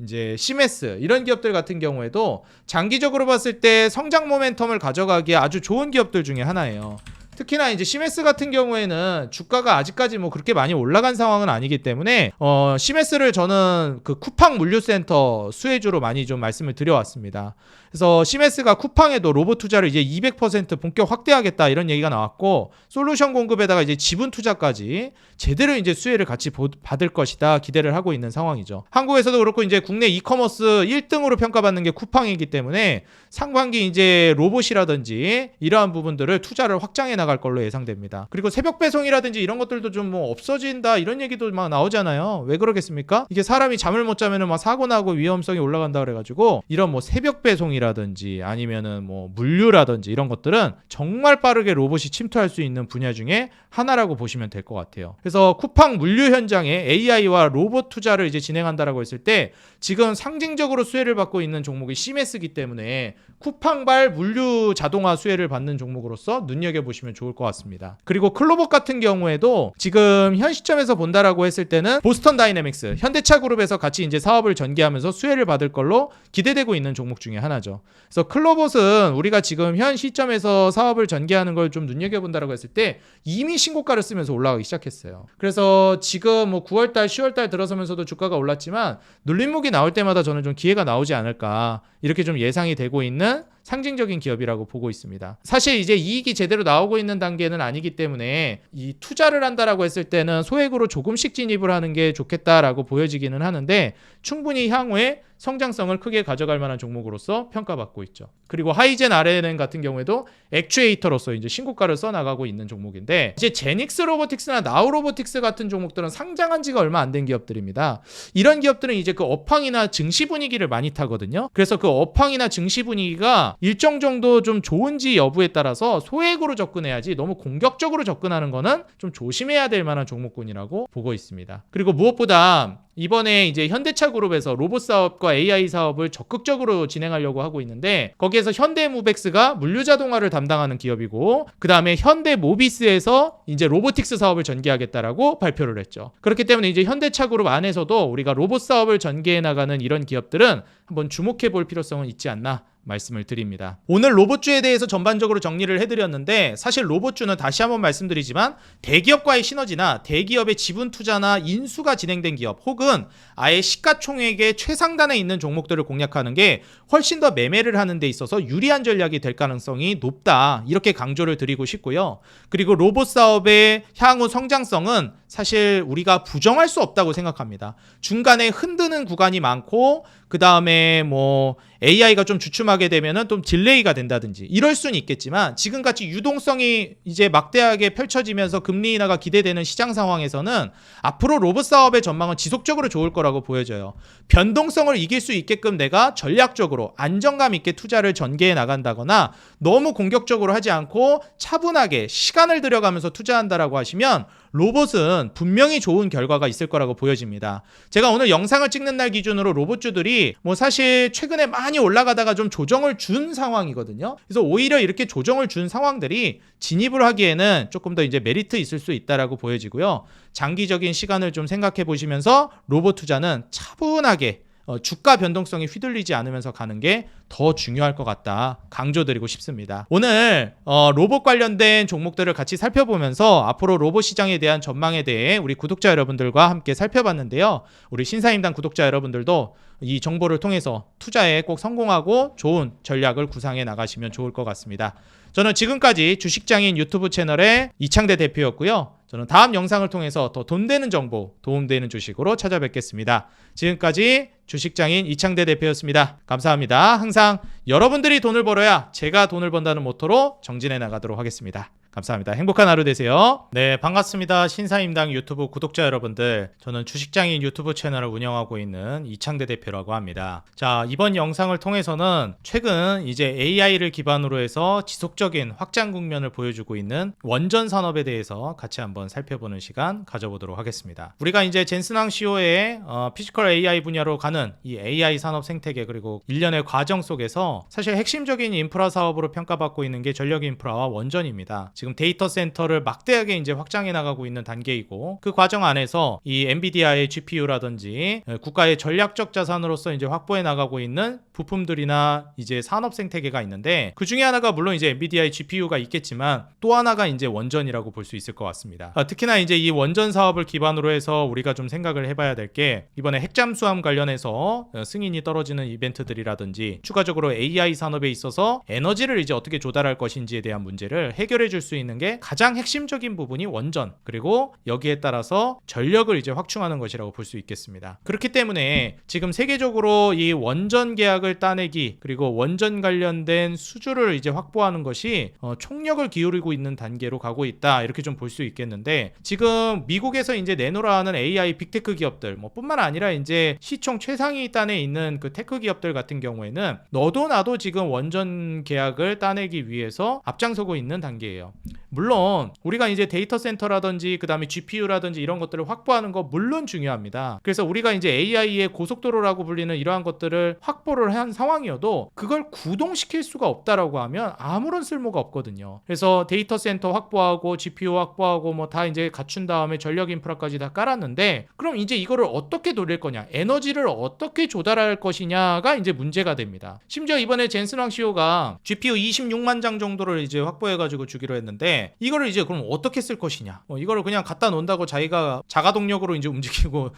이제 시메스 이런 기업들 같은 경우에도 장기적으로 봤을 때 성장 모멘텀을 가져가기에 아주 좋은 기업들 중에 하나예요. 특히나 이제 시메스 같은 경우에는 주가가 아직까지 뭐 그렇게 많이 올라간 상황은 아니기 때문에 시메스를 저는 그 쿠팡 물류센터 수혜주로 많이 좀 말씀을 드려왔습니다. 그래서 시메스가 쿠팡에도 로봇 투자를 이제 200% 본격 확대하겠다 이런 얘기가 나왔고 솔루션 공급에다가 이제 지분 투자까지 제대로 이제 수혜를 같이 받을 것이다 기대를 하고 있는 상황이죠. 한국에서도 그렇고 이제 국내 이커머스 1등으로 평가받는 게 쿠팡이기 때문에 상반기 이제 로봇이라든지 이러한 부분들을 투자를 확장해 나갈 걸로 예상됩니다. 그리고 새벽 배송이라든지 이런 것들도 좀 뭐 없어진다 이런 얘기도 막 나오잖아요. 왜 그러겠습니까? 이게 사람이 잠을 못 자면은 막 사고 나고 위험성이 올라간다 그래가지고 이런 뭐 새벽 배송이라든지 아니면은 뭐 물류라든지 이런 것들은 정말 빠르게 로봇이 침투할 수 있는 분야 중에 하나라고 보시면 될 것 같아요. 그래서 쿠팡 물류 현장에 AI와 로봇 투자를 이제 진행한다라고 했을 때 지금 상징적으로 수혜를 받고 있는 종목이 시메스기 때문에 쿠팡발 물류 자동화 수혜를 받는 종목으로서 눈여겨보시면 좋을 것 같습니다. 그리고 클로봇 같은 경우에도 지금 현 시점에서 본다라고 했을 때는 보스턴 다이내믹스, 현대차 그룹에서 같이 이제 사업을 전개하면서 수혜를 받을 걸로 기대되고 있는 종목 중에 하나죠. 그래서 클로봇은 우리가 지금 현 시점에서 사업을 전개하는 걸 좀 눈여겨본다라고 했을 때 이미 신고가를 쓰면서 올라가기 시작했어요. 그래서 지금 뭐 9월달, 10월달 들어서면서도 주가가 올랐지만 눌림목이 나올 때마다 저는 좀 기회가 나오지 않을까 이렇게 좀 예상이 되고 있는 상징적인 기업이라고 보고 있습니다. 사실 이제 이익이 제대로 나오고 있는 단계는 아니기 때문에 이 투자를 한다라고 했을 때는 소액으로 조금씩 진입을 하는 게 좋겠다라고 보여지기는 하는데 충분히 향후에 성장성을 크게 가져갈 만한 종목으로서 평가받고 있죠. 그리고 하이젠 RNN 같은 경우에도 액추에이터로서 이제 신고가를 써나가고 있는 종목인데, 이제 제닉스 로보틱스나 나우 로보틱스 같은 종목들은 상장한 지가 얼마 안 된 기업들입니다. 이런 기업들은 이제 그 업황이나 증시 분위기를 많이 타거든요. 그래서 그 업황이나 증시 분위기가 일정 정도 좀 좋은지 여부에 따라서 소액으로 접근해야지 너무 공격적으로 접근하는 거는 좀 조심해야 될 만한 종목군이라고 보고 있습니다. 그리고 무엇보다 이번에 이제 현대차 그룹에서 로봇 사업과 AI 사업을 적극적으로 진행하려고 하고 있는데, 거기에서 현대무벡스가 물류자동화를 담당하는 기업이고, 그 다음에 현대모비스에서 이제 로보틱스 사업을 전개하겠다라고 발표를 했죠. 그렇기 때문에 이제 현대차 그룹 안에서도 우리가 로봇 사업을 전개해 나가는 이런 기업들은 한번 주목해 볼 필요성은 있지 않나 말씀을 드립니다. 오늘 로봇주에 대해서 전반적으로 정리를 해드렸는데, 사실 로봇주는 다시 한번 말씀드리지만 대기업과의 시너지나 대기업의 지분 투자나 인수가 진행된 기업, 혹은 아예 시가총액의 최상단에 있는 종목들을 공략하는 게 훨씬 더 매매를 하는 데 있어서 유리한 전략이 될 가능성이 높다, 이렇게 강조를 드리고 싶고요. 그리고 로봇 사업의 향후 성장성은 사실 우리가 부정할 수 없다고 생각합니다. 중간에 흔드는 구간이 많고, 그 다음에 뭐 AI가 좀 주춤하게 되면은 좀 딜레이가 된다든지 이럴 수는 있겠지만, 지금같이 유동성이 이제 막대하게 펼쳐지면서 금리 인하가 기대되는 시장 상황에서는 앞으로 로봇 사업의 전망은 지속적으로 좋을 거라고 보여져요. 변동성을 이길 수 있게끔 내가 전략적으로 안정감 있게 투자를 전개해 나간다거나, 너무 공격적으로 하지 않고 차분하게 시간을 들여가면서 투자한다라고 하시면 로봇은 분명히 좋은 결과가 있을 거라고 보여집니다. 제가 오늘 영상을 찍는 날 기준으로 로봇주들이 뭐 사실 최근에 많이 올라가다가 좀 조정을 준 상황이거든요. 그래서 오히려 이렇게 조정을 준 상황들이 진입을 하기에는 조금 더 이제 메리트 있을 수 있다라고 보여지고요. 장기적인 시간을 좀 생각해 보시면서 로봇 투자는 차분하게 주가 변동성이 휘둘리지 않으면서 가는 게 더 중요할 것 같다, 강조드리고 싶습니다. 오늘 로봇 관련된 종목들을 같이 살펴보면서 앞으로 로봇 시장에 대한 전망에 대해 우리 구독자 여러분들과 함께 살펴봤는데요. 우리 신사임당 구독자 여러분들도 이 정보를 통해서 투자에 꼭 성공하고 좋은 전략을 구상해 나가시면 좋을 것 같습니다. 저는 지금까지 주식장인 유튜브 채널의 이창대 대표였고요. 저는 다음 영상을 통해서 더 돈 되는 정보, 도움되는 주식으로 찾아뵙겠습니다. 지금까지 주식장인 이창대 대표였습니다. 감사합니다. 항상 여러분들이 돈을 벌어야 제가 돈을 번다는 모토로 정진해 나가도록 하겠습니다. 감사합니다. 행복한 하루 되세요. 네, 반갑습니다. 신사임당 유튜브 구독자 여러분들, 저는 주식장인 유튜브 채널을 운영하고 있는 이창대 대표라고 합니다. 자, 이번 영상을 통해서는 최근 이제 AI를 기반으로 해서 지속적인 확장 국면을 보여주고 있는 원전 산업에 대해서 같이 한번 살펴보는 시간 가져보도록 하겠습니다. 우리가 이제 젠슨왕 CEO의 피지컬 AI 분야로 가는 이 AI 산업 생태계, 그리고 일련의 과정 속에서 사실 핵심적인 인프라 사업으로 평가받고 있는 게 전력 인프라와 원전입니다. 지금 데이터 센터를 막대하게 이제 확장해 나가고 있는 단계이고, 그 과정 안에서 이 엔비디아의 GPU라든지 국가의 전략적 자산으로서 이제 확보해 나가고 있는 부품들이나 이제 산업 생태계가 있는데, 그 중에 하나가 물론 이제 엔비디아의 GPU가 있겠지만 또 하나가 이제 원전이라고 볼 수 있을 것 같습니다. 특히나 이제 이 원전 사업을 기반으로 해서 우리가 좀 생각을 해봐야 될 게, 이번에 핵잠수함 관련해서 승인이 떨어지는 이벤트들이라든지 추가적으로 AI 산업에 있어서 에너지를 이제 어떻게 조달할 것인지에 대한 문제를 해결해 줄 수 있는 게 가장 핵심적인 부분이 원전, 그리고 여기에 따라서 전력을 이제 확충하는 것이라고 볼 수 있겠습니다. 그렇기 때문에 지금 세계적으로 이 원전 계약을 따내기, 그리고 원전 관련된 수주를 이제 확보하는 것이 총력을 기울이고 있는 단계로 가고 있다, 이렇게 좀 볼 수 있겠는데, 지금 미국에서 이제 내놓으라 하는 AI 빅테크 기업들 뭐 뿐만 아니라 이제 시총 최상위 단에 있는 그 테크 기업들 같은 경우에는 너도 나도 지금 원전 계약을 따내기 위해서 앞장서고 있는 단계예요. 물론 우리가 이제 데이터 센터라든지 그 다음에 GPU라든지 이런 것들을 확보하는 거 물론 중요합니다. 그래서 우리가 이제 AI의 고속도로라고 불리는 이러한 것들을 확보를 한 상황이어도 그걸 구동시킬 수가 없다라고 하면 아무런 쓸모가 없거든요. 그래서 데이터 센터 확보하고 GPU 확보하고 뭐 다 이제 갖춘 다음에 전력 인프라까지 다 깔았는데, 그럼 이제 이거를 어떻게 돌릴 거냐, 에너지를 어떻게 조달할 것이냐가 이제 문제가 됩니다. 심지어 이번에 젠슨왕 CEO가 GPU 26만 장 정도를 이제 확보해가지고 주기로 했는데, 이거를 이제 그럼 어떻게 쓸 것이냐, 이거를 그냥 갖다 놓는다고 자기가 자가 동력으로 이제 움직이고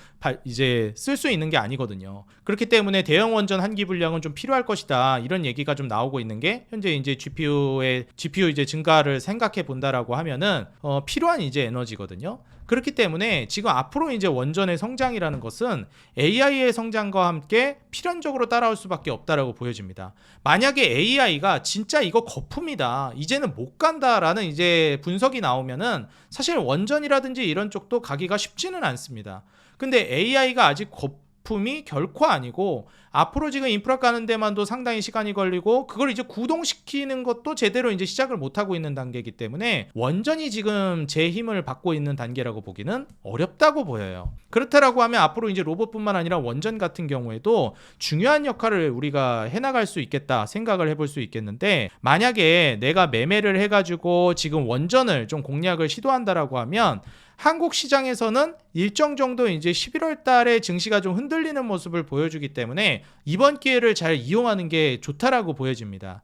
이제 쓸 수 있는 게 아니거든요. 그렇기 때문에 대형 원전 한기 분량은 좀 필요할 것이다, 이런 얘기가 좀 나오고 있는 게, 현재 이제 GPU 이제 증가를 생각해 본다라고 하면은 필요한 이제 에너지거든요. 그렇기 때문에 지금 앞으로 이제 원전의 성장이라는 것은 AI의 성장과 함께 필연적으로 따라올 수밖에 없다라고 보여집니다. 만약에 AI가 진짜 이거 거품이다, 이제는 못 간다라는 이제 분석이 나오면은 사실 원전이라든지 이런 쪽도 가기가 쉽지는 않습니다. 근데 AI가 아직 거품이 결코 아니고 앞으로 지금 인프라 까는 데만도 상당히 시간이 걸리고 그걸 이제 구동시키는 것도 제대로 이제 시작을 못 하고 있는 단계이기 때문에 원전이 지금 제 힘을 받고 있는 단계라고 보기는 어렵다고 보여요. 그렇다라고 하면 앞으로 이제 로봇뿐만 아니라 원전 같은 경우에도 중요한 역할을 우리가 해나갈 수 있겠다 생각을 해볼 수 있겠는데, 만약에 내가 매매를 해가지고 지금 원전을 좀 공략을 시도한다라고 하면 한국 시장에서는 일정 정도 이제 11월 달에 증시가 좀 흔들리는 모습을 보여주기 때문에 이번 기회를 잘 이용하는 게 좋다라고 보여집니다.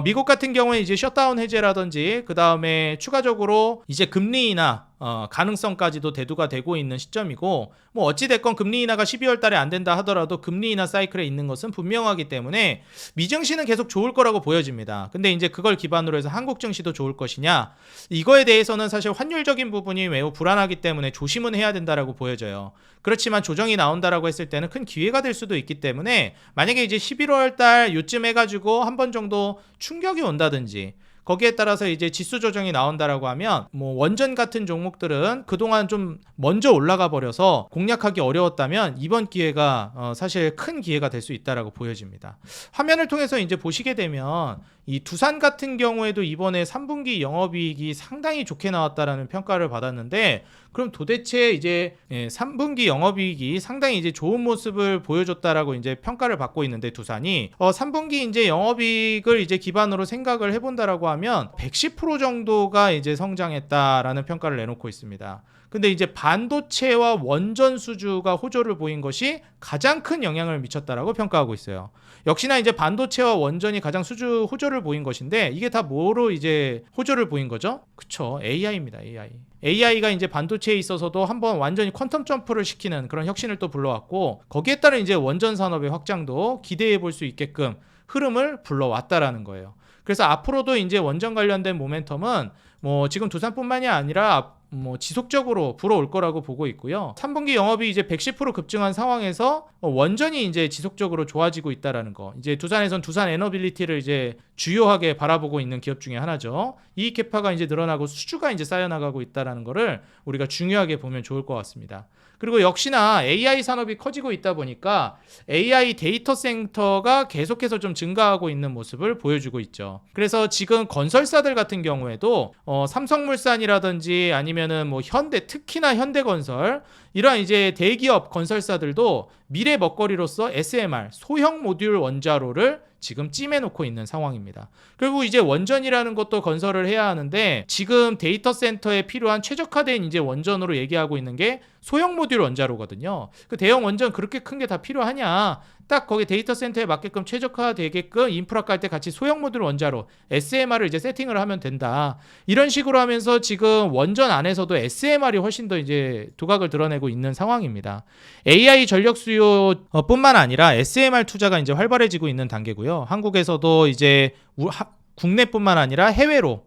미국 같은 경우에 이제 셧다운 해제라든지 그 다음에 추가적으로 이제 금리 인하 가능성까지도 대두가 되고 있는 시점이고, 뭐 어찌됐건 금리 인하가 12월 달에 안 된다 하더라도 금리 인하 사이클에 있는 것은 분명하기 때문에 미증시는 계속 좋을 거라고 보여집니다. 근데 이제 그걸 기반으로 해서 한국 증시도 좋을 것이냐, 이거에 대해서는 사실 환율적인 부분이 매우 불안하기 때문에 조심은 해야 된다라고 보여져요. 그렇지만 조정이 나온다라고 했을 때는 큰 기회가 될 수도 있기 때문에 만약에 이제 11월 달 요쯤 해가지고 한 번 정도 충격이 온다든지 거기에 따라서 이제 지수 조정이 나온다라고 하면 뭐 원전 같은 종목들은 그동안 좀 먼저 올라가 버려서 공략하기 어려웠다면 이번 기회가 사실 큰 기회가 될 수 있다라고 보여집니다. 화면을 통해서 이제 보시게 되면 이 두산 같은 경우에도 이번에 3분기 영업이익이 상당히 좋게 나왔다라는 평가를 받았는데, 그럼 도대체 이제 3분기 영업이익이 상당히 이제 좋은 모습을 보여줬다라고 이제 평가를 받고 있는데, 두산이 3분기 이제 영업이익을 이제 기반으로 생각을 해본다라고 하면 110% 정도가 이제 성장했다라는 평가를 내놓고 있습니다. 근데 이제 반도체와 원전 수주가 호조를 보인 것이 가장 큰 영향을 미쳤다라고 평가하고 있어요. 역시나 이제 반도체와 원전이 가장 수주 호조를 보인 것인데, 이게 다 뭐로 이제 호조를 보인 거죠? 그쵸, AI입니다. AI가 이제 반도체에 있어서도 한번 완전히 퀀텀 점프를 시키는 그런 혁신을 또 불러왔고, 거기에 따른 이제 원전 산업의 확장도 기대해 볼 수 있게끔 흐름을 불러왔다라는 거예요. 그래서 앞으로도 이제 원전 관련된 모멘텀은 뭐 지금 두산뿐만이 아니라 뭐 지속적으로 불어올 거라고 보고 있고요. 3분기 영업이 이제 110% 급증한 상황에서 원전이 이제 지속적으로 좋아지고 있다라는 거. 이제 두산에선 두산 에너빌리티를 이제 주요하게 바라보고 있는 기업 중에 하나죠. 이익 캐파가 이제 늘어나고 수주가 이제 쌓여나가고 있다라는 거를 우리가 중요하게 보면 좋을 것 같습니다. 그리고 역시나 AI 산업이 커지고 있다 보니까 AI 데이터 센터가 계속해서 좀 증가하고 있는 모습을 보여주고 있죠. 그래서 지금 건설사들 같은 경우에도 삼성물산이라든지 아니면은 뭐 현대, 특히나 현대건설, 이러한 이제 대기업 건설사들도 미래 먹거리로서 SMR, 소형 모듈 원자로를 지금 찜해놓고 있는 상황입니다. 그리고 이제 원전이라는 것도 건설을 해야 하는데, 지금 데이터 센터에 필요한 최적화된 이제 원전으로 얘기하고 있는 게 소형 모듈 원자로거든요. 그 대형 원전 그렇게 큰 게 다 필요하냐? 딱 거기 데이터 센터에 맞게끔 최적화되게끔 인프라 깔 때 같이 소형 모듈 원자로 SMR을 이제 세팅을 하면 된다. 이런 식으로 하면서 지금 원전 안에서도 SMR이 훨씬 더 이제 두각을 드러내고 있는 상황입니다. AI 전력 수요뿐만 아니라 SMR 투자가 이제 활발해지고 있는 단계고요. 한국에서도 이제 국내뿐만 아니라 해외로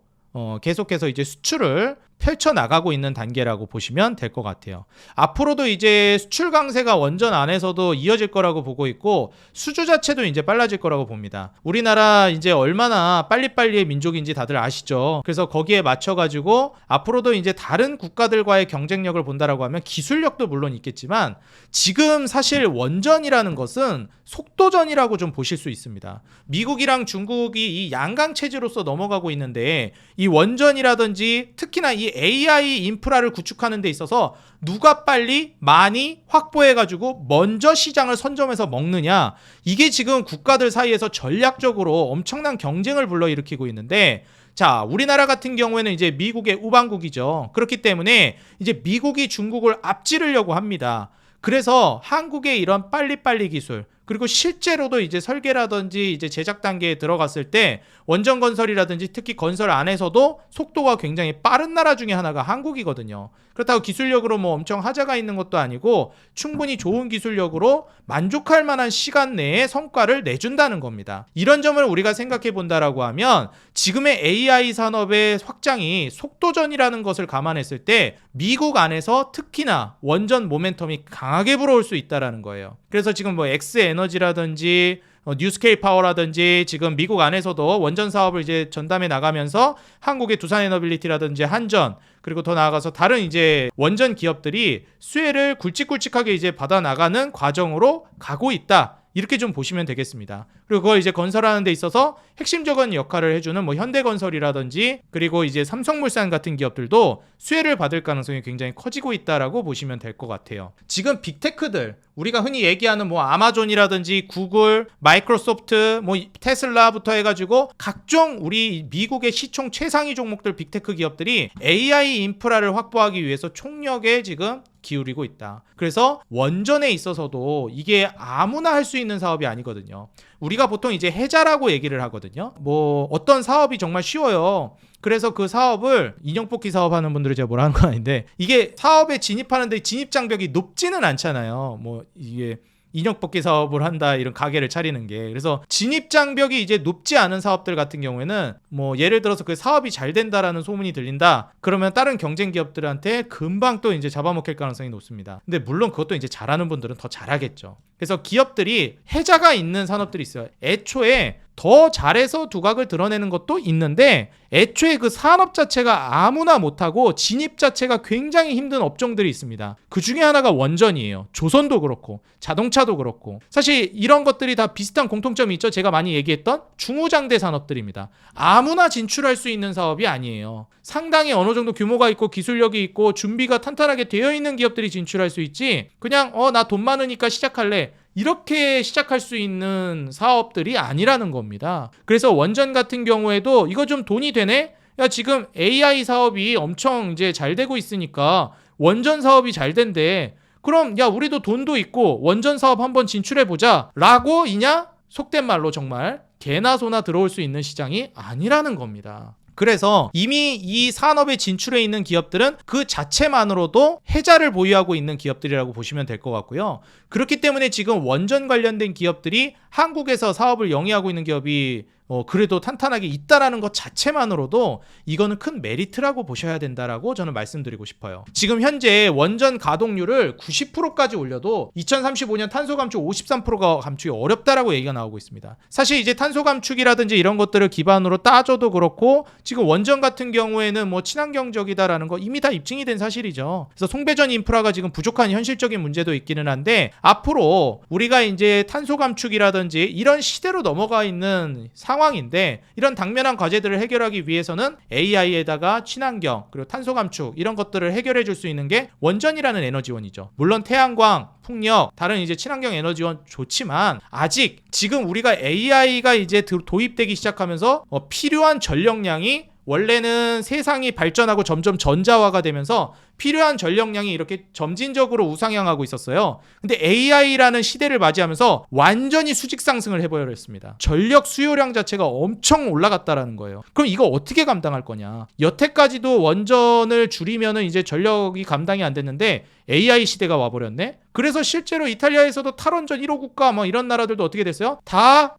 계속해서 이제 수출을 펼쳐나가고 있는 단계라고 보시면 될 것 같아요. 앞으로도 이제 수출 강세가 원전 안에서도 이어질 거라고 보고 있고, 수주 자체도 이제 빨라질 거라고 봅니다. 우리나라 이제 얼마나 빨리빨리의 민족인지 다들 아시죠? 그래서 거기에 맞춰가지고 앞으로도 이제 다른 국가들과의 경쟁력을 본다라고 하면 기술력도 물론 있겠지만, 지금 사실 원전이라는 것은 속도전이라고 좀 보실 수 있습니다. 미국이랑 중국이 이 양강 체제로서 넘어가고 있는데, 이 원전이라든지 특히나 이 AI 인프라를 구축하는 데 있어서 누가 빨리 많이 확보해가지고 먼저 시장을 선점해서 먹느냐, 이게 지금 국가들 사이에서 전략적으로 엄청난 경쟁을 불러일으키고 있는데, 자, 우리나라 같은 경우에는 이제 미국의 우방국이죠. 그렇기 때문에 이제 미국이 중국을 앞지르려고 합니다. 그래서 한국의 이런 빨리빨리 기술, 그리고 실제로도 이제 설계라든지 이제 제작 단계에 들어갔을 때 원전 건설이라든지 특히 건설 안에서도 속도가 굉장히 빠른 나라 중에 하나가 한국이거든요. 그렇다고 기술력으로 뭐 엄청 하자가 있는 것도 아니고 충분히 좋은 기술력으로 만족할 만한 시간 내에 성과를 내준다는 겁니다. 이런 점을 우리가 생각해 본다라고 하면 지금의 AI 산업의 확장이 속도전이라는 것을 감안했을 때 미국 안에서 특히나 원전 모멘텀이 강하게 불어올 수 있다라는 거예요. 그래서 지금 뭐 엑스에너지라든지 뉴스케일 파워라든지 지금 미국 안에서도 원전 사업을 이제 전담해 나가면서 한국의 두산에너빌리티라든지 한전 그리고 더 나아가서 다른 이제 원전 기업들이 수혜를 굵직굵직하게 이제 받아 나가는 과정으로 가고 있다. 이렇게 좀 보시면 되겠습니다. 그리고 그걸 이제 건설하는 데 있어서 핵심적인 역할을 해주는 뭐 현대건설이라든지 그리고 이제 삼성물산 같은 기업들도 수혜를 받을 가능성이 굉장히 커지고 있다라고 보시면 될 것 같아요. 지금 빅테크들 우리가 흔히 얘기하는 뭐 아마존이라든지 구글, 마이크로소프트, 뭐 테슬라부터 해가지고 각종 우리 미국의 시총 최상위 종목들 빅테크 기업들이 AI 인프라를 확보하기 위해서 총력에 지금 기울이고 있다. 그래서 원전에 있어서도 이게 아무나 할 수 있는 사업이 아니거든요. 우리가 보통 이제 해자라고 얘기를 하거든요. 뭐 어떤 사업이 정말 쉬워요. 그래서 그 사업을 인형 뽑기 사업하는 분들이 제가 뭐라 하는 건 아닌데 이게 사업에 진입하는데 진입 장벽이 높지는 않잖아요. 뭐 이게 인형 뽑기 사업을 한다 이런 가게를 차리는 게 그래서 진입 장벽이 이제 높지 않은 사업들 같은 경우에는 뭐 예를 들어서 그 사업이 잘 된다라는 소문이 들린다 그러면 다른 경쟁 기업들한테 금방 또 이제 잡아먹힐 가능성이 높습니다. 근데 물론 그것도 이제 잘하는 분들은 더 잘하겠죠. 그래서 기업들이 해자가 있는 산업들이 있어요. 애초에 더 잘해서 두각을 드러내는 것도 있는데 애초에 그 산업 자체가 아무나 못하고 진입 자체가 굉장히 힘든 업종들이 있습니다. 그 중에 하나가 원전이에요. 조선도 그렇고 자동차도 그렇고 사실 이런 것들이 다 비슷한 공통점이 있죠. 제가 많이 얘기했던 중후장대 산업들입니다. 아무나 진출할 수 있는 사업이 아니에요. 상당히 어느 정도 규모가 있고 기술력이 있고 준비가 탄탄하게 되어 있는 기업들이 진출할 수 있지 그냥 나 돈 많으니까 시작할래 이렇게 시작할 수 있는 사업들이 아니라는 겁니다. 그래서 원전 같은 경우에도 이거 좀 돈이 되네? 야 지금 AI 사업이 엄청 이제 잘 되고 있으니까 원전 사업이 잘 된대. 그럼 야 우리도 돈도 있고 원전 사업 한번 진출해보자 라고 이냐? 속된 말로 정말 개나 소나 들어올 수 있는 시장이 아니라는 겁니다. 그래서 이미 이 산업에 진출해 있는 기업들은 그 자체만으로도 해자를 보유하고 있는 기업들이라고 보시면 될 것 같고요. 그렇기 때문에 지금 원전 관련된 기업들이 한국에서 사업을 영위하고 있는 기업이 그래도 탄탄하게 있다라는 것 자체만으로도 이거는 큰 메리트라고 보셔야 된다라고 저는 말씀드리고 싶어요. 지금 현재 원전 가동률을 90%까지 올려도 2035년 탄소 감축 53%가 감축이 어렵다라고 얘기가 나오고 있습니다. 사실 이제 탄소 감축이라든지 이런 것들을 기반으로 따져도 그렇고 지금 원전 같은 경우에는 뭐 친환경적이다라는 거 이미 다 입증이 된 사실이죠. 그래서 송배전 인프라가 지금 부족한 현실적인 문제도 있기는 한데 앞으로 우리가 이제 탄소 감축이라든지 이런 시대로 넘어가 있는 상황인데 이런 당면한 과제들을 해결하기 위해서는 AI에다가 친환경 그리고 탄소 감축 이런 것들을 해결해 줄 수 있는 게 원전이라는 에너지원이죠. 물론 태양광, 풍력, 다른 이제 친환경 에너지원 좋지만 아직 지금 우리가 AI가 이제 도입되기 시작하면서 필요한 전력량이 원래는 세상이 발전하고 점점 전자화가 되면서 필요한 전력량이 이렇게 점진적으로 우상향하고 있었어요. 근데 AI라는 시대를 맞이하면서 완전히 수직 상승을 해버렸습니다. 전력 수요량 자체가 엄청 올라갔다라는 거예요. 그럼 이거 어떻게 감당할 거냐? 여태까지도 원전을 줄이면은 이제 전력이 감당이 안 됐는데 AI 시대가 와버렸네? 그래서 실제로 이탈리아에서도 탈원전 1호 국가 뭐 이런 나라들도 어떻게 됐어요? 다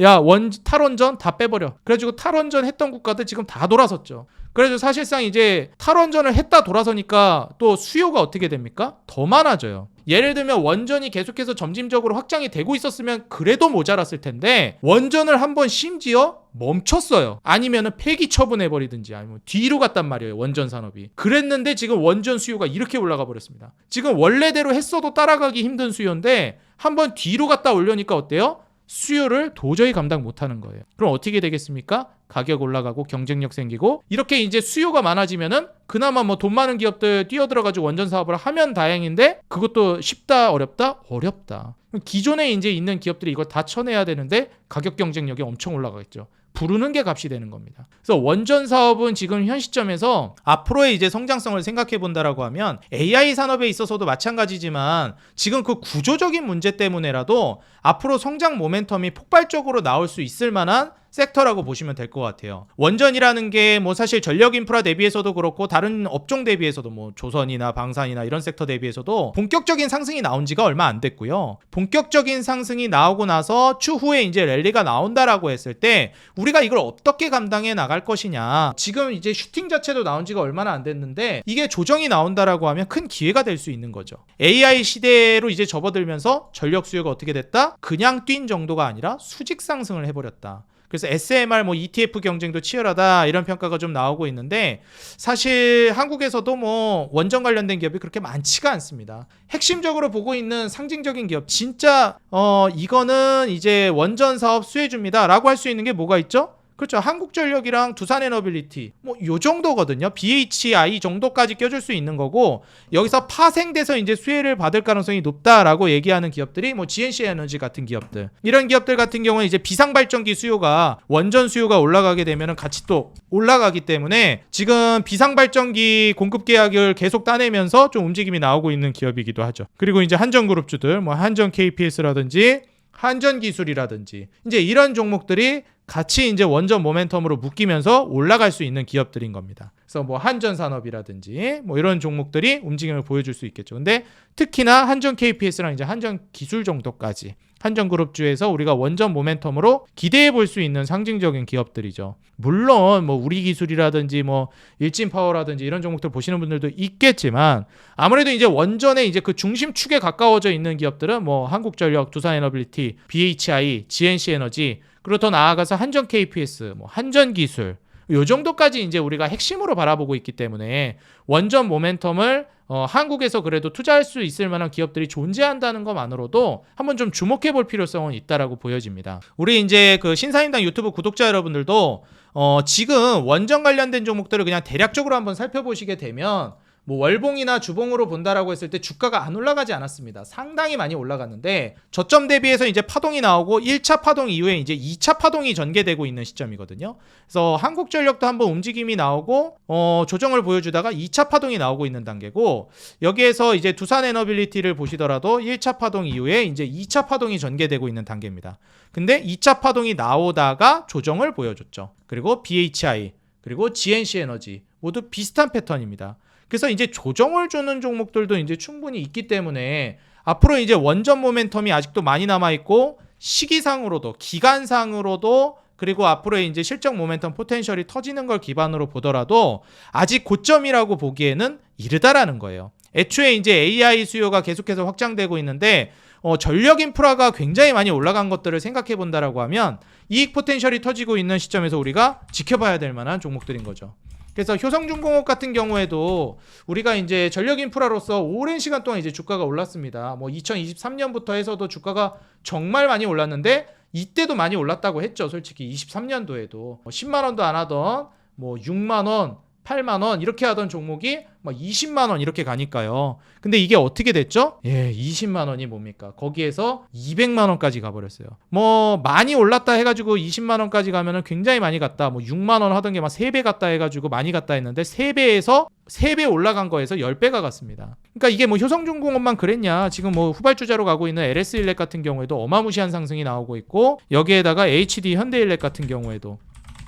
야, 탈원전 다 빼버려. 그래가지고 탈원전 했던 국가들 지금 다 돌아섰죠. 그래서 사실상 이제 탈원전을 했다 돌아서니까 또 수요가 어떻게 됩니까? 더 많아져요. 예를 들면 원전이 계속해서 점진적으로 확장이 되고 있었으면 그래도 모자랐을 텐데 원전을 한번 심지어 멈췄어요. 아니면은 폐기 처분해버리든지 아니면 뒤로 갔단 말이에요. 원전 산업이. 그랬는데 지금 원전 수요가 이렇게 올라가 버렸습니다. 지금 원래대로 했어도 따라가기 힘든 수요인데 한번 뒤로 갔다 올려니까 어때요? 수요를 도저히 감당 못하는 거예요. 그럼 어떻게 되겠습니까? 가격 올라가고 경쟁력 생기고 이렇게 이제 수요가 많아지면은 그나마 뭐 돈 많은 기업들 뛰어들어가지고 원전 사업을 하면 다행인데 그것도 쉽다 어렵다? 어렵다. 기존에 이제 있는 기업들이 이걸 다 쳐내야 되는데 가격 경쟁력이 엄청 올라가겠죠. 부르는 게 값이 되는 겁니다. 그래서 원전 사업은 지금 현 시점에서 앞으로의 이제 성장성을 생각해 본다라고 하면 AI 산업에 있어서도 마찬가지지만 지금 그 구조적인 문제 때문에라도 앞으로 성장 모멘텀이 폭발적으로 나올 수 있을 만한 섹터라고 보시면 될 것 같아요. 원전이라는 게 뭐 사실 전력 인프라 대비해서도 그렇고 다른 업종 대비해서도 뭐 조선이나 방산이나 이런 섹터 대비해서도 본격적인 상승이 나온 지가 얼마 안 됐고요. 본격적인 상승이 나오고 나서 추후에 이제 랠리가 나온다라고 했을 때 우리가 이걸 어떻게 감당해 나갈 것이냐. 지금 이제 슈팅 자체도 나온 지가 얼마나 안 됐는데 이게 조정이 나온다라고 하면 큰 기회가 될 수 있는 거죠. AI 시대로 이제 접어들면서 전력 수요가 어떻게 됐다? 그냥 뛴 정도가 아니라 수직 상승을 해버렸다. 그래서 SMR 뭐 ETF 경쟁도 치열하다 이런 평가가 좀 나오고 있는데 사실 한국에서도 뭐 원전 관련된 기업이 그렇게 많지가 않습니다. 핵심적으로 보고 있는 상징적인 기업 진짜 이거는 이제 원전 사업 수혜주입니다 라고 할 수 있는 게 뭐가 있죠? 그렇죠. 한국전력이랑 두산에너빌리티 뭐 요 정도거든요. BHI 정도까지 껴줄 수 있는 거고 여기서 파생돼서 이제 수혜를 받을 가능성이 높다라고 얘기하는 기업들이 뭐 GNC 에너지 같은 기업들 이런 기업들 같은 경우는 이제 비상발전기 수요가 원전 수요가 올라가게 되면은 같이 또 올라가기 때문에 지금 비상발전기 공급 계약을 계속 따내면서 좀 움직임이 나오고 있는 기업이기도 하죠. 그리고 이제 한전그룹주들 뭐 한전 KPS라든지 한전기술이라든지 이제 이런 종목들이 같이 이제 원전 모멘텀으로 묶이면서 올라갈 수 있는 기업들인 겁니다. 그래서 뭐 한전산업이라든지 뭐 이런 종목들이 움직임을 보여줄 수 있겠죠. 근데 특히나 한전 KPS랑 이제 한전기술 정도까지 한전그룹주에서 우리가 원전 모멘텀으로 기대해 볼 수 있는 상징적인 기업들이죠. 물론 뭐 우리기술이라든지 뭐 일진파워라든지 이런 종목들 보시는 분들도 있겠지만 아무래도 이제 원전의 이제 그 중심축에 가까워져 있는 기업들은 뭐 한국전력, 두산에너빌리티, BHI, GNC에너지 그리고 더 나아가서 한전 KPS, 뭐 한전기술 요 정도까지 이제 우리가 핵심으로 바라보고 있기 때문에 원전 모멘텀을 한국에서 그래도 투자할 수 있을 만한 기업들이 존재한다는 것만으로도 한번 좀 주목해 볼 필요성은 있다라고 보여집니다. 우리 이제 그 신사임당 유튜브 구독자 여러분들도 지금 원전 관련된 종목들을 그냥 대략적으로 한번 살펴보시게 되면 뭐 월봉이나 주봉으로 본다라고 했을 때 주가가 안 올라가지 않았습니다. 상당히 많이 올라갔는데 저점 대비해서 이제 파동이 나오고 1차 파동 이후에 이제 2차 파동이 전개되고 있는 시점이거든요. 그래서 한국전력도 한번 움직임이 나오고 조정을 보여주다가 2차 파동이 나오고 있는 단계고 여기에서 이제 두산에너빌리티를 보시더라도 1차 파동 이후에 이제 2차 파동이 전개되고 있는 단계입니다. 근데 2차 파동이 나오다가 조정을 보여줬죠. 그리고 BHI 그리고 GNC에너지 모두 비슷한 패턴입니다. 그래서 이제 조정을 주는 종목들도 이제 충분히 있기 때문에 앞으로 이제 원전 모멘텀이 아직도 많이 남아 있고 시기상으로도 기간상으로도 그리고 앞으로 이제 실적 모멘텀 포텐셜이 터지는 걸 기반으로 보더라도 아직 고점이라고 보기에는 이르다라는 거예요. 애초에 이제 AI 수요가 계속해서 확장되고 있는데 전력 인프라가 굉장히 많이 올라간 것들을 생각해 본다라고 하면 이익 포텐셜이 터지고 있는 시점에서 우리가 지켜봐야 될 만한 종목들인 거죠. 그래서 효성중공업 같은 경우에도 우리가 이제 전력 인프라로서 오랜 시간 동안 이제 주가가 올랐습니다. 뭐 2023년부터 해서도 주가가 정말 많이 올랐는데 이때도 많이 올랐다고 했죠. 솔직히 23년도에도 10만 원도 안 하던 뭐 6만 원, 8만 원 이렇게 하던 종목이 막 20만 원 이렇게 가니까요. 근데 이게 어떻게 됐죠? 20만 원이 뭡니까? 거기에서 200만 원까지 가버렸어요. 뭐 많이 올랐다 해가지고 20만 원까지 가면은 굉장히 많이 갔다. 뭐 6만 원 하던 게 막 3배 갔다 해가지고 많이 갔다 했는데 3배에서 3배 올라간 거에서 10배가 갔습니다. 그러니까 이게 뭐 효성중공업만 그랬냐? 지금 뭐 후발주자로 가고 있는 LS일렉 같은 경우에도 어마무시한 상승이 나오고 있고 여기에다가 HD 현대일렉 같은 경우에도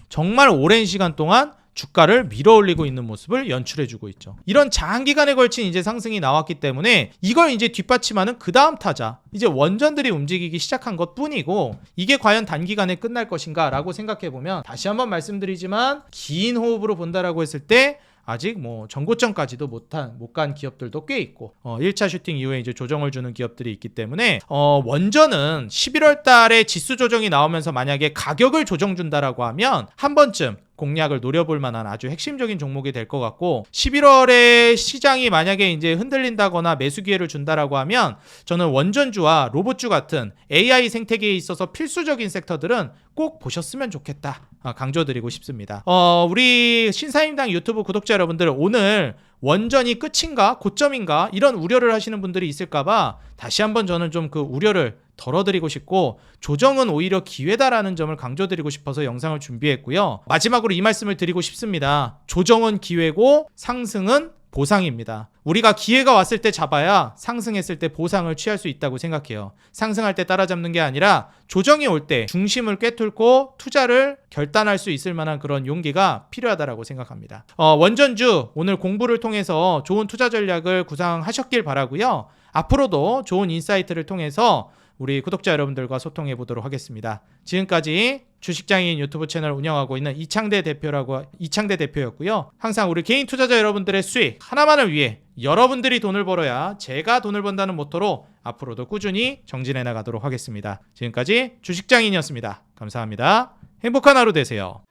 정말 오랜 시간 동안 주가를 밀어올리고 있는 모습을 연출해주고 있죠. 이런 장기간에 걸친 이제 상승이 나왔기 때문에 이걸 이제 뒷받침하는 그 다음 타자 이제 원전들이 움직이기 시작한 것 뿐이고 이게 과연 단기간에 끝날 것인가 라고 생각해보면 다시 한번 말씀드리지만 긴 호흡으로 본다라고 했을 때 아직 뭐 전고점까지도 못 간 기업들도 꽤 있고 1차 슈팅 이후에 이제 조정을 주는 기업들이 있기 때문에 원전은 11월 달에 지수 조정이 나오면서 만약에 가격을 조정 준다라고 하면 한 번쯤 공략을 노려볼 만한 아주 핵심적인 종목이 될 것 같고 11월에 시장이 만약에 이제 흔들린다거나 매수 기회를 준다라고 하면 저는 원전주와 로봇주 같은 AI 생태계에 있어서 필수적인 섹터들은 꼭 보셨으면 좋겠다 강조드리고 싶습니다. 우리 신사임당 유튜브 구독자 여러분들 오늘 원전이 끝인가 고점인가 이런 우려를 하시는 분들이 있을까봐 다시 한번 저는 좀 그 우려를 덜어드리고 싶고 조정은 오히려 기회다라는 점을 강조드리고 싶어서 영상을 준비했고요. 마지막으로 이 말씀을 드리고 싶습니다. 조정은 기회고 상승은 보상입니다. 우리가 기회가 왔을 때 잡아야 상승했을 때 보상을 취할 수 있다고 생각해요. 상승할 때 따라잡는 게 아니라 조정이 올 때 중심을 꿰뚫고 투자를 결단할 수 있을 만한 그런 용기가 필요하다고 생각합니다. 원전주 오늘 공부를 통해서 좋은 투자 전략을 구상하셨길 바라고요. 앞으로도 좋은 인사이트를 통해서 우리 구독자 여러분들과 소통해 보도록 하겠습니다. 지금까지 주식장인 유튜브 채널 운영하고 있는 이창대 대표였고요. 항상 우리 개인 투자자 여러분들의 수익 하나만을 위해 여러분들이 돈을 벌어야 제가 돈을 번다는 모토로 앞으로도 꾸준히 정진해 나가도록 하겠습니다. 지금까지 주식장인이었습니다. 감사합니다. 행복한 하루 되세요.